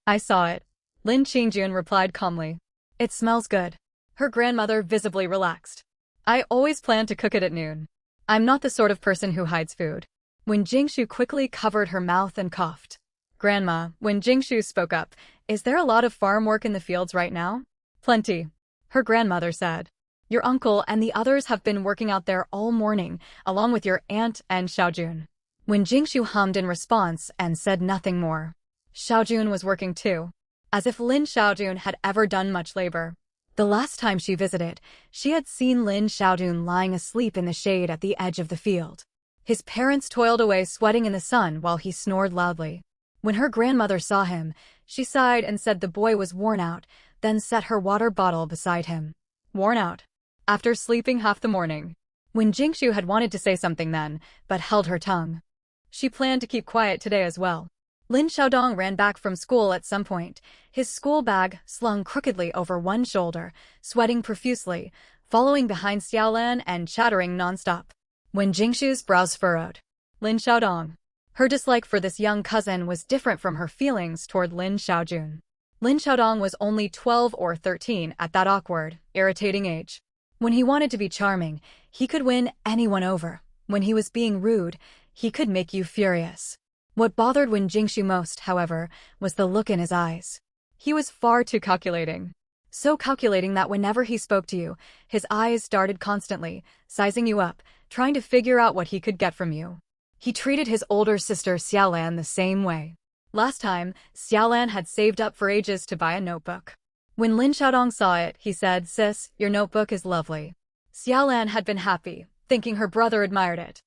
Speaker 1: "I saw it." Lin Qingjun replied calmly. "It smells good." Her grandmother visibly relaxed. "I always plan to cook it at noon. I'm not the sort of person who hides food." Wen Jingshu quickly covered her mouth and coughed. "Grandma," Wen Jingshu spoke up, "is there a lot of farm work in the fields right now?" "Plenty," her grandmother said. "Your uncle and the others have been working out there all morning, along with your aunt and Xiaojun." Wen Jingshu hummed in response and said nothing more. Xiaojun was working too. As if Lin Xiaojun had ever done much labor. The last time she visited, she had seen Lin Xiaojun lying asleep in the shade at the edge of the field. His parents toiled away sweating in the sun while he snored loudly. When her grandmother saw him, she sighed and said the boy was worn out, then set her water bottle beside him. Worn out. After sleeping half the morning. When Jingshu had wanted to say something then, but held her tongue. She planned to keep quiet today as well. Lin Xiaodong ran back from school at some point, his school bag slung crookedly over one shoulder, sweating profusely, following behind Xiaolan and chattering nonstop. When Jingshu's brows furrowed. Lin Xiaodong. Her dislike for this young cousin was different from her feelings toward Lin Xiaojun. Lin Xiaodong was only 12 or 13 at that awkward, irritating age. When he wanted to be charming, he could win anyone over. When he was being rude, he could make you furious. What bothered Wen Jingshu most, however, was the look in his eyes. He was far too calculating. So calculating that whenever he spoke to you, his eyes darted constantly, sizing you up, trying to figure out what he could get from you. He treated his older sister Xiaolan the same way. Last time, Xiaolan had saved up for ages to buy a notebook. When Lin Xiaodong saw it, he said, "Sis, your notebook is lovely." Xiaolan had been happy, thinking her brother admired it.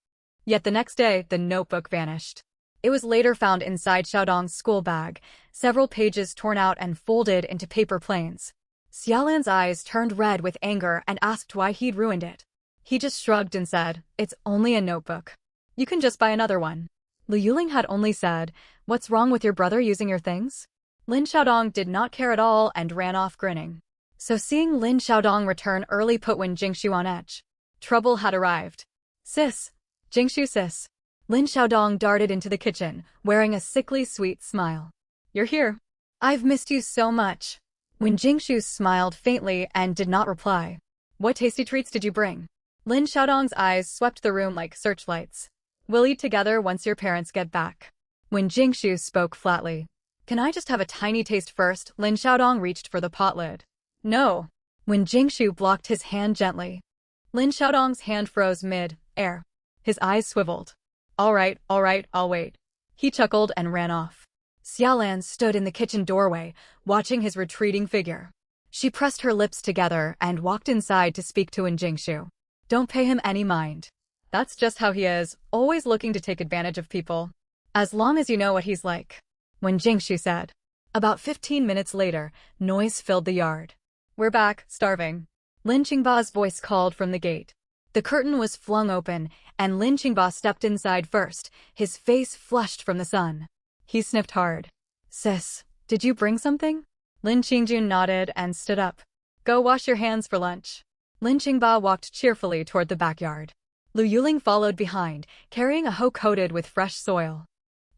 Speaker 1: Yet the next day, the notebook vanished. It was later found inside Xiaodong's school bag, several pages torn out and folded into paper planes. Xiaolan's eyes turned red with anger and asked why he'd ruined it. He just shrugged and said, "It's only a notebook. You can just buy another one." Lu Yuling had only said, "What's wrong with your brother using your things?" Lin Xiaodong did not care at all and ran off grinning. So seeing Lin Xiaodong return early put Wen Jingshu on edge. Trouble had arrived. "Sis." "Jingshu sis." Lin Xiaodong darted into the kitchen, wearing a sickly sweet smile. "You're here. I've missed you so much." When Jingshu smiled faintly and did not reply. "What tasty treats did you bring?" Lin Xiaodong's eyes swept the room like searchlights. "We'll eat together once your parents get back." When Jingshu spoke flatly. "Can I just have a tiny taste first?" Lin Xiaodong reached for the pot lid. "No." When Jingshu blocked his hand gently. Lin Xiaodong's hand froze mid-air. His eyes swiveled. All right, I'll wait." He chuckled and ran off. Xiaolan stood in the kitchen doorway, watching his retreating figure. She pressed her lips together and walked inside to speak to Wen Jingshu. "Don't pay him any mind. That's just how he is, always looking to take advantage of people. As long as you know what he's like." Wen Jingshu said. About 15 minutes later, noise filled the yard. "We're back, starving." Lin Qingba's voice called from the gate. The curtain was flung open, and Lin Qingba stepped inside first, his face flushed from the sun. He sniffed hard. "Sis, did you bring something?" Lin Qingjun nodded and stood up. "Go wash your hands for lunch." Lin Qingba walked cheerfully toward the backyard. Lu Yuling followed behind, carrying a hoe coated with fresh soil.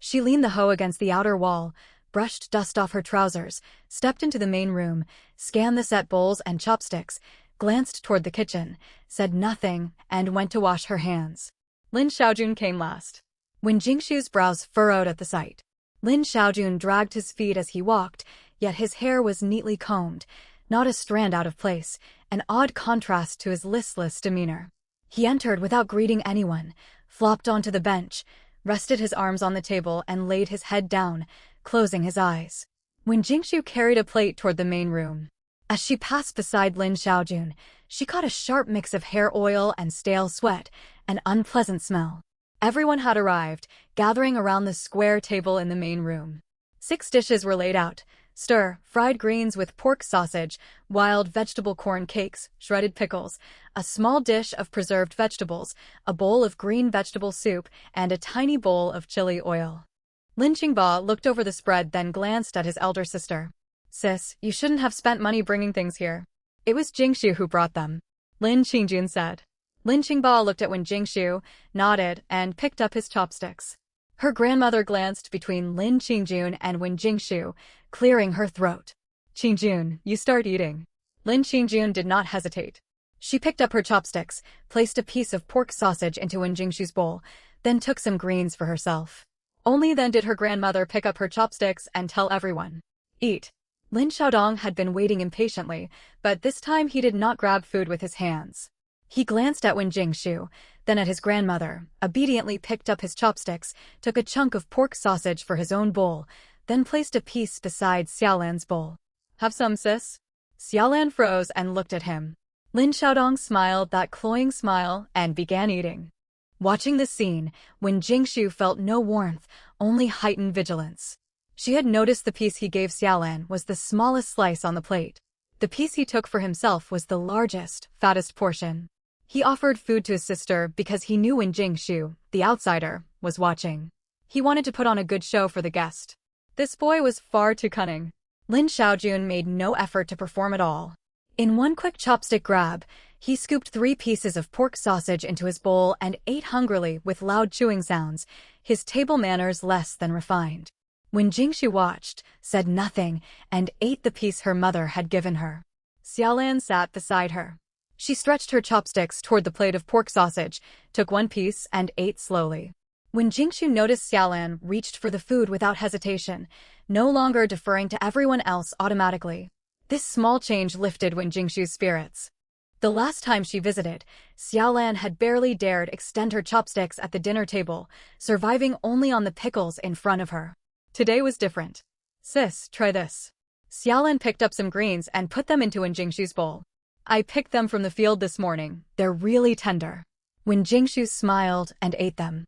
Speaker 1: She leaned the hoe against the outer wall, brushed dust off her trousers, stepped into the main room, scanned the set bowls and chopsticks, glanced toward the kitchen, said nothing, and went to wash her hands. Lin Xiaojun came last. When Jingshu's brows furrowed at the sight, Lin Xiaojun dragged his feet as he walked, yet his hair was neatly combed, not a strand out of place, an odd contrast to his listless demeanor. He entered without greeting anyone, flopped onto the bench, rested his arms on the table and laid his head down, closing his eyes. When Jingshu carried a plate toward the main room, as she passed beside Lin Xiaojun, she caught a sharp mix of hair oil and stale sweat, an unpleasant smell. Everyone had arrived, gathering around the square table in the main room. 6 dishes were laid out: fried greens with pork sausage, wild vegetable corn cakes, shredded pickles, a small dish of preserved vegetables, a bowl of green vegetable soup, and a tiny bowl of chili oil. Lin Qingba looked over the spread, then glanced at his elder sister. "Sis, you shouldn't have spent money bringing things here. It was Jingshu who brought them," Lin Qingjun said. Lin Qingba looked at Wen Jingshu, nodded, and picked up his chopsticks. Her grandmother glanced between Lin Qingjun and Wen Jingshu, clearing her throat. "Qingjun, you start eating." Lin Qingjun did not hesitate. She picked up her chopsticks, placed a piece of pork sausage into Wen Jingshu's bowl, then took some greens for herself. Only then did her grandmother pick up her chopsticks and tell everyone, "Eat." Lin Xiaodong had been waiting impatiently, but this time he did not grab food with his hands. He glanced at Wen Jingshu, then at his grandmother, obediently picked up his chopsticks, took a chunk of pork sausage for his own bowl, then placed a piece beside Xiaolan's bowl. "Have some, sis?" Xiaolan froze and looked at him. Lin Xiaodong smiled that cloying smile and began eating. Watching the scene, Wen Jingshu felt no warmth, only heightened vigilance. She had noticed the piece he gave Xiaolan was the smallest slice on the plate. The piece he took for himself was the largest, fattest portion. He offered food to his sister because he knew Wen Jingshu, the outsider, was watching. He wanted to put on a good show for the guest. This boy was far too cunning. Lin Xiaojun made no effort to perform at all. In one quick chopstick grab, he scooped 3 pieces of pork sausage into his bowl and ate hungrily with loud chewing sounds, his table manners less than refined. When Jingshu watched, said nothing, and ate the piece her mother had given her. Xiaolan sat beside her. She stretched her chopsticks toward the plate of pork sausage, took 1 piece and ate slowly. When Jingshu noticed Xiaolan reached for the food without hesitation, no longer deferring to everyone else automatically. This small change lifted Wen Jingshu's spirits. The last time she visited, Xiaolan had barely dared extend her chopsticks at the dinner table, surviving only on the pickles in front of her. Today was different. "Sis, try this." Xiaolan picked up some greens and put them into Wen Jingshu's bowl. "I picked them from the field this morning. They're really tender." Wen Jingshu smiled and ate them.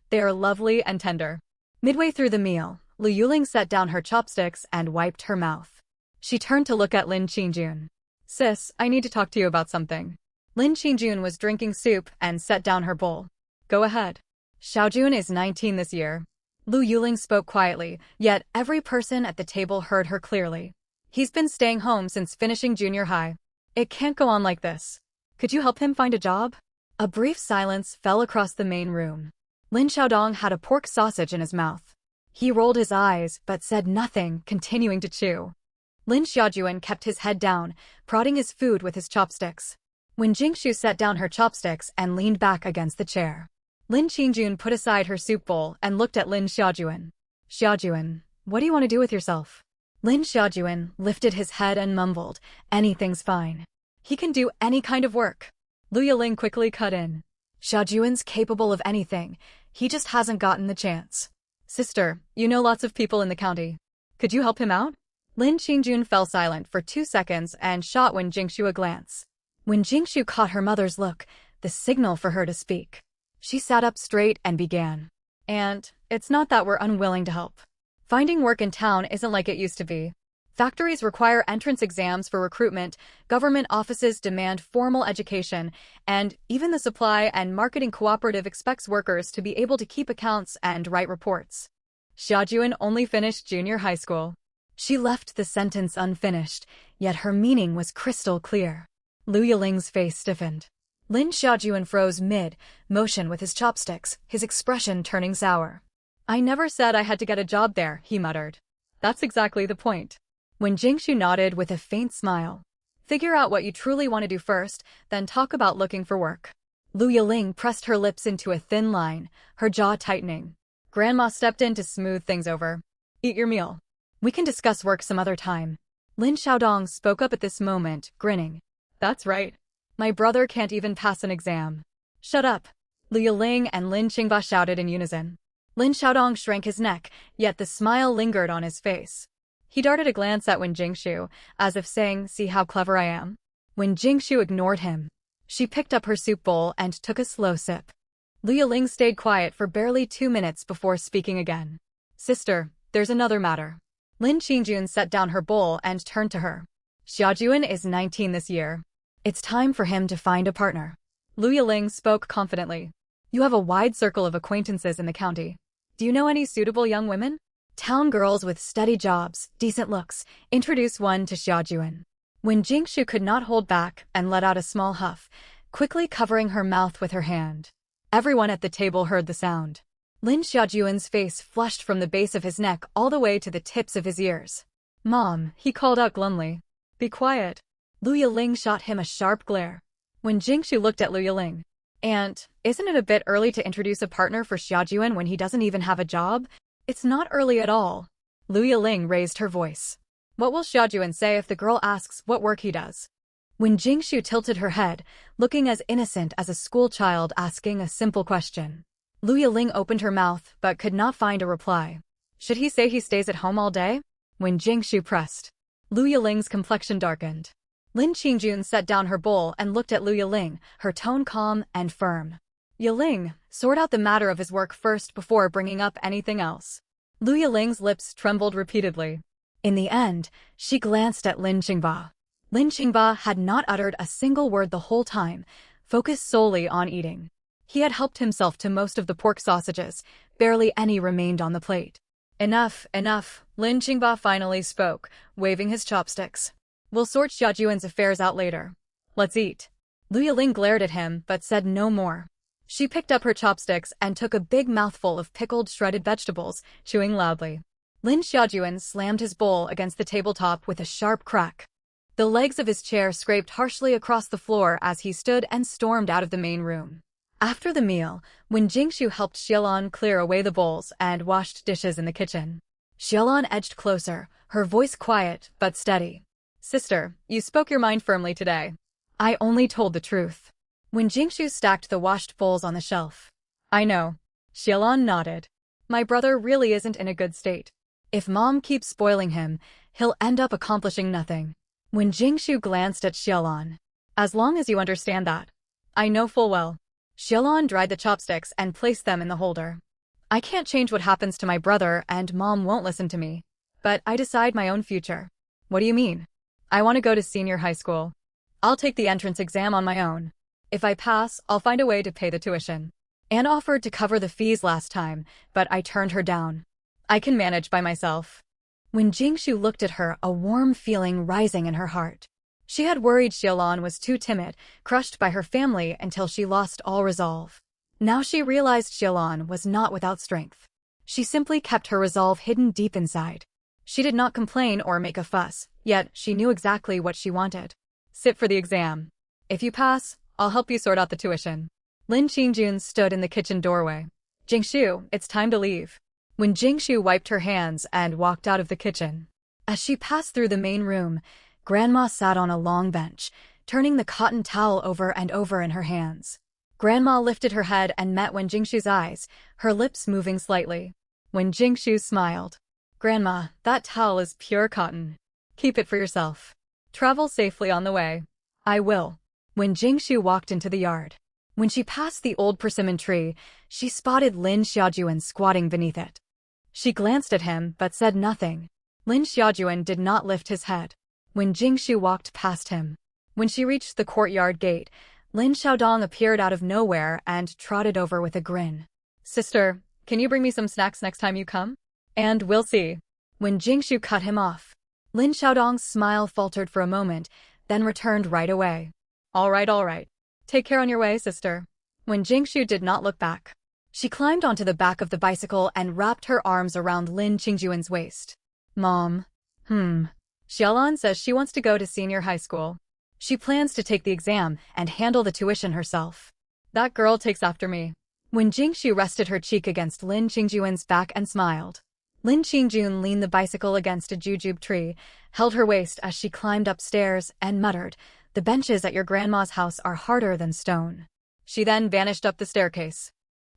Speaker 1: They are lovely and tender." Midway through the meal, Lu Yuling set down her chopsticks and wiped her mouth. She turned to look at Lin Qingjun. "Sis, I need to talk to you about something." Lin Qingjun was drinking soup and set down her bowl. "Go ahead." "Xiaojun is 19 this year." Lu Yuling spoke quietly, yet every person at the table heard her clearly. "He's been staying home since finishing junior high. It can't go on like this. Could you help him find a job?" A brief silence fell across the main room. Lin Xiaodong had a pork sausage in his mouth. He rolled his eyes but said nothing, continuing to chew. Lin Xiaojuan kept his head down, prodding his food with his chopsticks. When Jingshu set down her chopsticks and leaned back against the chair, Lin Qingjun put aside her soup bowl and looked at Lin Xiaojuan. "Xiaojuan, what do you want to do with yourself?" Lin Xiaojuan lifted his head and mumbled, "Anything's fine. He can do any kind of work." Lu Yuling quickly cut in. "Xiaojuan's capable of anything. He just hasn't gotten the chance." "Sister, you know lots of people in the county. Could you help him out?" Lin Qingjun fell silent for 2 seconds and shot Wen Jingshu a glance. When Jingshu caught her mother's look, the signal for her to speak. She sat up straight and began. "And it's not that we're unwilling to help. Finding work in town isn't like it used to be. Factories require entrance exams for recruitment, government offices demand formal education, and even the supply and marketing cooperative expects workers to be able to keep accounts and write reports. Xiaojuan only finished junior high school. She left the sentence unfinished, yet her meaning was crystal clear. Lu Yiling's face stiffened. Lin Xiaojuan froze mid-motion with his chopsticks, his expression turning sour. "I never said I had to get a job there," he muttered. "That's exactly the point." When Jingshu nodded with a faint smile. "Figure out what you truly want to do first, then talk about looking for work." Lu Yiling pressed her lips into a thin line, her jaw tightening. Grandma stepped in to smooth things over. "Eat your meal. We can discuss work some other time." Lin Xiaodong spoke up at this moment, grinning. "That's right. My brother can't even pass an exam." "Shut up!" Lu Yiling and Lin Qingba shouted in unison. Lin Xiaodong shrank his neck, yet the smile lingered on his face. He darted a glance at Wen Jingshu, as if saying, "See how clever I am?" Wen Jingshu ignored him. She picked up her soup bowl and took a slow sip. Lu Yiling stayed quiet for barely 2 minutes before speaking again. "Sister, there's another matter." Lin Qingjun set down her bowl and turned to her. "Xiaojuan is 19 this year. It's time for him to find a partner." Lu Yiling spoke confidently. "You have a wide circle of acquaintances in the county. Do you know any suitable young women? Town girls with steady jobs, decent looks. Introduce one to Xiaojuan." When Jingshu could not hold back and let out a small huff, quickly covering her mouth with her hand. Everyone at the table heard the sound. Lin Xiaojuan's face flushed from the base of his neck all the way to the tips of his ears. "Mom," he called out glumly. "Be quiet." Lu Yiling shot him a sharp glare. When Jingshu looked at Lu Yiling. "Aunt, isn't it a bit early to introduce a partner for Xiaojuan when he doesn't even have a job?" "It's not early at all." Lu Yiling raised her voice. "What will Xiaojuan say if the girl asks what work he does?" When Jingshu tilted her head, looking as innocent as a schoolchild asking a simple question. Lu Yiling opened her mouth but could not find a reply. Should he say he stays at home all day? When Jingshu pressed. Lu Yiling's complexion darkened. Lin Qingjun set down her bowl and looked at Lu Yiling, her tone calm and firm. "Yiling, sort out the matter of his work first before bringing up anything else." Lu Yiling's lips trembled repeatedly. In the end, she glanced at Lin Qingba. Lin Qingba had not uttered a single word the whole time, focused solely on eating. He had helped himself to most of the pork sausages, barely any remained on the plate. "Enough, enough," Lin Qingba finally spoke, waving his chopsticks. "We'll sort Xiaojuan's affairs out later. Let's eat." Lu Yiling glared at him but said no more. She picked up her chopsticks and took a big mouthful of pickled shredded vegetables, chewing loudly. Lin Xiaojuan slammed his bowl against the tabletop with a sharp crack. The legs of his chair scraped harshly across the floor as he stood and stormed out of the main room. After the meal, when Jingshu helped Xiaolan clear away the bowls and washed dishes in the kitchen, Xiaolan edged closer, her voice quiet but steady. "Sister, you spoke your mind firmly today." "I only told the truth." When Jingshu stacked the washed bowls on the shelf. "I know." Xiaolan nodded. "My brother really isn't in a good state. If Mom keeps spoiling him, he'll end up accomplishing nothing." When Jingshu glanced at Xiaolan. "As long as you understand that. I know full well." Xiaolan dried the chopsticks and placed them in the holder. "I can't change what happens to my brother and Mom won't listen to me. But I decide my own future." "What do you mean?" "I want to go to senior high school. I'll take the entrance exam on my own. If I pass, I'll find a way to pay the tuition. Anne offered to cover the fees last time, but I turned her down. I can manage by myself." When Jingshu looked at her, a warm feeling rising in her heart. She had worried Xiaolan was too timid, crushed by her family until she lost all resolve. Now she realized Xiaolan was not without strength. She simply kept her resolve hidden deep inside. She did not complain or make a fuss, yet she knew exactly what she wanted. "Sit for the exam. If you pass, I'll help you sort out the tuition." Lin Qingjun stood in the kitchen doorway. "Jingshu, it's time to leave." When Jingshu wiped her hands and walked out of the kitchen. As she passed through the main room, Grandma sat on a long bench, turning the cotton towel over and over in her hands. Grandma lifted her head and met Wen Jingshu's eyes, her lips moving slightly. When Jingshu smiled. "Grandma, that towel is pure cotton. Keep it for yourself. Travel safely on the way." "I will." When Jingshu walked into the yard. When she passed the old persimmon tree, she spotted Lin Xiaojuan squatting beneath it. She glanced at him but said nothing. Lin Xiaojuan did not lift his head when Jingshu walked past him. When she reached the courtyard gate, Lin Xiaodong appeared out of nowhere and trotted over with a grin. Sister, can you bring me some snacks next time you come? And we'll see. When Jingshu cut him off, Lin Xiaodong's smile faltered for a moment, then returned right away. All right. Take care on your way, sister. When Jingshu did not look back, she climbed onto the back of the bicycle and wrapped her arms around Lin Qingjuan's waist. Mom. Xiaolan says she wants to go to senior high school. She plans to take the exam and handle the tuition herself. That girl takes after me. When Jingshu rested her cheek against Lin Qingjuan's back and smiled, Lin Qingjun leaned the bicycle against a jujube tree, held her waist as she climbed upstairs, and muttered, "The benches at your grandma's house are harder than stone." She then vanished up the staircase.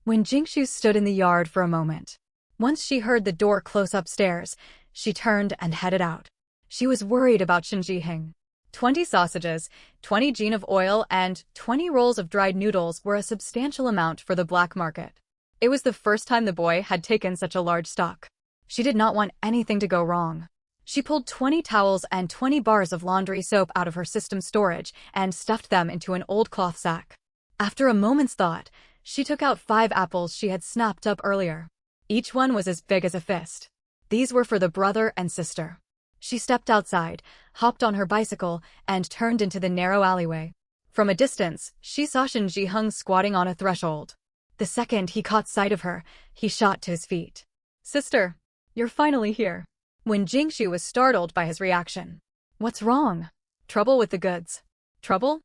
Speaker 1: When Jingshu stood in the yard for a moment, once she heard the door close upstairs, she turned and headed out. She was worried about Shen Jiheng. 20 sausages, 20 jean of oil, and 20 rolls of dried noodles were a substantial amount for the black market. It was the first time the boy had taken such a large stock. She did not want anything to go wrong. She pulled 20 towels and 20 bars of laundry soap out of her system storage and stuffed them into an old cloth sack. After a moment's thought, she took out 5 apples she had snapped up earlier. Each one was as big as a fist. These were for the brother and sister. She stepped outside, hopped on her bicycle, and turned into the narrow alleyway. From a distance, she saw Shen Jiheng squatting on a threshold. The second he caught sight of her, he shot to his feet. Sister, you're finally here. When Jingshu was startled by his reaction. What's wrong? Trouble with the goods? Trouble?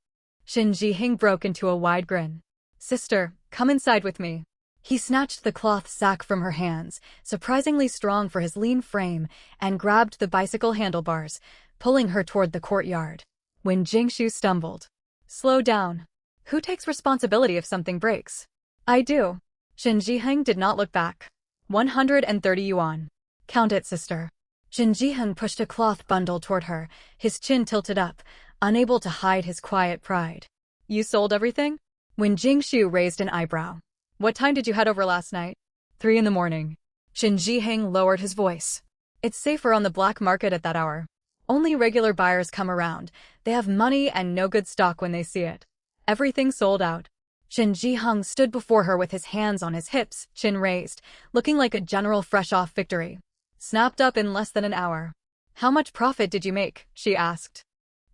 Speaker 1: Shen Jiheng broke into a wide grin. Sister, come inside with me. He snatched the cloth sack from her hands, surprisingly strong for his lean frame, and grabbed the bicycle handlebars, pulling her toward the courtyard. When Jingshu stumbled. Slow down. Who takes responsibility if something breaks? I do. Shen Jiheng did not look back. 130 yuan. Count it, sister. Shen Jiheng pushed a cloth bundle toward her, his chin tilted up, unable to hide his quiet pride. You sold everything? When Jingshu raised an eyebrow. What time did you head over last night? 3 in the morning. Shen Jiheng lowered his voice. It's safer on the black market at that hour. Only regular buyers come around. They have money and no good stock when they see it. Everything sold out. Shen Jiheng stood before her with his hands on his hips, chin raised, looking like a general fresh off victory. Snapped up in less than an hour. How much profit did you make? She asked.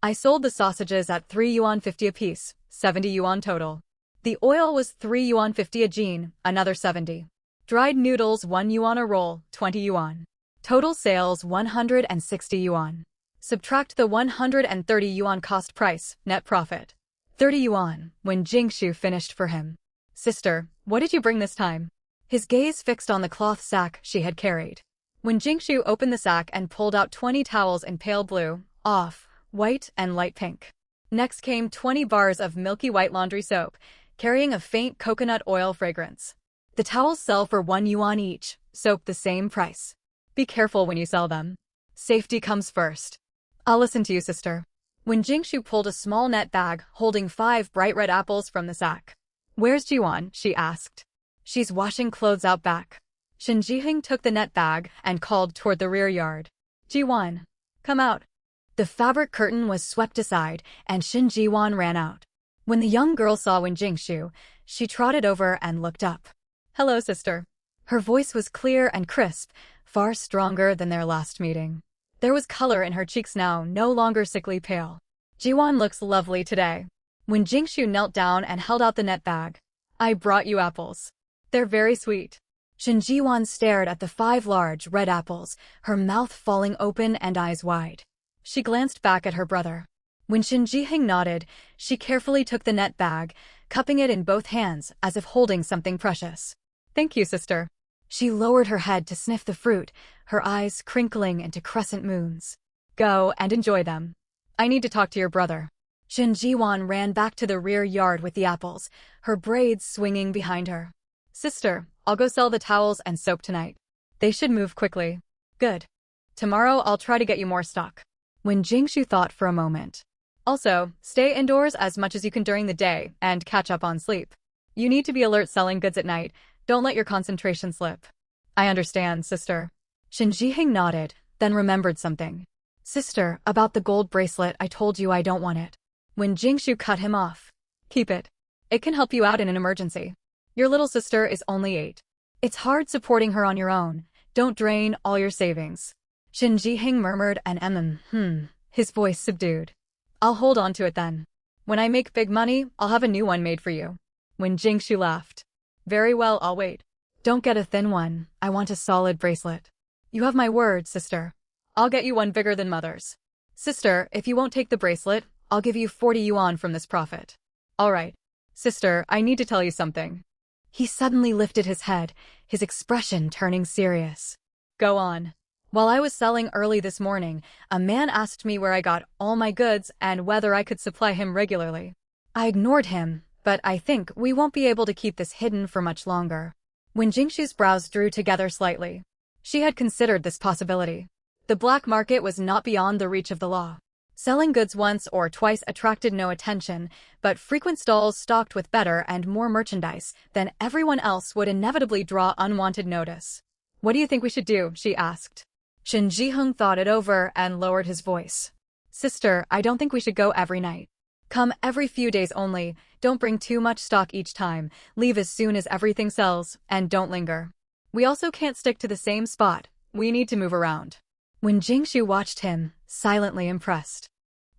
Speaker 1: I sold the sausages at 3 yuan 50 apiece, 70 yuan total. The oil was 3 yuan 50 a jean, another 70. Dried noodles 1 yuan a roll, 20 yuan. Total sales 160 yuan. Subtract the 130 yuan cost price, net profit. 30 yuan, when Jingshu finished for him. Sister, what did you bring this time? His gaze fixed on the cloth sack she had carried. When Jingshu opened the sack and pulled out 20 towels in pale blue, off, white, and light pink. Next came 20 bars of milky white laundry soap, carrying a faint coconut oil fragrance. The towels sell for 1 yuan each, soap the same price. Be careful when you sell them. Safety comes first. I'll listen to you, sister. When Jingshu pulled a small net bag holding 5 bright red apples from the sack. Where's Jiwan? She asked. She's washing clothes out back. Shen Jiheng took the net bag and called toward the rear yard. Jiwan, come out. The fabric curtain was swept aside and Shen Jiwan ran out. When the young girl saw Wen Jingshu, she trotted over and looked up. Hello, sister. Her voice was clear and crisp, far stronger than their last meeting. There was color in her cheeks now, no longer sickly pale. Jiwan looks lovely today. When Jingshu knelt down and held out the net bag. I brought you apples. They're very sweet. Shen Jiwan stared at the 5 large red apples, her mouth falling open and eyes wide. She glanced back at her brother. When Shen Jiheng nodded, she carefully took the net bag, cupping it in both hands as if holding something precious. Thank you, sister. She lowered her head to sniff the fruit, her eyes crinkling into crescent moons. Go and enjoy them. I need to talk to your brother. Shen Jiwan ran back to the rear yard with the apples, her braids swinging behind her. Sister, I'll go sell the towels and soap tonight. They should move quickly. Good. Tomorrow I'll try to get you more stock. When Jingshu thought for a moment. Also, stay indoors as much as you can during the day and catch up on sleep. You need to be alert selling goods at night. Don't let your concentration slip. I understand, sister. Shen Jiheng nodded, then remembered something. Sister, about the gold bracelet, I told you I don't want it. When Jingshu cut him off. Keep it. It can help you out in an emergency. Your little sister is only 8. It's hard supporting her on your own. Don't drain all your savings. Shin Jihing murmured and his voice subdued. I'll hold on to it then. When I make big money, I'll have a new one made for you. When Jingshu laughed. Very well, I'll wait. Don't get a thin one, I want a solid bracelet. You have my word, sister. I'll get you one bigger than mother's. Sister, if you won't take the bracelet, I'll give you 40 yuan from this profit. All right. Sister, I need to tell you something. He suddenly lifted his head, his expression turning serious. Go on. While I was selling early this morning, a man asked me where I got all my goods and whether I could supply him regularly. I ignored him, but I think we won't be able to keep this hidden for much longer. When Jingshu's brows drew together slightly, she had considered this possibility. The black market was not beyond the reach of the law. Selling goods once or twice attracted no attention, but frequent stalls stocked with better and more merchandise than everyone else would inevitably draw unwanted notice. What do you think we should do? She asked. Shin Jihung thought it over and lowered his voice. Sister, I don't think we should go every night. Come every few days only, don't bring too much stock each time, leave as soon as everything sells, and don't linger. We also can't stick to the same spot, we need to move around. When Jingshu watched him, silently impressed.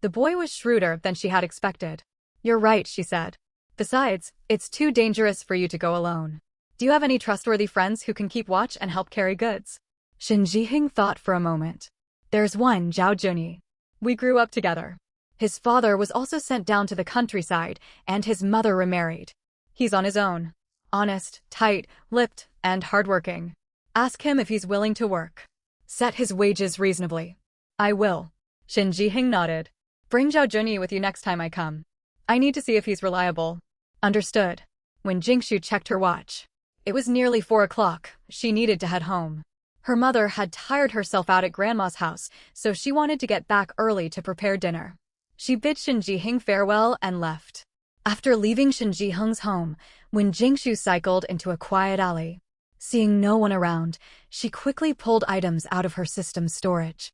Speaker 1: The boy was shrewder than she had expected. You're right, she said. Besides, it's too dangerous for you to go alone. Do you have any trustworthy friends who can keep watch and help carry goods? Shin Jihing thought for a moment. There's one, Zhao Junyi. We grew up together. His father was also sent down to the countryside, and his mother remarried. He's on his own. Honest, tight-lipped, and hardworking. Ask him if he's willing to work. Set his wages reasonably. I will. Shin Jihing nodded. Bring Zhao Junyi with you next time I come. I need to see if he's reliable. Understood. When Jingshu checked her watch. It was nearly 4 o'clock. She needed to head home. Her mother had tired herself out at Grandma's house, so she wanted to get back early to prepare dinner. She bid Shin Jihing farewell and left. After leaving Shin Jihung's home, when Jingshu cycled into a quiet alley, seeing no one around, she quickly pulled items out of her system's storage.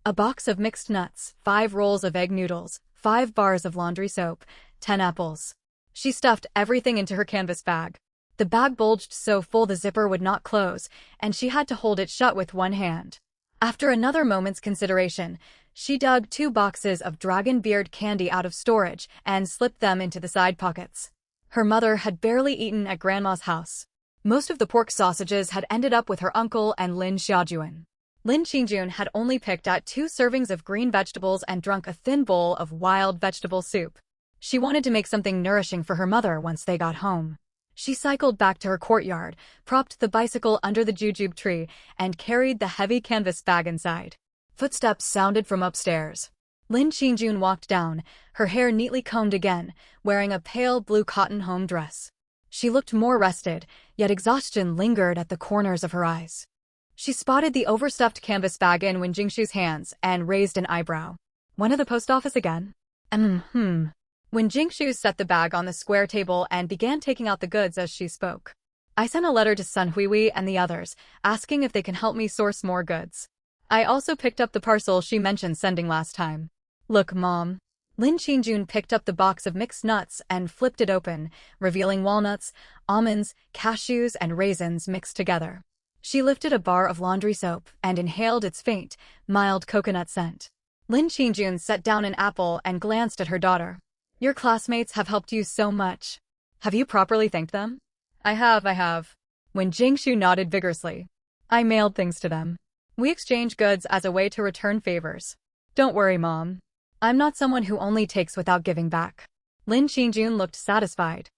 Speaker 1: A box of mixed nuts, 5 rolls of egg noodles, 5 bars of laundry soap, 10 apples. She stuffed everything into her canvas bag. The bag bulged so full the zipper would not close, and she had to hold it shut with one hand. After another moment's consideration, she dug 2 boxes of dragon beard candy out of storage and slipped them into the side pockets. Her mother had barely eaten at Grandma's house. Most of the pork sausages had ended up with her uncle and Lin Xiaojun. Lin Qingjun had only picked at 2 servings of green vegetables and drunk a thin bowl of wild vegetable soup. She wanted to make something nourishing for her mother once they got home. She cycled back to her courtyard, propped the bicycle under the jujube tree, and carried the heavy canvas bag inside. Footsteps sounded from upstairs. Lin Qingjun walked down, her hair neatly combed again, wearing a pale blue cotton home dress. She looked more rested, yet exhaustion lingered at the corners of her eyes. She spotted the overstuffed canvas bag in Wen Jingshu's hands and raised an eyebrow. One of the post office again? When Jingshu set the bag on the square table and began taking out the goods as she spoke. I sent a letter to Sun Huihui and the others, asking if they can help me source more goods. I also picked up the parcel she mentioned sending last time. Look, Mom. Lin Qingjun picked up the box of mixed nuts and flipped it open, revealing walnuts, almonds, cashews, and raisins mixed together. She lifted a bar of laundry soap and inhaled its faint, mild coconut scent. Lin Qingjun set down an apple and glanced at her daughter. Your classmates have helped you so much. Have you properly thanked them? I have. When Jingshu nodded vigorously. I mailed things to them. We exchange goods as a way to return favors. Don't worry, Mom. I'm not someone who only takes without giving back. Lin Qingjun looked satisfied.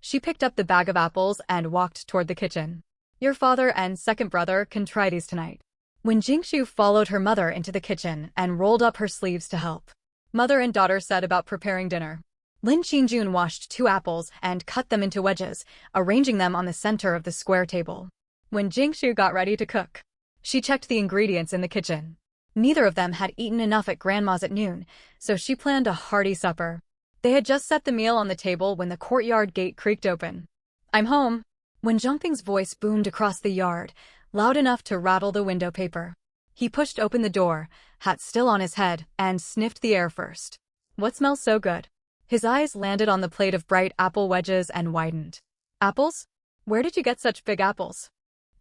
Speaker 1: She picked up the bag of apples and walked toward the kitchen. Your father and second brother can try these tonight. When Jingshu followed her mother into the kitchen and rolled up her sleeves to help. Mother and daughter set about preparing dinner. Lin Qingjun washed 2 apples and cut them into wedges, arranging them on the center of the square table. When Jingshu got ready to cook, she checked the ingredients in the kitchen. Neither of them had eaten enough at Grandma's at noon, so she planned a hearty supper. They had just set the meal on the table when the courtyard gate creaked open. I'm home. When Zhongping's voice boomed across the yard, loud enough to rattle the window paper. He pushed open the door, hat still on his head, and sniffed the air first. What smells so good? His eyes landed on the plate of bright apple wedges and widened. Apples? Where did you get such big apples?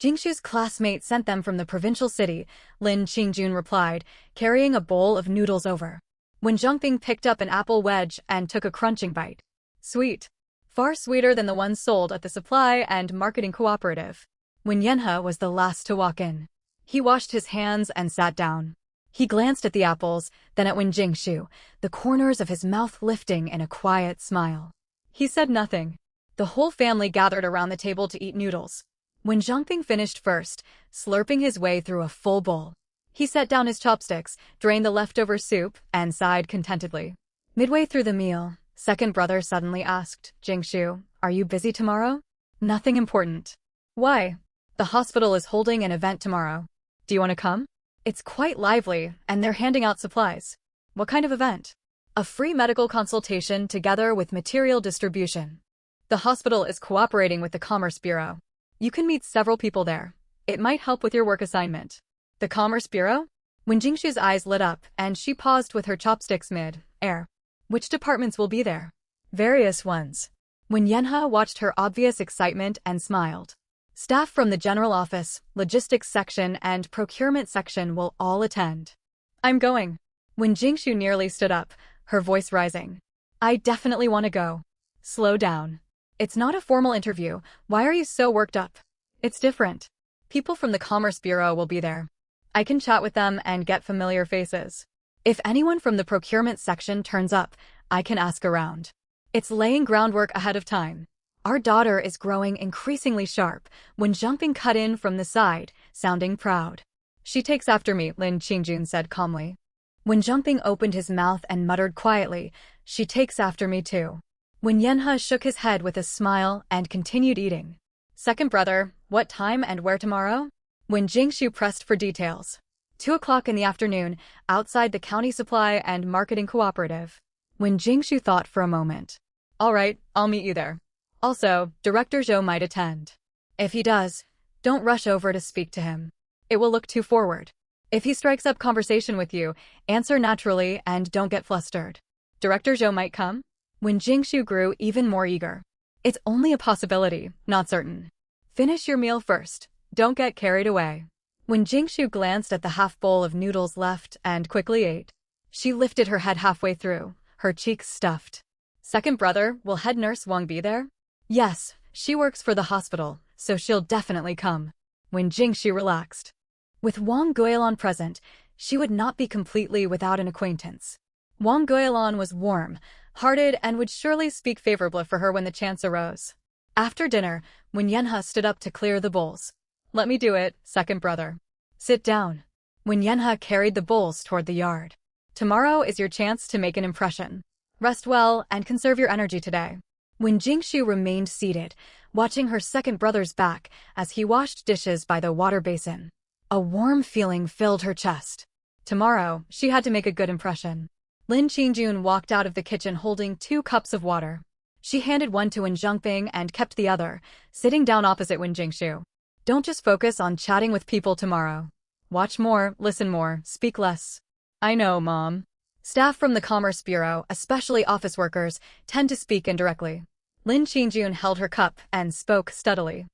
Speaker 1: Jingshu's classmate sent them from the provincial city, Lin Qingjun replied, carrying a bowl of noodles over. When Zhongping picked up an apple wedge and took a crunching bite. Sweet. Far sweeter than the ones sold at the supply and marketing cooperative. When Yenhe was the last to walk in. He washed his hands and sat down. He glanced at the apples, then at Wen Jingshu, the corners of his mouth lifting in a quiet smile. He said nothing. The whole family gathered around the table to eat noodles. When Zhongping finished first, slurping his way through a full bowl, he set down his chopsticks, drained the leftover soup, and sighed contentedly. Midway through the meal, second brother suddenly asked, Jingshu, are you busy tomorrow? Nothing important. Why? The hospital is holding an event tomorrow. Do you want to come? It's quite lively, and they're handing out supplies. What kind of event? A free medical consultation together with material distribution. The hospital is cooperating with the Commerce Bureau. You can meet several people there. It might help with your work assignment. The Commerce Bureau? When Jingshu's eyes lit up, and she paused with her chopsticks mid-air. Which departments will be there? Various ones. When Yenhe watched her obvious excitement and smiled. Staff from the general office, logistics section, and procurement section will all attend. I'm going. When Jingshu nearly stood up, her voice rising. I definitely want to go. Slow down. It's not a formal interview. Why are you so worked up? It's different. People from the Commerce Bureau will be there. I can chat with them and get familiar faces. If anyone from the procurement section turns up, I can ask around. It's laying groundwork ahead of time. Our daughter is growing increasingly sharp, when Zhongping cut in from the side, sounding proud. She takes after me, Lin Qingjun said calmly. When Zhongping opened his mouth and muttered quietly, she takes after me too. When Yenhe shook his head with a smile and continued eating. Second brother, what time and where tomorrow? When Jingshu pressed for details. 2 o'clock in the afternoon, outside the county supply and marketing cooperative. When Jingshu thought for a moment. All right, I'll meet you there. Also, Director Zhou might attend. If he does, don't rush over to speak to him. It will look too forward. If he strikes up conversation with you, answer naturally and don't get flustered. Director Zhou might come? When Jingshu grew even more eager. It's only a possibility, not certain. Finish your meal first. Don't get carried away. When Jingshu glanced at the half bowl of noodles left and quickly ate, she lifted her head halfway through, her cheeks stuffed. Second brother, will head nurse Wang be there? Yes, she works for the hospital, so she'll definitely come. When Jingshu relaxed. With Wang Guilan present, she would not be completely without an acquaintance. Wang Guilan was warm-hearted and would surely speak favorably for her when the chance arose. After dinner, when Yenhe stood up to clear the bowls. Let me do it, second brother. Sit down. When Yenhe carried the bowls toward the yard. Tomorrow is your chance to make an impression. Rest well and conserve your energy today. When Jingshu remained seated, watching her second brother's back as he washed dishes by the water basin. A warm feeling filled her chest. Tomorrow, she had to make a good impression. Lin Qingjun walked out of the kitchen holding 2 cups of water. She handed one to Wen Zhongping and kept the other, sitting down opposite Wen Jingshu. Don't just focus on chatting with people tomorrow. Watch more, listen more, speak less. I know, Mom. Staff from the Commerce Bureau, especially office workers, tend to speak indirectly. Lin Qingjun held her cup and spoke steadily.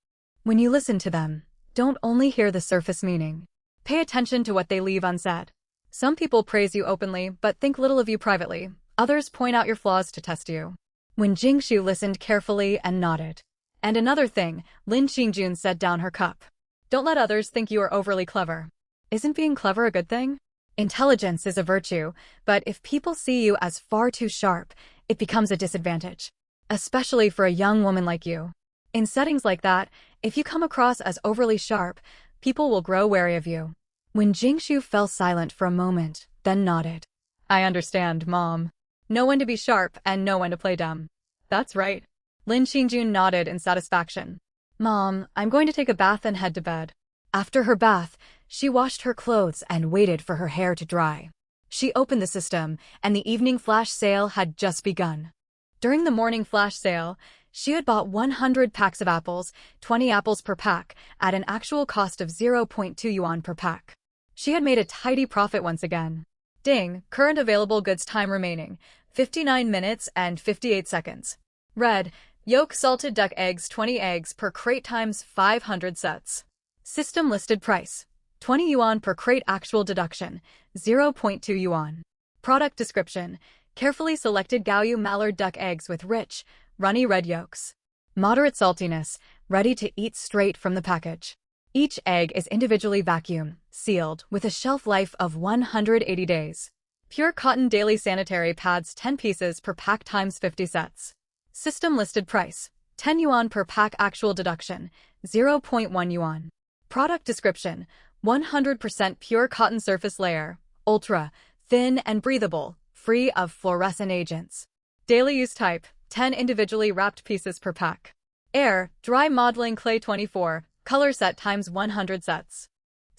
Speaker 1: When you listen to them, don't only hear the surface meaning. Pay attention to what they leave unsaid. Some people praise you openly but think little of you privately. Others point out your flaws to test you. When Jingshu listened carefully and nodded. And another thing, Lin Qingjun set down her cup. Don't let others think you are overly clever. Isn't being clever a good thing? Intelligence is a virtue, but if people see you as far too sharp, it becomes a disadvantage. Especially for a young woman like you. In settings like that, if you come across as overly sharp, people will grow wary of you. When Jingshu fell silent for a moment, then nodded. I understand, Mom. Know when to be sharp and know when to play dumb. That's right. Lin Qingjun nodded in satisfaction. Mom, I'm going to take a bath and head to bed. After her bath, she washed her clothes and waited for her hair to dry. She opened the system, and the evening flash sale had just begun. During the morning flash sale, she had bought 100 packs of apples, 20 apples per pack, at an actual cost of 0.2 yuan per pack. She had made a tidy profit once again. Ding, current available goods time remaining, 59 minutes and 58 seconds. Red, yolk salted duck eggs 20 eggs per crate times 500 sets. System listed price, 20 yuan per crate actual deduction, 0.2 yuan. Product description, carefully selected Gaoyu mallard duck eggs with rich, runny red yolks. Moderate saltiness, ready to eat straight from the package. Each egg is individually vacuum sealed with a shelf life of 180 days. Pure cotton daily sanitary pads 10 pieces per pack times 50 sets. System listed price, 10 yuan per pack actual deduction, 0.1 yuan. Product description, 100% pure cotton surface layer, ultra, thin and breathable, free of fluorescent agents. Daily use type, 10 individually wrapped pieces per pack. Air, dry modeling clay 24, color set times 100 sets.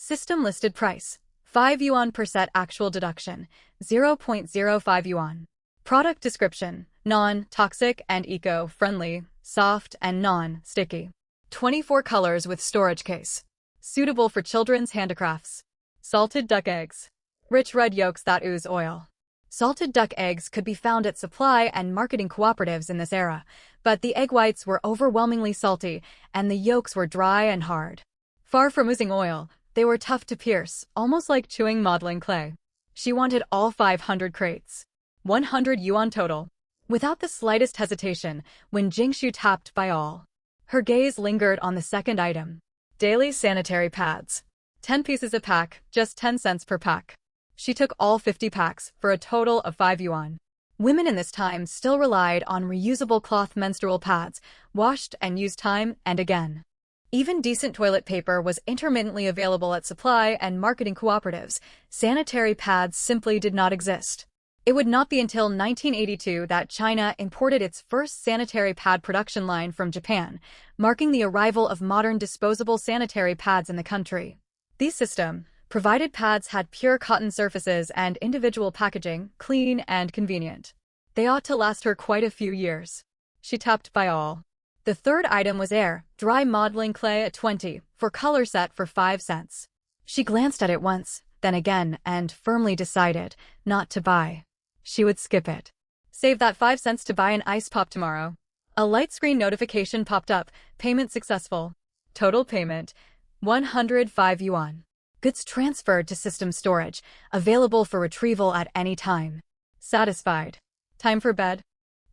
Speaker 1: System listed price, 5 yuan per set actual deduction, 0.05 yuan. Product description, non-toxic and eco-friendly, soft and non-sticky. 24 colors with storage case. Suitable for children's handicrafts. Salted duck eggs. Rich red yolks that ooze oil. Salted duck eggs could be found at supply and marketing cooperatives in this era, but the egg whites were overwhelmingly salty and the yolks were dry and hard. Far from oozing oil, they were tough to pierce, almost like chewing modeling clay. She wanted all 500 crates. 100 yuan total. Without the slightest hesitation, when Jingshu tapped by all. Her gaze lingered on the second item. Daily sanitary pads. 10 pieces a pack, just 10 cents per pack. She took all 50 packs, for a total of 5 yuan. Women in this time still relied on reusable cloth menstrual pads, washed and used time and again. Even decent toilet paper was intermittently available at supply and marketing cooperatives. Sanitary pads simply did not exist. It would not be until 1982 that China imported its first sanitary pad production line from Japan, marking the arrival of modern disposable sanitary pads in the country. These provided pads had pure cotton surfaces and individual packaging, clean and convenient. They ought to last her quite a few years. She tapped by all. The third item was air, dry modeling clay at 20, for color set for 5 cents. She glanced at it once, then again, and firmly decided not to buy. She would skip it. Save that 5 cents to buy an ice pop tomorrow. A light screen notification popped up, payment successful. Total payment, 105 yuan. Goods transferred to system storage, available for retrieval at any time. Satisfied. Time for bed.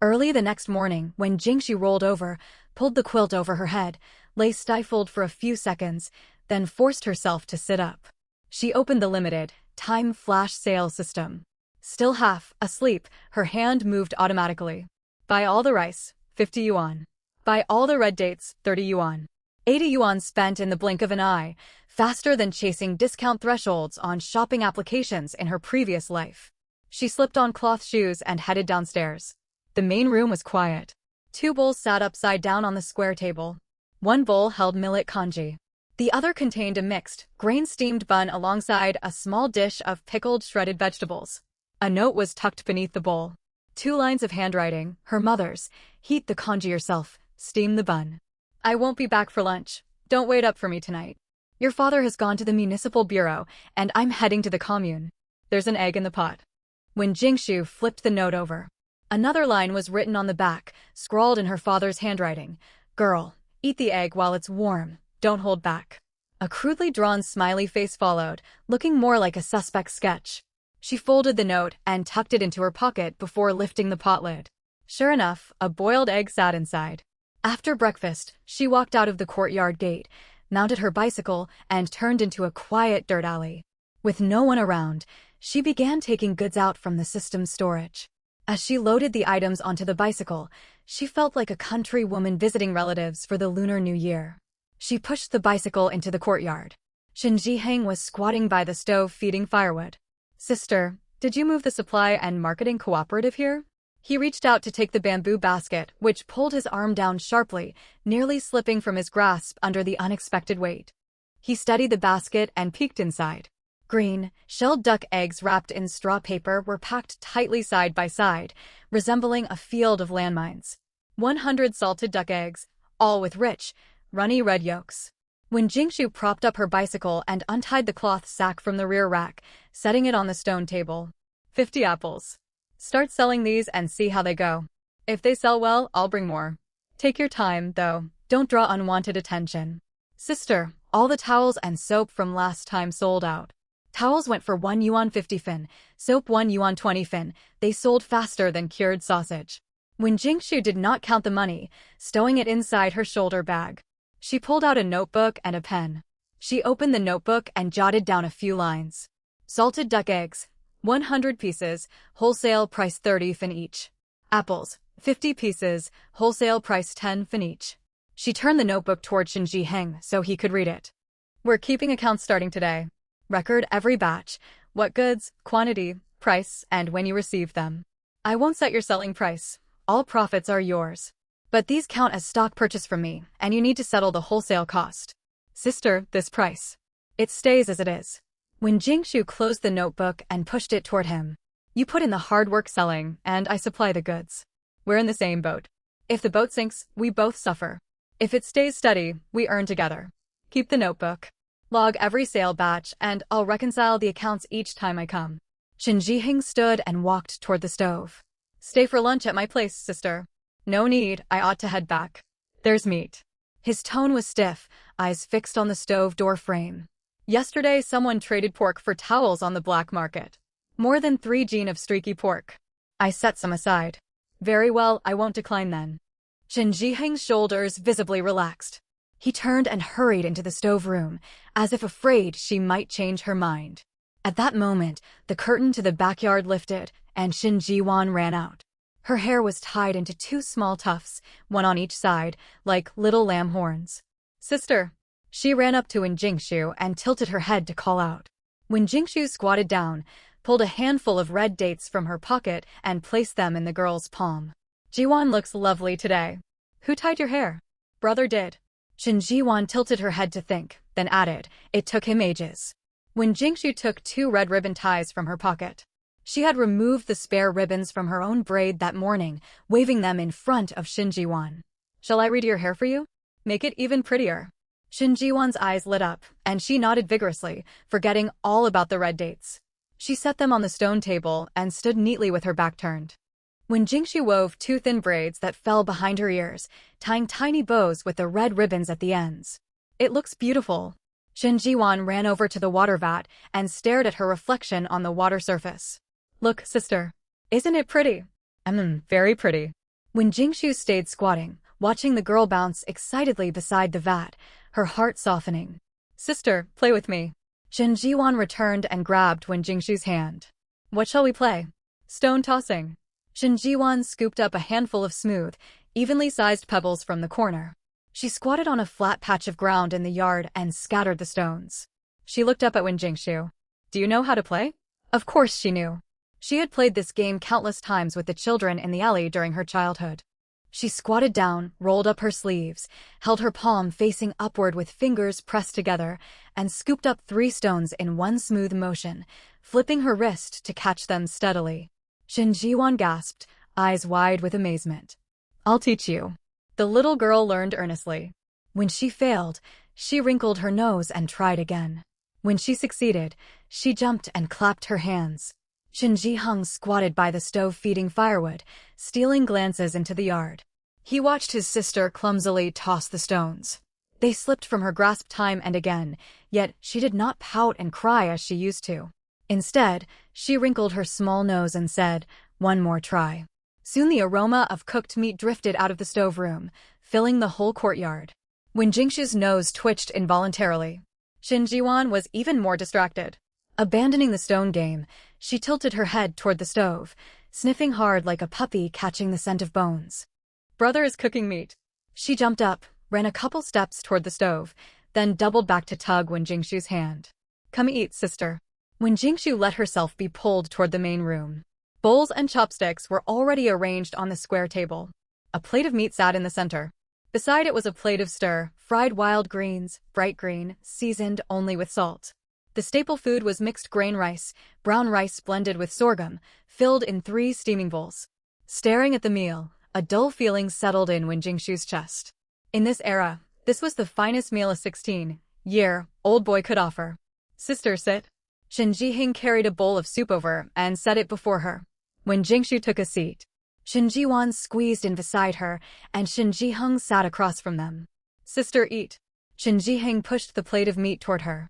Speaker 1: Early the next morning, when Jingshu rolled over, pulled the quilt over her head, lay stifled for a few seconds, then forced herself to sit up. She opened the limited time flash sale system. Still half asleep, her hand moved automatically. Buy all the rice, 50 yuan. Buy all the red dates, 30 yuan. 80 yuan spent in the blink of an eye, faster than chasing discount thresholds on shopping applications in her previous life. She slipped on cloth shoes and headed downstairs. The main room was quiet. 2 bowls sat upside down on the square table. One bowl held millet congee. The other contained a mixed, grain-steamed bun alongside a small dish of pickled shredded vegetables. A note was tucked beneath the bowl. 2 lines of handwriting, her mother's. Heat the congee yourself, steam the bun. I won't be back for lunch. Don't wait up for me tonight. Your father has gone to the municipal bureau, and I'm heading to the commune. There's an egg in the pot. When Jingshu flipped the note over, another line was written on the back, scrawled in her father's handwriting. Girl, eat the egg while it's warm. Don't hold back. A crudely drawn smiley face followed, looking more like a suspect sketch. She folded the note and tucked it into her pocket before lifting the pot lid. Sure enough, a boiled egg sat inside. After breakfast, she walked out of the courtyard gate, mounted her bicycle, and turned into a quiet dirt alley. With no one around, she began taking goods out from the system's storage. As she loaded the items onto the bicycle, she felt like a country woman visiting relatives for the Lunar New Year. She pushed the bicycle into the courtyard. Shin Jiheng was squatting by the stove feeding firewood. Sister, did you move the supply and marketing cooperative here? He reached out to take the bamboo basket, which pulled his arm down sharply, nearly slipping from his grasp under the unexpected weight. He steadied the basket and peeked inside. Green, shelled duck eggs wrapped in straw paper were packed tightly side by side, resembling a field of landmines. 100 salted duck eggs, all with rich, runny red yolks. When Jingshu propped up her bicycle and untied the cloth sack from the rear rack, setting it on the stone table. 50 apples. Start selling these and see how they go. If they sell well, I'll bring more. Take your time, though. Don't draw unwanted attention. Sister, all the towels and soap from last time sold out. Towels went for 1 yuan 50 fin, soap 1 yuan 20 fin. They sold faster than cured sausage. When Jingshu did not count the money, stowing it inside her shoulder bag, she pulled out a notebook and a pen. She opened the notebook and jotted down a few lines. Salted duck eggs, 100 pieces, wholesale price 30 fin each. Apples, 50 pieces, wholesale price 10 fin each. She turned the notebook toward Shinji Heng so he could read it. We're keeping accounts starting today. Record every batch, what goods, quantity, price, and when you receive them. I won't set your selling price. All profits are yours. But these count as stock purchase from me, and you need to settle the wholesale cost. Sister, this price. It stays as it is. When Jingshu closed the notebook and pushed it toward him, you put in the hard work selling, and I supply the goods. We're in the same boat. If the boat sinks, we both suffer. If it stays steady, we earn together. Keep the notebook. Log every sale batch, and I'll reconcile the accounts each time I come. Shinji Heng stood and walked toward the stove. Stay for lunch at my place, sister. No need, I ought to head back. There's meat. His tone was stiff, eyes fixed on the stove door frame. Yesterday someone traded pork for towels on the black market. More than 3 gene of streaky pork. I set some aside. Very well, I won't decline then. Shinji Heng's shoulders visibly relaxed. He turned and hurried into the stove room, as if afraid she might change her mind. At that moment, the curtain to the backyard lifted, and Shinji Wan ran out. Her hair was tied into 2 small tufts, one on each side, like little lamb horns. Sister. She ran up to Jingshu and tilted her head to call out. When Jingshu squatted down, pulled a handful of red dates from her pocket and placed them in the girl's palm. Jiwan looks lovely today. Who tied your hair? Brother did. Jiwan tilted her head to think, then added, it took him ages. When Jingshu took 2 red ribbon ties from her pocket, she had removed the spare ribbons from her own braid that morning, waving them in front of Shinji-wan. Shall I read your hair for you? Make it even prettier. Shinji-wan's eyes lit up, and she nodded vigorously, forgetting all about the red dates. She set them on the stone table and stood neatly with her back turned. When Jingshu wove 2 thin braids that fell behind her ears, tying tiny bows with the red ribbons at the ends. It looks beautiful. Shinji-wan ran over to the water vat and stared at her reflection on the water surface. Look, sister. Isn't it pretty? Very pretty. When Jingshu stayed squatting, watching the girl bounce excitedly beside the vat, her heart softening. Sister, play with me. Shinji-wan returned and grabbed Jingshu's hand. What shall we play? Stone tossing. Shinji-wan scooped up a handful of smooth, evenly sized pebbles from the corner. She squatted on a flat patch of ground in the yard and scattered the stones. She looked up at Jingshu. Do you know how to play? Of course she knew. She had played this game countless times with the children in the alley during her childhood. She squatted down, rolled up her sleeves, held her palm facing upward with fingers pressed together, and scooped up 3 stones in one smooth motion, flipping her wrist to catch them steadily. Shinji-wan gasped, eyes wide with amazement. I'll teach you. The little girl learned earnestly. When she failed, she wrinkled her nose and tried again. When she succeeded, she jumped and clapped her hands. Shinji Heng squatted by the stove feeding firewood, stealing glances into the yard. He watched his sister clumsily toss the stones. They slipped from her grasp time and again, yet she did not pout and cry as she used to. Instead, she wrinkled her small nose and said, "One more try." Soon the aroma of cooked meat drifted out of the stove room, filling the whole courtyard. When Jingshu's nose twitched involuntarily, Shinji-wan was even more distracted. Abandoning the stone game, she tilted her head toward the stove, sniffing hard like a puppy catching the scent of bones. Brother is cooking meat. She jumped up, ran a couple steps toward the stove, then doubled back to tug Jingshu's hand. Come eat, sister. When Jingshu let herself be pulled toward the main room, bowls and chopsticks were already arranged on the square table. A plate of meat sat in the center. Beside it was a plate of stir-fried wild greens, bright green, seasoned only with salt. The staple food was mixed grain rice, brown rice blended with sorghum, filled in 3 steaming bowls. Staring at the meal, a dull feeling settled in Jingshu's chest. In this era, This was the finest meal a 16-year-old boy could offer. Sister, sit. Shin Jiheng carried a bowl of soup over and set it before her. When Jingshu took a seat, Shin Jiwan squeezed in beside her, and Shin Jiheng sat across from them. Sister, eat. Shin Jiheng pushed the plate of meat toward her.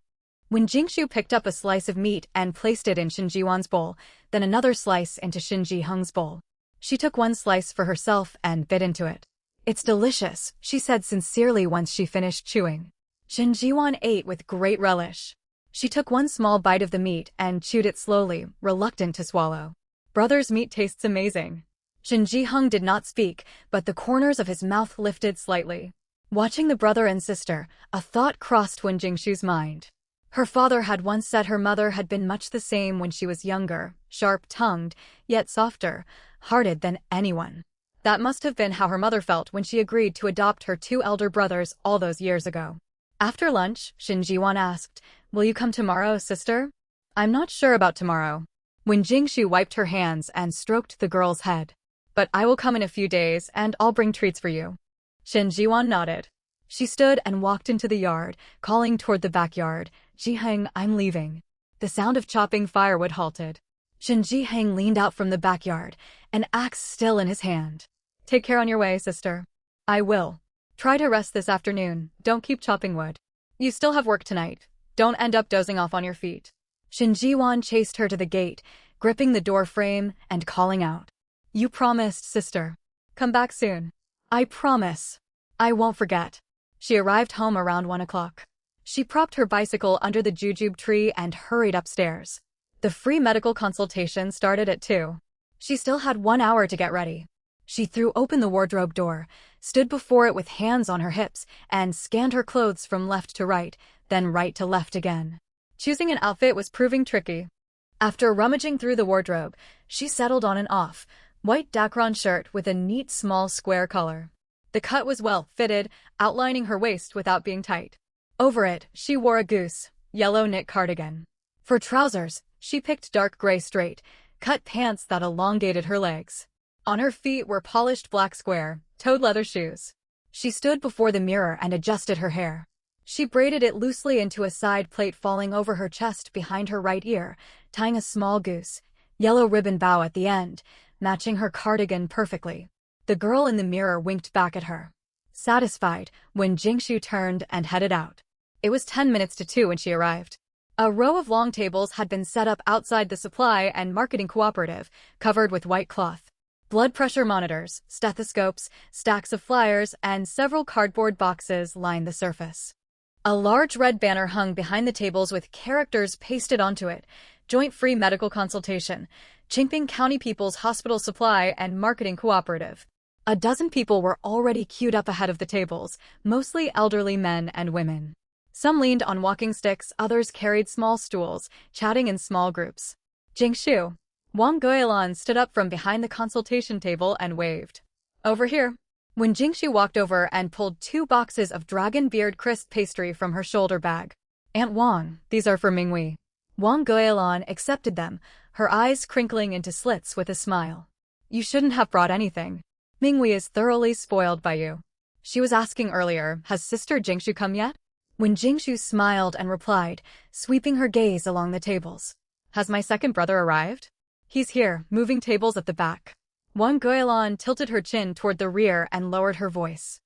Speaker 1: When Jingshu picked up a slice of meat and placed it in Shin Jiwan's bowl, then another slice into Shin Jiheng's bowl. She took one slice for herself and bit into it. It's delicious, she said sincerely once she finished chewing. Shin Jiwan ate with great relish. She took one small bite of the meat and chewed it slowly, reluctant to swallow. Brother's meat tastes amazing. Shin Jiheng did not speak, but the corners of his mouth lifted slightly. Watching the brother and sister, a thought crossed Wen Jingshu's mind. Her father had once said her mother had been much the same when she was younger, sharp-tongued, yet softer-hearted than anyone. That must have been how her mother felt when she agreed to adopt her two elder brothers all those years ago. After lunch, Shin Jiwan asked, "Will you come tomorrow, sister?" "I'm not sure about tomorrow." When Jingshu wiped her hands and stroked the girl's head. "But I will come in a few days and I'll bring treats for you." Shin Jiwan nodded. She stood and walked into the yard, calling toward the backyard, "Jiheng, I'm leaving." The sound of chopping firewood halted. Shin Jiheng leaned out from the backyard, an axe still in his hand. "Take care on your way, sister." "I will. Try to rest this afternoon, don't keep chopping wood. You still have work tonight. Don't end up dozing off on your feet." Shin Jiwan chased her to the gate, gripping the door frame and calling out. "You promised, sister. Come back soon." "I promise. I won't forget." She arrived home around 1 o'clock. She propped her bicycle under the jujube tree and hurried upstairs. The free medical consultation started at 2. She still had 1 hour to get ready. She threw open the wardrobe door, stood before it with hands on her hips, and scanned her clothes from left to right, then right to left again. Choosing an outfit was proving tricky. After rummaging through the wardrobe, she settled on an off-white dacron shirt with a neat small square collar. The cut was well fitted, outlining her waist without being tight. Over it, she wore a yellow knit cardigan. For trousers, she picked dark gray straight-cut pants that elongated her legs. On her feet were polished black square-toed leather shoes. She stood before the mirror and adjusted her hair. She braided it loosely into a side plait falling over her chest behind her right ear, tying a small yellow ribbon bow at the end, matching her cardigan perfectly. The girl in the mirror winked back at her. Satisfied, when Jingshu turned and headed out. It was 10 minutes to 2 when she arrived. A row of long tables had been set up outside the supply and marketing cooperative, covered with white cloth. Blood pressure monitors, stethoscopes, stacks of flyers, and several cardboard boxes lined the surface. A large red banner hung behind the tables with characters pasted onto it: Joint-Free Medical Consultation, Chingping County People's Hospital Supply and Marketing Cooperative. A dozen people were already queued up ahead of the tables, mostly elderly men and women. Some leaned on walking sticks, others carried small stools, chatting in small groups. Jingshu. Wang Guilan stood up from behind the consultation table and waved. "Over here." When Jingshu walked over and pulled 2 boxes of dragon beard crisp pastry from her shoulder bag. "Aunt Wang, these are for Mingwei." Wang Guilan accepted them, her eyes crinkling into slits with a smile. "You shouldn't have brought anything. Mingwei is thoroughly spoiled by you. She was asking earlier, has Sister Jingshu come yet?" When Jingshu smiled and replied, sweeping her gaze along the tables. "Has my second brother arrived?" "He's here, moving tables at the back." Wang Guilan tilted her chin toward the rear and lowered her voice.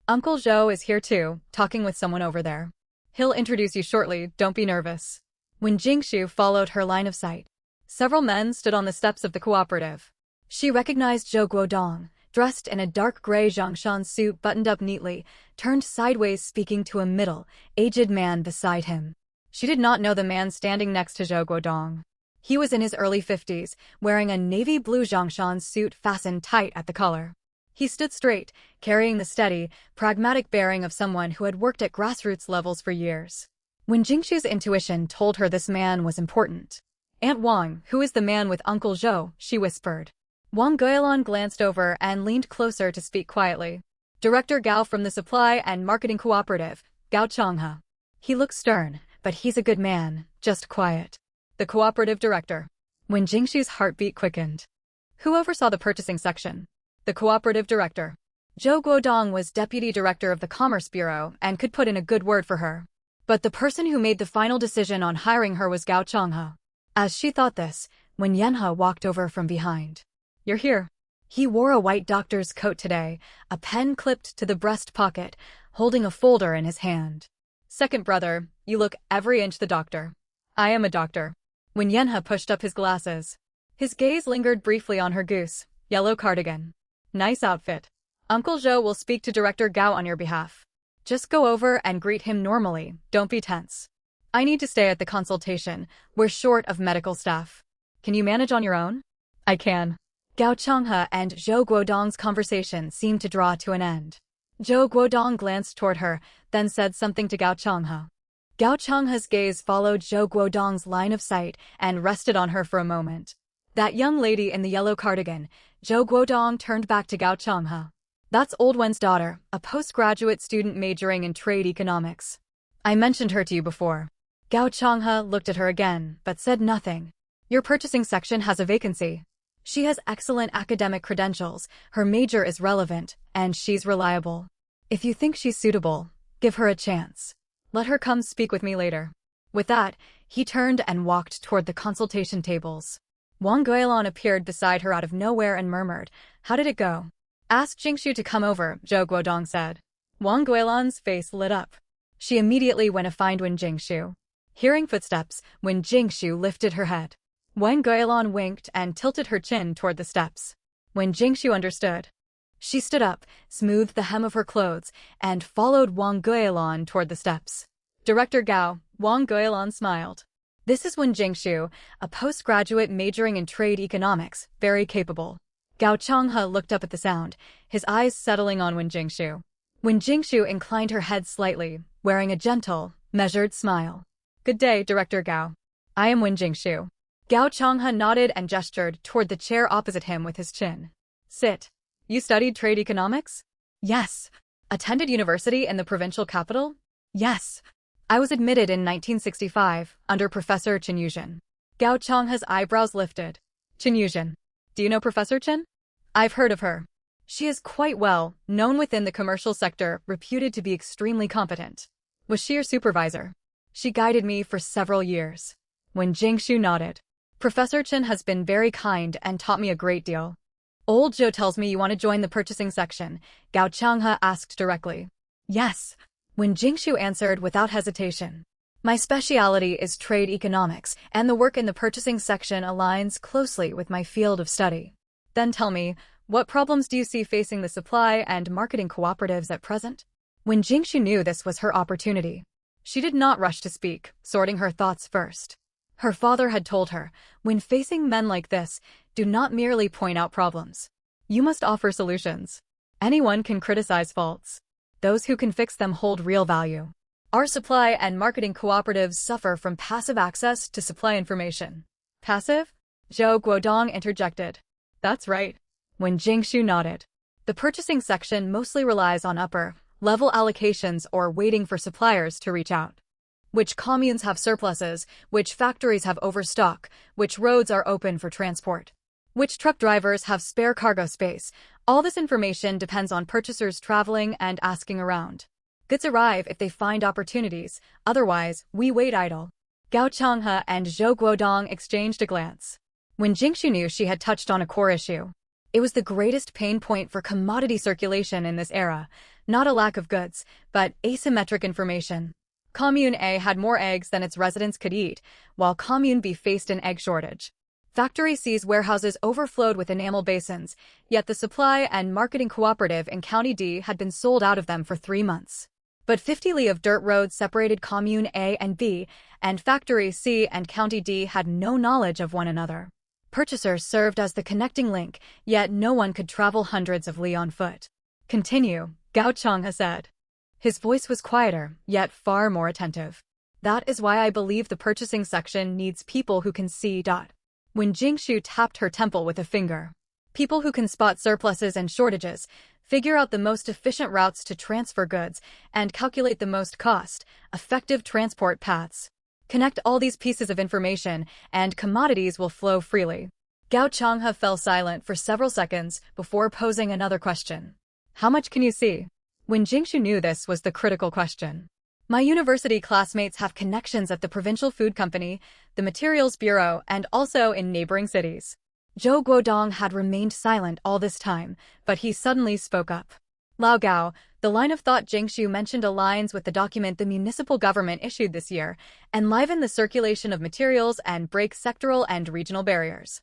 Speaker 1: "Uncle Zhou is here too, talking with someone over there. He'll introduce you shortly, don't be nervous." When Jingshu followed her line of sight, several men stood on the steps of the cooperative. She recognized Zhou Guodong, dressed in a dark gray Zhongshan suit buttoned up neatly, turned sideways speaking to a middle-aged man beside him. She did not know the man standing next to Zhou Guodong. He was in his early 50s, wearing a navy blue Zhongshan suit fastened tight at the collar. He stood straight, carrying the steady, pragmatic bearing of someone who had worked at grassroots levels for years. When Jingshu's intuition told her this man was important. "Aunt Wang, who is the man with Uncle Zhou?" she whispered. Wang Guilan glanced over and leaned closer to speak quietly. "Director Gao from the Supply and Marketing Cooperative, Gao Changhe. He looks stern, but he's a good man, just quiet." The cooperative director. When Jingshu's heartbeat quickened. "Who oversaw the purchasing section?" "The cooperative director." Zhou Guodong was deputy director of the Commerce Bureau and could put in a good word for her. But the person who made the final decision on hiring her was Gao Changhe. As she thought this, when Yanhe walked over from behind. "You're here." He wore a white doctor's coat today, a pen clipped to the breast pocket, holding a folder in his hand. "Second brother, you look every inch the doctor." "I am a doctor." When Yanhe pushed up his glasses, his gaze lingered briefly on her goose, yellow cardigan. "Nice outfit. Uncle Zhou will speak to Director Gao on your behalf. Just go over and greet him normally, don't be tense. I need to stay at the consultation, we're short of medical staff. Can you manage on your own?" "I can." Gao Changhe and Zhou Guodong's conversation seemed to draw to an end. Zhou Guodong glanced toward her, then said something to Gao Changhe. Gao Changhe's gaze followed Zhou Guodong's line of sight and rested on her for a moment. "That young lady in the yellow cardigan," Zhou Guodong turned back to Gao Changhe. "That's Old Wen's daughter, a postgraduate student majoring in trade economics. I mentioned her to you before." Gao Changhe looked at her again, but said nothing. "Your purchasing section has a vacancy. She has excellent academic credentials, her major is relevant, and she's reliable. If you think she's suitable, give her a chance. Let her come speak with me later." With that, he turned and walked toward the consultation tables. Wang Guilin appeared beside her out of nowhere and murmured, "How did it go?" "Ask Jingshu to come over," Zhou Guodong said. Wang Guilin's face lit up. She immediately went to find Wen Jingshu. Hearing footsteps, Wen Jingshu lifted her head. Wang Guilin winked and tilted her chin toward the steps. When Jingshu understood, she stood up, smoothed the hem of her clothes, and followed Wang Guilin toward the steps. "Director Gao," Wang Guilin smiled. "This is Wen Jingshu, a postgraduate majoring in trade economics, very capable." Gao Changhe looked up at the sound, his eyes settling on Wen Jingshu. Wen Jingshu inclined her head slightly, wearing a gentle, measured smile. "Good day, Director Gao. I am Wen Jingshu." Gao Changhe nodded and gestured toward the chair opposite him with his chin. "Sit. You studied trade economics?" "Yes." "Attended university in the provincial capital?" "Yes." "I was admitted in 1965, under Professor Chen Yuzhen." Gao Changhe's eyebrows lifted. "Chen Yuzhen. Do you know Professor Chen?" "I've heard of her. She is quite well known within the commercial sector, reputed to be extremely competent." "Was she your supervisor?" "She guided me for several years." When Jingshu nodded. "Professor Chen has been very kind and taught me a great deal." "Old Zhou tells me you want to join the purchasing section," Gao Changhe asked directly. "Yes." When Jingshu answered without hesitation. "My specialty is trade economics, and the work in the purchasing section aligns closely with my field of study." "Then tell me, what problems do you see facing the supply and marketing cooperatives at present?" When Jingshu knew this was her opportunity, she did not rush to speak, sorting her thoughts first. Her father had told her, when facing men like this, do not merely point out problems. You must offer solutions. Anyone can criticize faults. Those who can fix them hold real value. Our supply and marketing cooperatives suffer from passive access to supply information. "Passive?" Zhou Guodong interjected. "That's right." When Jingshu nodded. The purchasing section mostly relies on upper-level allocations or waiting for suppliers to reach out. Which communes have surpluses, which factories have overstock, which roads are open for transport, which truck drivers have spare cargo space. All this information depends on purchasers traveling and asking around. Goods arrive if they find opportunities, otherwise, we wait idle. Gao Changhe and Zhou Guodong exchanged a glance. When Jingshu knew she had touched on a core issue. It was the greatest pain point for commodity circulation in this era, not a lack of goods, but asymmetric information. Commune A had more eggs than its residents could eat, while Commune B faced an egg shortage. Factory C's warehouses overflowed with enamel basins, yet the supply and marketing cooperative in County D had been sold out of them for 3 months. But 50 li of dirt road separated Commune A and B, and Factory C and County D had no knowledge of one another. Purchasers served as the connecting link, yet no one could travel hundreds of li on foot. "Continue," Gao Changhe said. His voice was quieter, yet far more attentive. "That is why I believe the purchasing section needs people who can see. When Jingshu tapped her temple with a finger. "People who can spot surpluses and shortages, figure out the most efficient routes to transfer goods, and calculate the most cost-effective transport paths. Connect all these pieces of information, and commodities will flow freely." Gao Changhe fell silent for several seconds before posing another question. How much can you see? When Jingshu knew this was the critical question. My university classmates have connections at the Provincial Food Company, the Materials Bureau, and also in neighboring cities. Zhou Guodong had remained silent all this time, but he suddenly spoke up. Lao Gao, the line of thought Jingshu mentioned aligns with the document the municipal government issued this year, enliven the circulation of materials and break sectoral and regional barriers.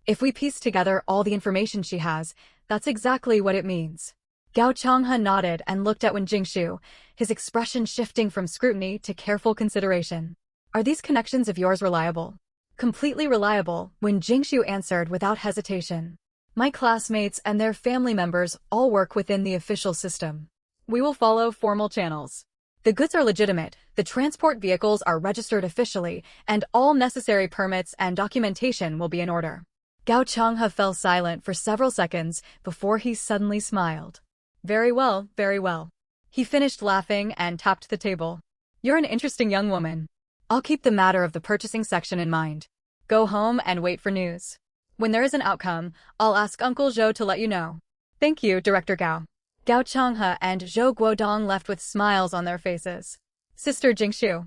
Speaker 1: If we piece together all the information she has, that's exactly what it means. Gao Changhe nodded and looked at Wen Jingshu, his expression shifting from scrutiny to careful consideration. Are these connections of yours reliable? Completely reliable, Wen Jingshu answered without hesitation. My classmates and their family members all work within the official system. We will follow formal channels. The goods are legitimate, the transport vehicles are registered officially, and all necessary permits and documentation will be in order. Gao Changhe fell silent for several seconds before he suddenly smiled. Very well, very well. He finished laughing and tapped the table. You're an interesting young woman. I'll keep the matter of the purchasing section in mind. Go home and wait for news. When there is an outcome, I'll ask Uncle Zhou to let you know. Thank you, Director Gao. Gao Changhe and Zhou Guodong left with smiles on their faces. Sister Jingshu.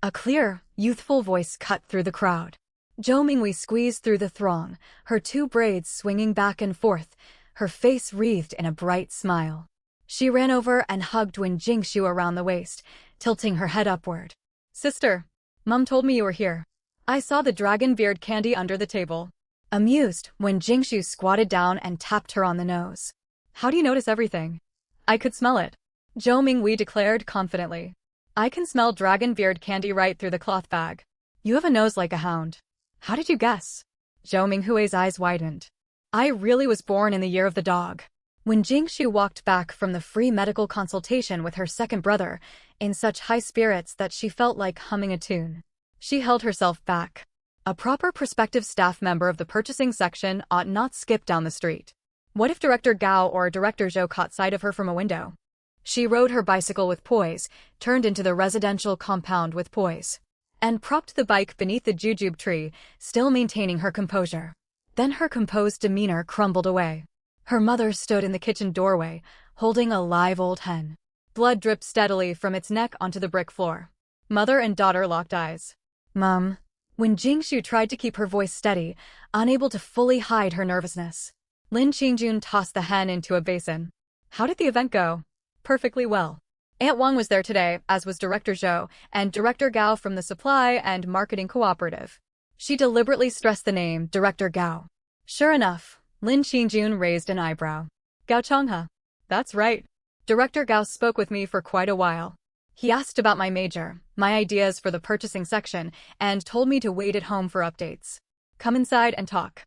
Speaker 1: A clear, youthful voice cut through the crowd. Zhou Mingwei squeezed through the throng, her two braids swinging back and forth, her face wreathed in a bright smile. She ran over and hugged Wen Jingshu around the waist, tilting her head upward. Sister, Mum told me you were here. I saw the dragon beard candy under the table. Amused, Wen Jingshu squatted down and tapped her on the nose. How do you notice everything? I could smell it. Zhou Mingwei declared confidently. I can smell dragon beard candy right through the cloth bag. You have a nose like a hound. How did you guess? Zhou Minghui's eyes widened. I really was born in the year of the dog. When Jingshu walked back from the free medical consultation with her second brother, in such high spirits that she felt like humming a tune, she held herself back. A proper prospective staff member of the purchasing section ought not skip down the street. What if Director Gao or Director Zhou caught sight of her from a window? She rode her bicycle with poise, turned into the residential compound with poise, and propped the bike beneath the jujube tree, still maintaining her composure. Then her composed demeanor crumbled away. Her mother stood in the kitchen doorway, holding a live old hen. Blood dripped steadily from its neck onto the brick floor. Mother and daughter locked eyes. Mum. When Jingshu tried to keep her voice steady, unable to fully hide her nervousness, Lin Qingjun tossed the hen into a basin. How did the event go? Perfectly well. Aunt Wang was there today, as was Director Zhou, and Director Gao from the Supply and Marketing Cooperative. She deliberately stressed the name, Director Gao. Sure enough, Lin Qingjun raised an eyebrow. Gao Changhe. That's right. Director Gao spoke with me for quite a while. He asked about my major, my ideas for the purchasing section, and told me to wait at home for updates. Come inside and talk.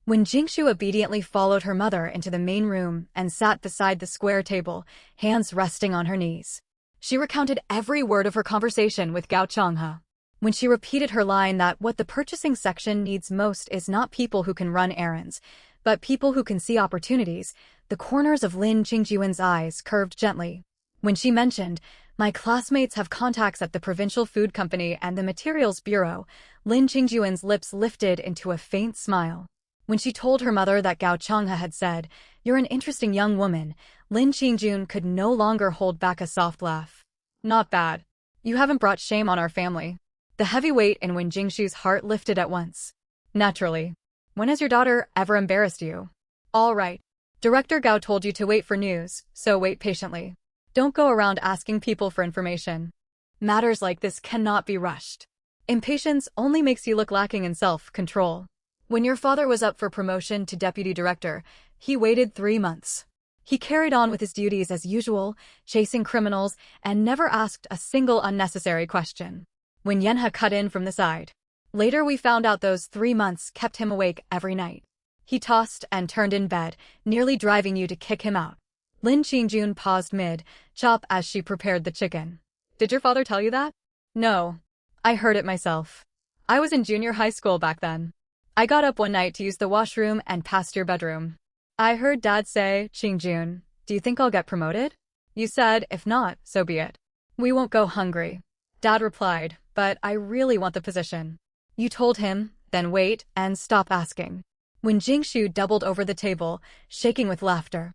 Speaker 1: When Jingshu obediently followed her mother into the main room and sat beside the square table, hands resting on her knees, she recounted every word of her conversation with Gao Changhe. When she repeated her line that what the purchasing section needs most is not people who can run errands, but people who can see opportunities, the corners of Lin Qingjun's eyes curved gently. When she mentioned, my classmates have contacts at the Provincial Food Company and the Materials Bureau, Lin Qingjun's lips lifted into a faint smile. When she told her mother that Gao Changhe had said, "You're an interesting young woman," Lin Qingjun could no longer hold back a soft laugh. Not bad. You haven't brought shame on our family. The heavy weight in Wen Jingshu's heart lifted at once. Naturally. When has your daughter ever embarrassed you? All right. Director Gao told you to wait for news, so wait patiently. Don't go around asking people for information. Matters like this cannot be rushed. Impatience only makes you look lacking in self-control. When your father was up for promotion to deputy director, he waited 3 months. He carried on with his duties as usual, chasing criminals, and never asked a single unnecessary question. When Yenha cut in from the side. Later we found out those 3 months kept him awake every night. He tossed and turned in bed, nearly driving you to kick him out. Lin Qingjun paused mid-chop as she prepared the chicken. Did your father tell you that? No. I heard it myself. I was in junior high school back then. I got up one night to use the washroom and passed your bedroom. I heard Dad say, "Qingjun, do you think I'll get promoted?" You said, "If not, so be it. We won't go hungry." Dad replied, "But I really want the position." You told him, then wait and stop asking. When Jingshu doubled over the table, shaking with laughter.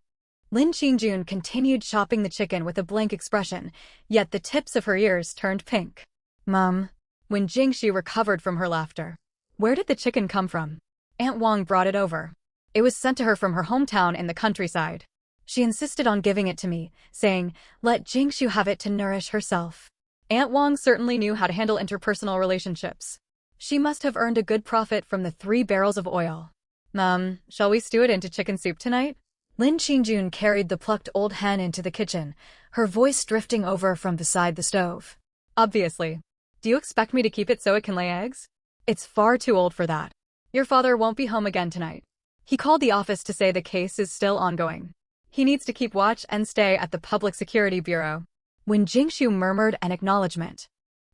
Speaker 1: Lin Qingjun continued chopping the chicken with a blank expression, yet the tips of her ears turned pink. Mom. When Jingxi recovered from her laughter. Where did the chicken come from? Aunt Wang brought it over. It was sent to her from her hometown in the countryside. She insisted on giving it to me, saying, let Jingxu have it to nourish herself. Aunt Wang certainly knew how to handle interpersonal relationships. She must have earned a good profit from the 3 barrels of oil. Mom, shall we stew it into chicken soup tonight? Lin Qingjun carried the plucked old hen into the kitchen, her voice drifting over from beside the stove. Obviously. Do you expect me to keep it so it can lay eggs? It's far too old for that. Your father won't be home again tonight. He called the office to say the case is still ongoing. He needs to keep watch and stay at the Public Security Bureau. When Jingxu murmured an acknowledgement.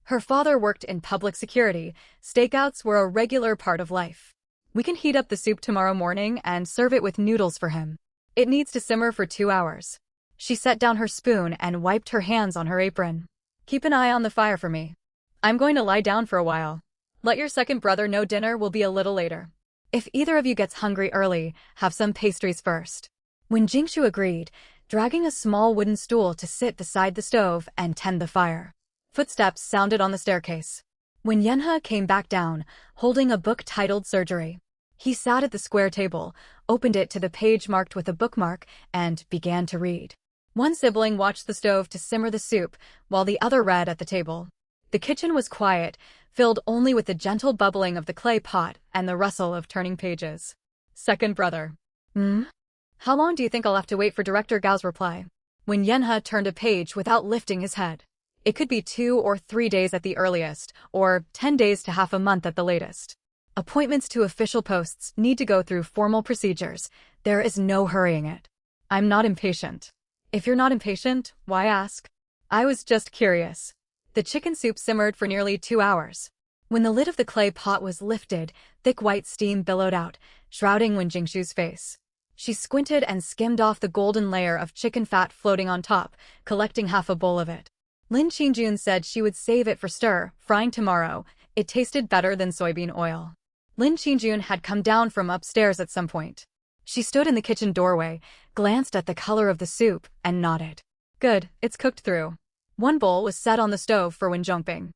Speaker 1: Her father worked in public security. Stakeouts were a regular part of life. We can heat up the soup tomorrow morning and serve it with noodles for him. It needs to simmer for 2 hours. She set down her spoon and wiped her hands on her apron. Keep an eye on the fire for me. I'm going to lie down for a while. Let your second brother know dinner will be a little later. If either of you gets hungry early, have some pastries first. When Jingxu agreed, dragging a small wooden stool to sit beside the stove and tend the fire. Footsteps sounded on the staircase. When Yenhe came back down, holding a book titled Surgery. He sat at the square table, opened it to the page marked with a bookmark, and began to read. One sibling watched the stove to simmer the soup, while the other read at the table. The kitchen was quiet, filled only with the gentle bubbling of the clay pot and the rustle of turning pages. Second brother. How long do you think I'll have to wait for Director Gao's reply? When Yenhe turned a page without lifting his head. It could be 2 or 3 days at the earliest, or 10 days to half a month at the latest. Appointments to official posts need to go through formal procedures. There is no hurrying it. I'm not impatient. If you're not impatient, why ask? I was just curious. The chicken soup simmered for nearly 2 hours. When the lid of the clay pot was lifted, thick white steam billowed out, shrouding Wen Jingxu's face. She squinted and skimmed off the golden layer of chicken fat floating on top, collecting half a bowl of it. Lin Qingjun said she would save it for stir-frying tomorrow. It tasted better than soybean oil. Lin Qingjun had come down from upstairs at some point. She stood in the kitchen doorway, glanced at the color of the soup, and nodded. Good, it's cooked through. One bowl was set on the stove for Wen Zhongping.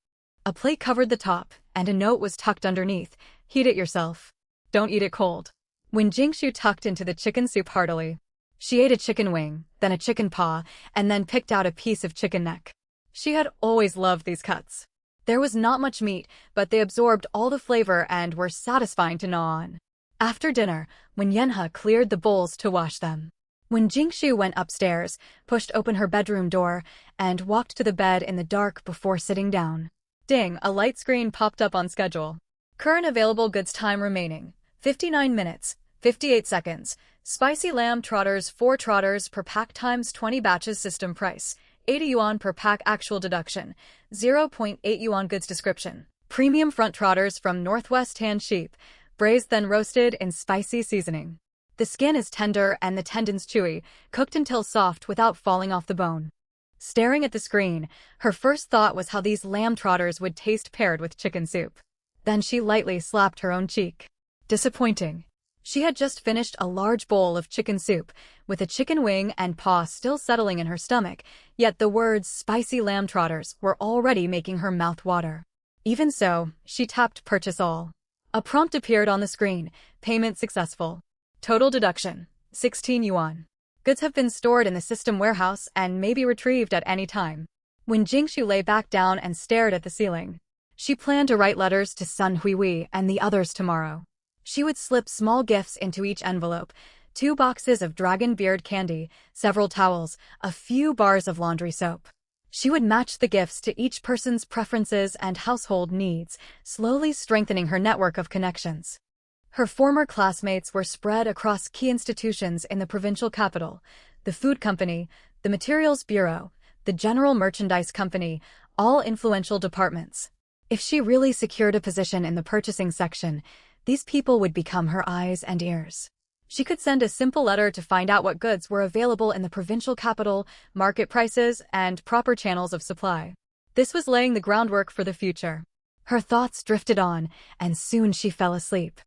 Speaker 1: A plate covered the top, and a note was tucked underneath. Heat it yourself. Don't eat it cold. When Jingxu tucked into the chicken soup heartily. She ate a chicken wing, then a chicken paw, and then picked out a piece of chicken neck. She had always loved these cuts. There was not much meat, but they absorbed all the flavor and were satisfying to gnaw on. After dinner, when Yenhe cleared the bowls to wash them. When Jingxu went upstairs, pushed open her bedroom door, and walked to the bed in the dark before sitting down. Ding, a light screen popped up on schedule. Current available goods time remaining. 59 minutes, 58 seconds. Spicy lamb trotters 4 trotters per pack times 20 batches system price. 80 yuan per pack actual deduction. 0.8 yuan goods description. Premium front trotters from Northwest Tan sheep. Braised then roasted in spicy seasoning. The skin is tender and the tendons chewy, cooked until soft without falling off the bone. Staring at the screen, her first thought was how these lamb trotters would taste paired with chicken soup. Then she lightly slapped her own cheek. Disappointing. She had just finished a large bowl of chicken soup, with a chicken wing and paw still settling in her stomach, yet the words spicy lamb trotters were already making her mouth water. Even so, she tapped purchase all. A prompt appeared on the screen, payment successful. Total deduction, 16 yuan. Goods have been stored in the system warehouse and may be retrieved at any time. When Jingxu lay back down and stared at the ceiling, she planned to write letters to Sun Huihui and the others tomorrow. She would slip small gifts into each envelope, 2 boxes of dragon beard candy, several towels, a few bars of laundry soap. She would match the gifts to each person's preferences and household needs, slowly strengthening her network of connections. Her former classmates were spread across key institutions in the provincial capital, the food company, the materials bureau, the general merchandise company, all influential departments. If she really secured a position in the purchasing section, these people would become her eyes and ears. She could send a simple letter to find out what goods were available in the provincial capital, market prices, and proper channels of supply. This was laying the groundwork for the future. Her thoughts drifted on, and soon she fell asleep.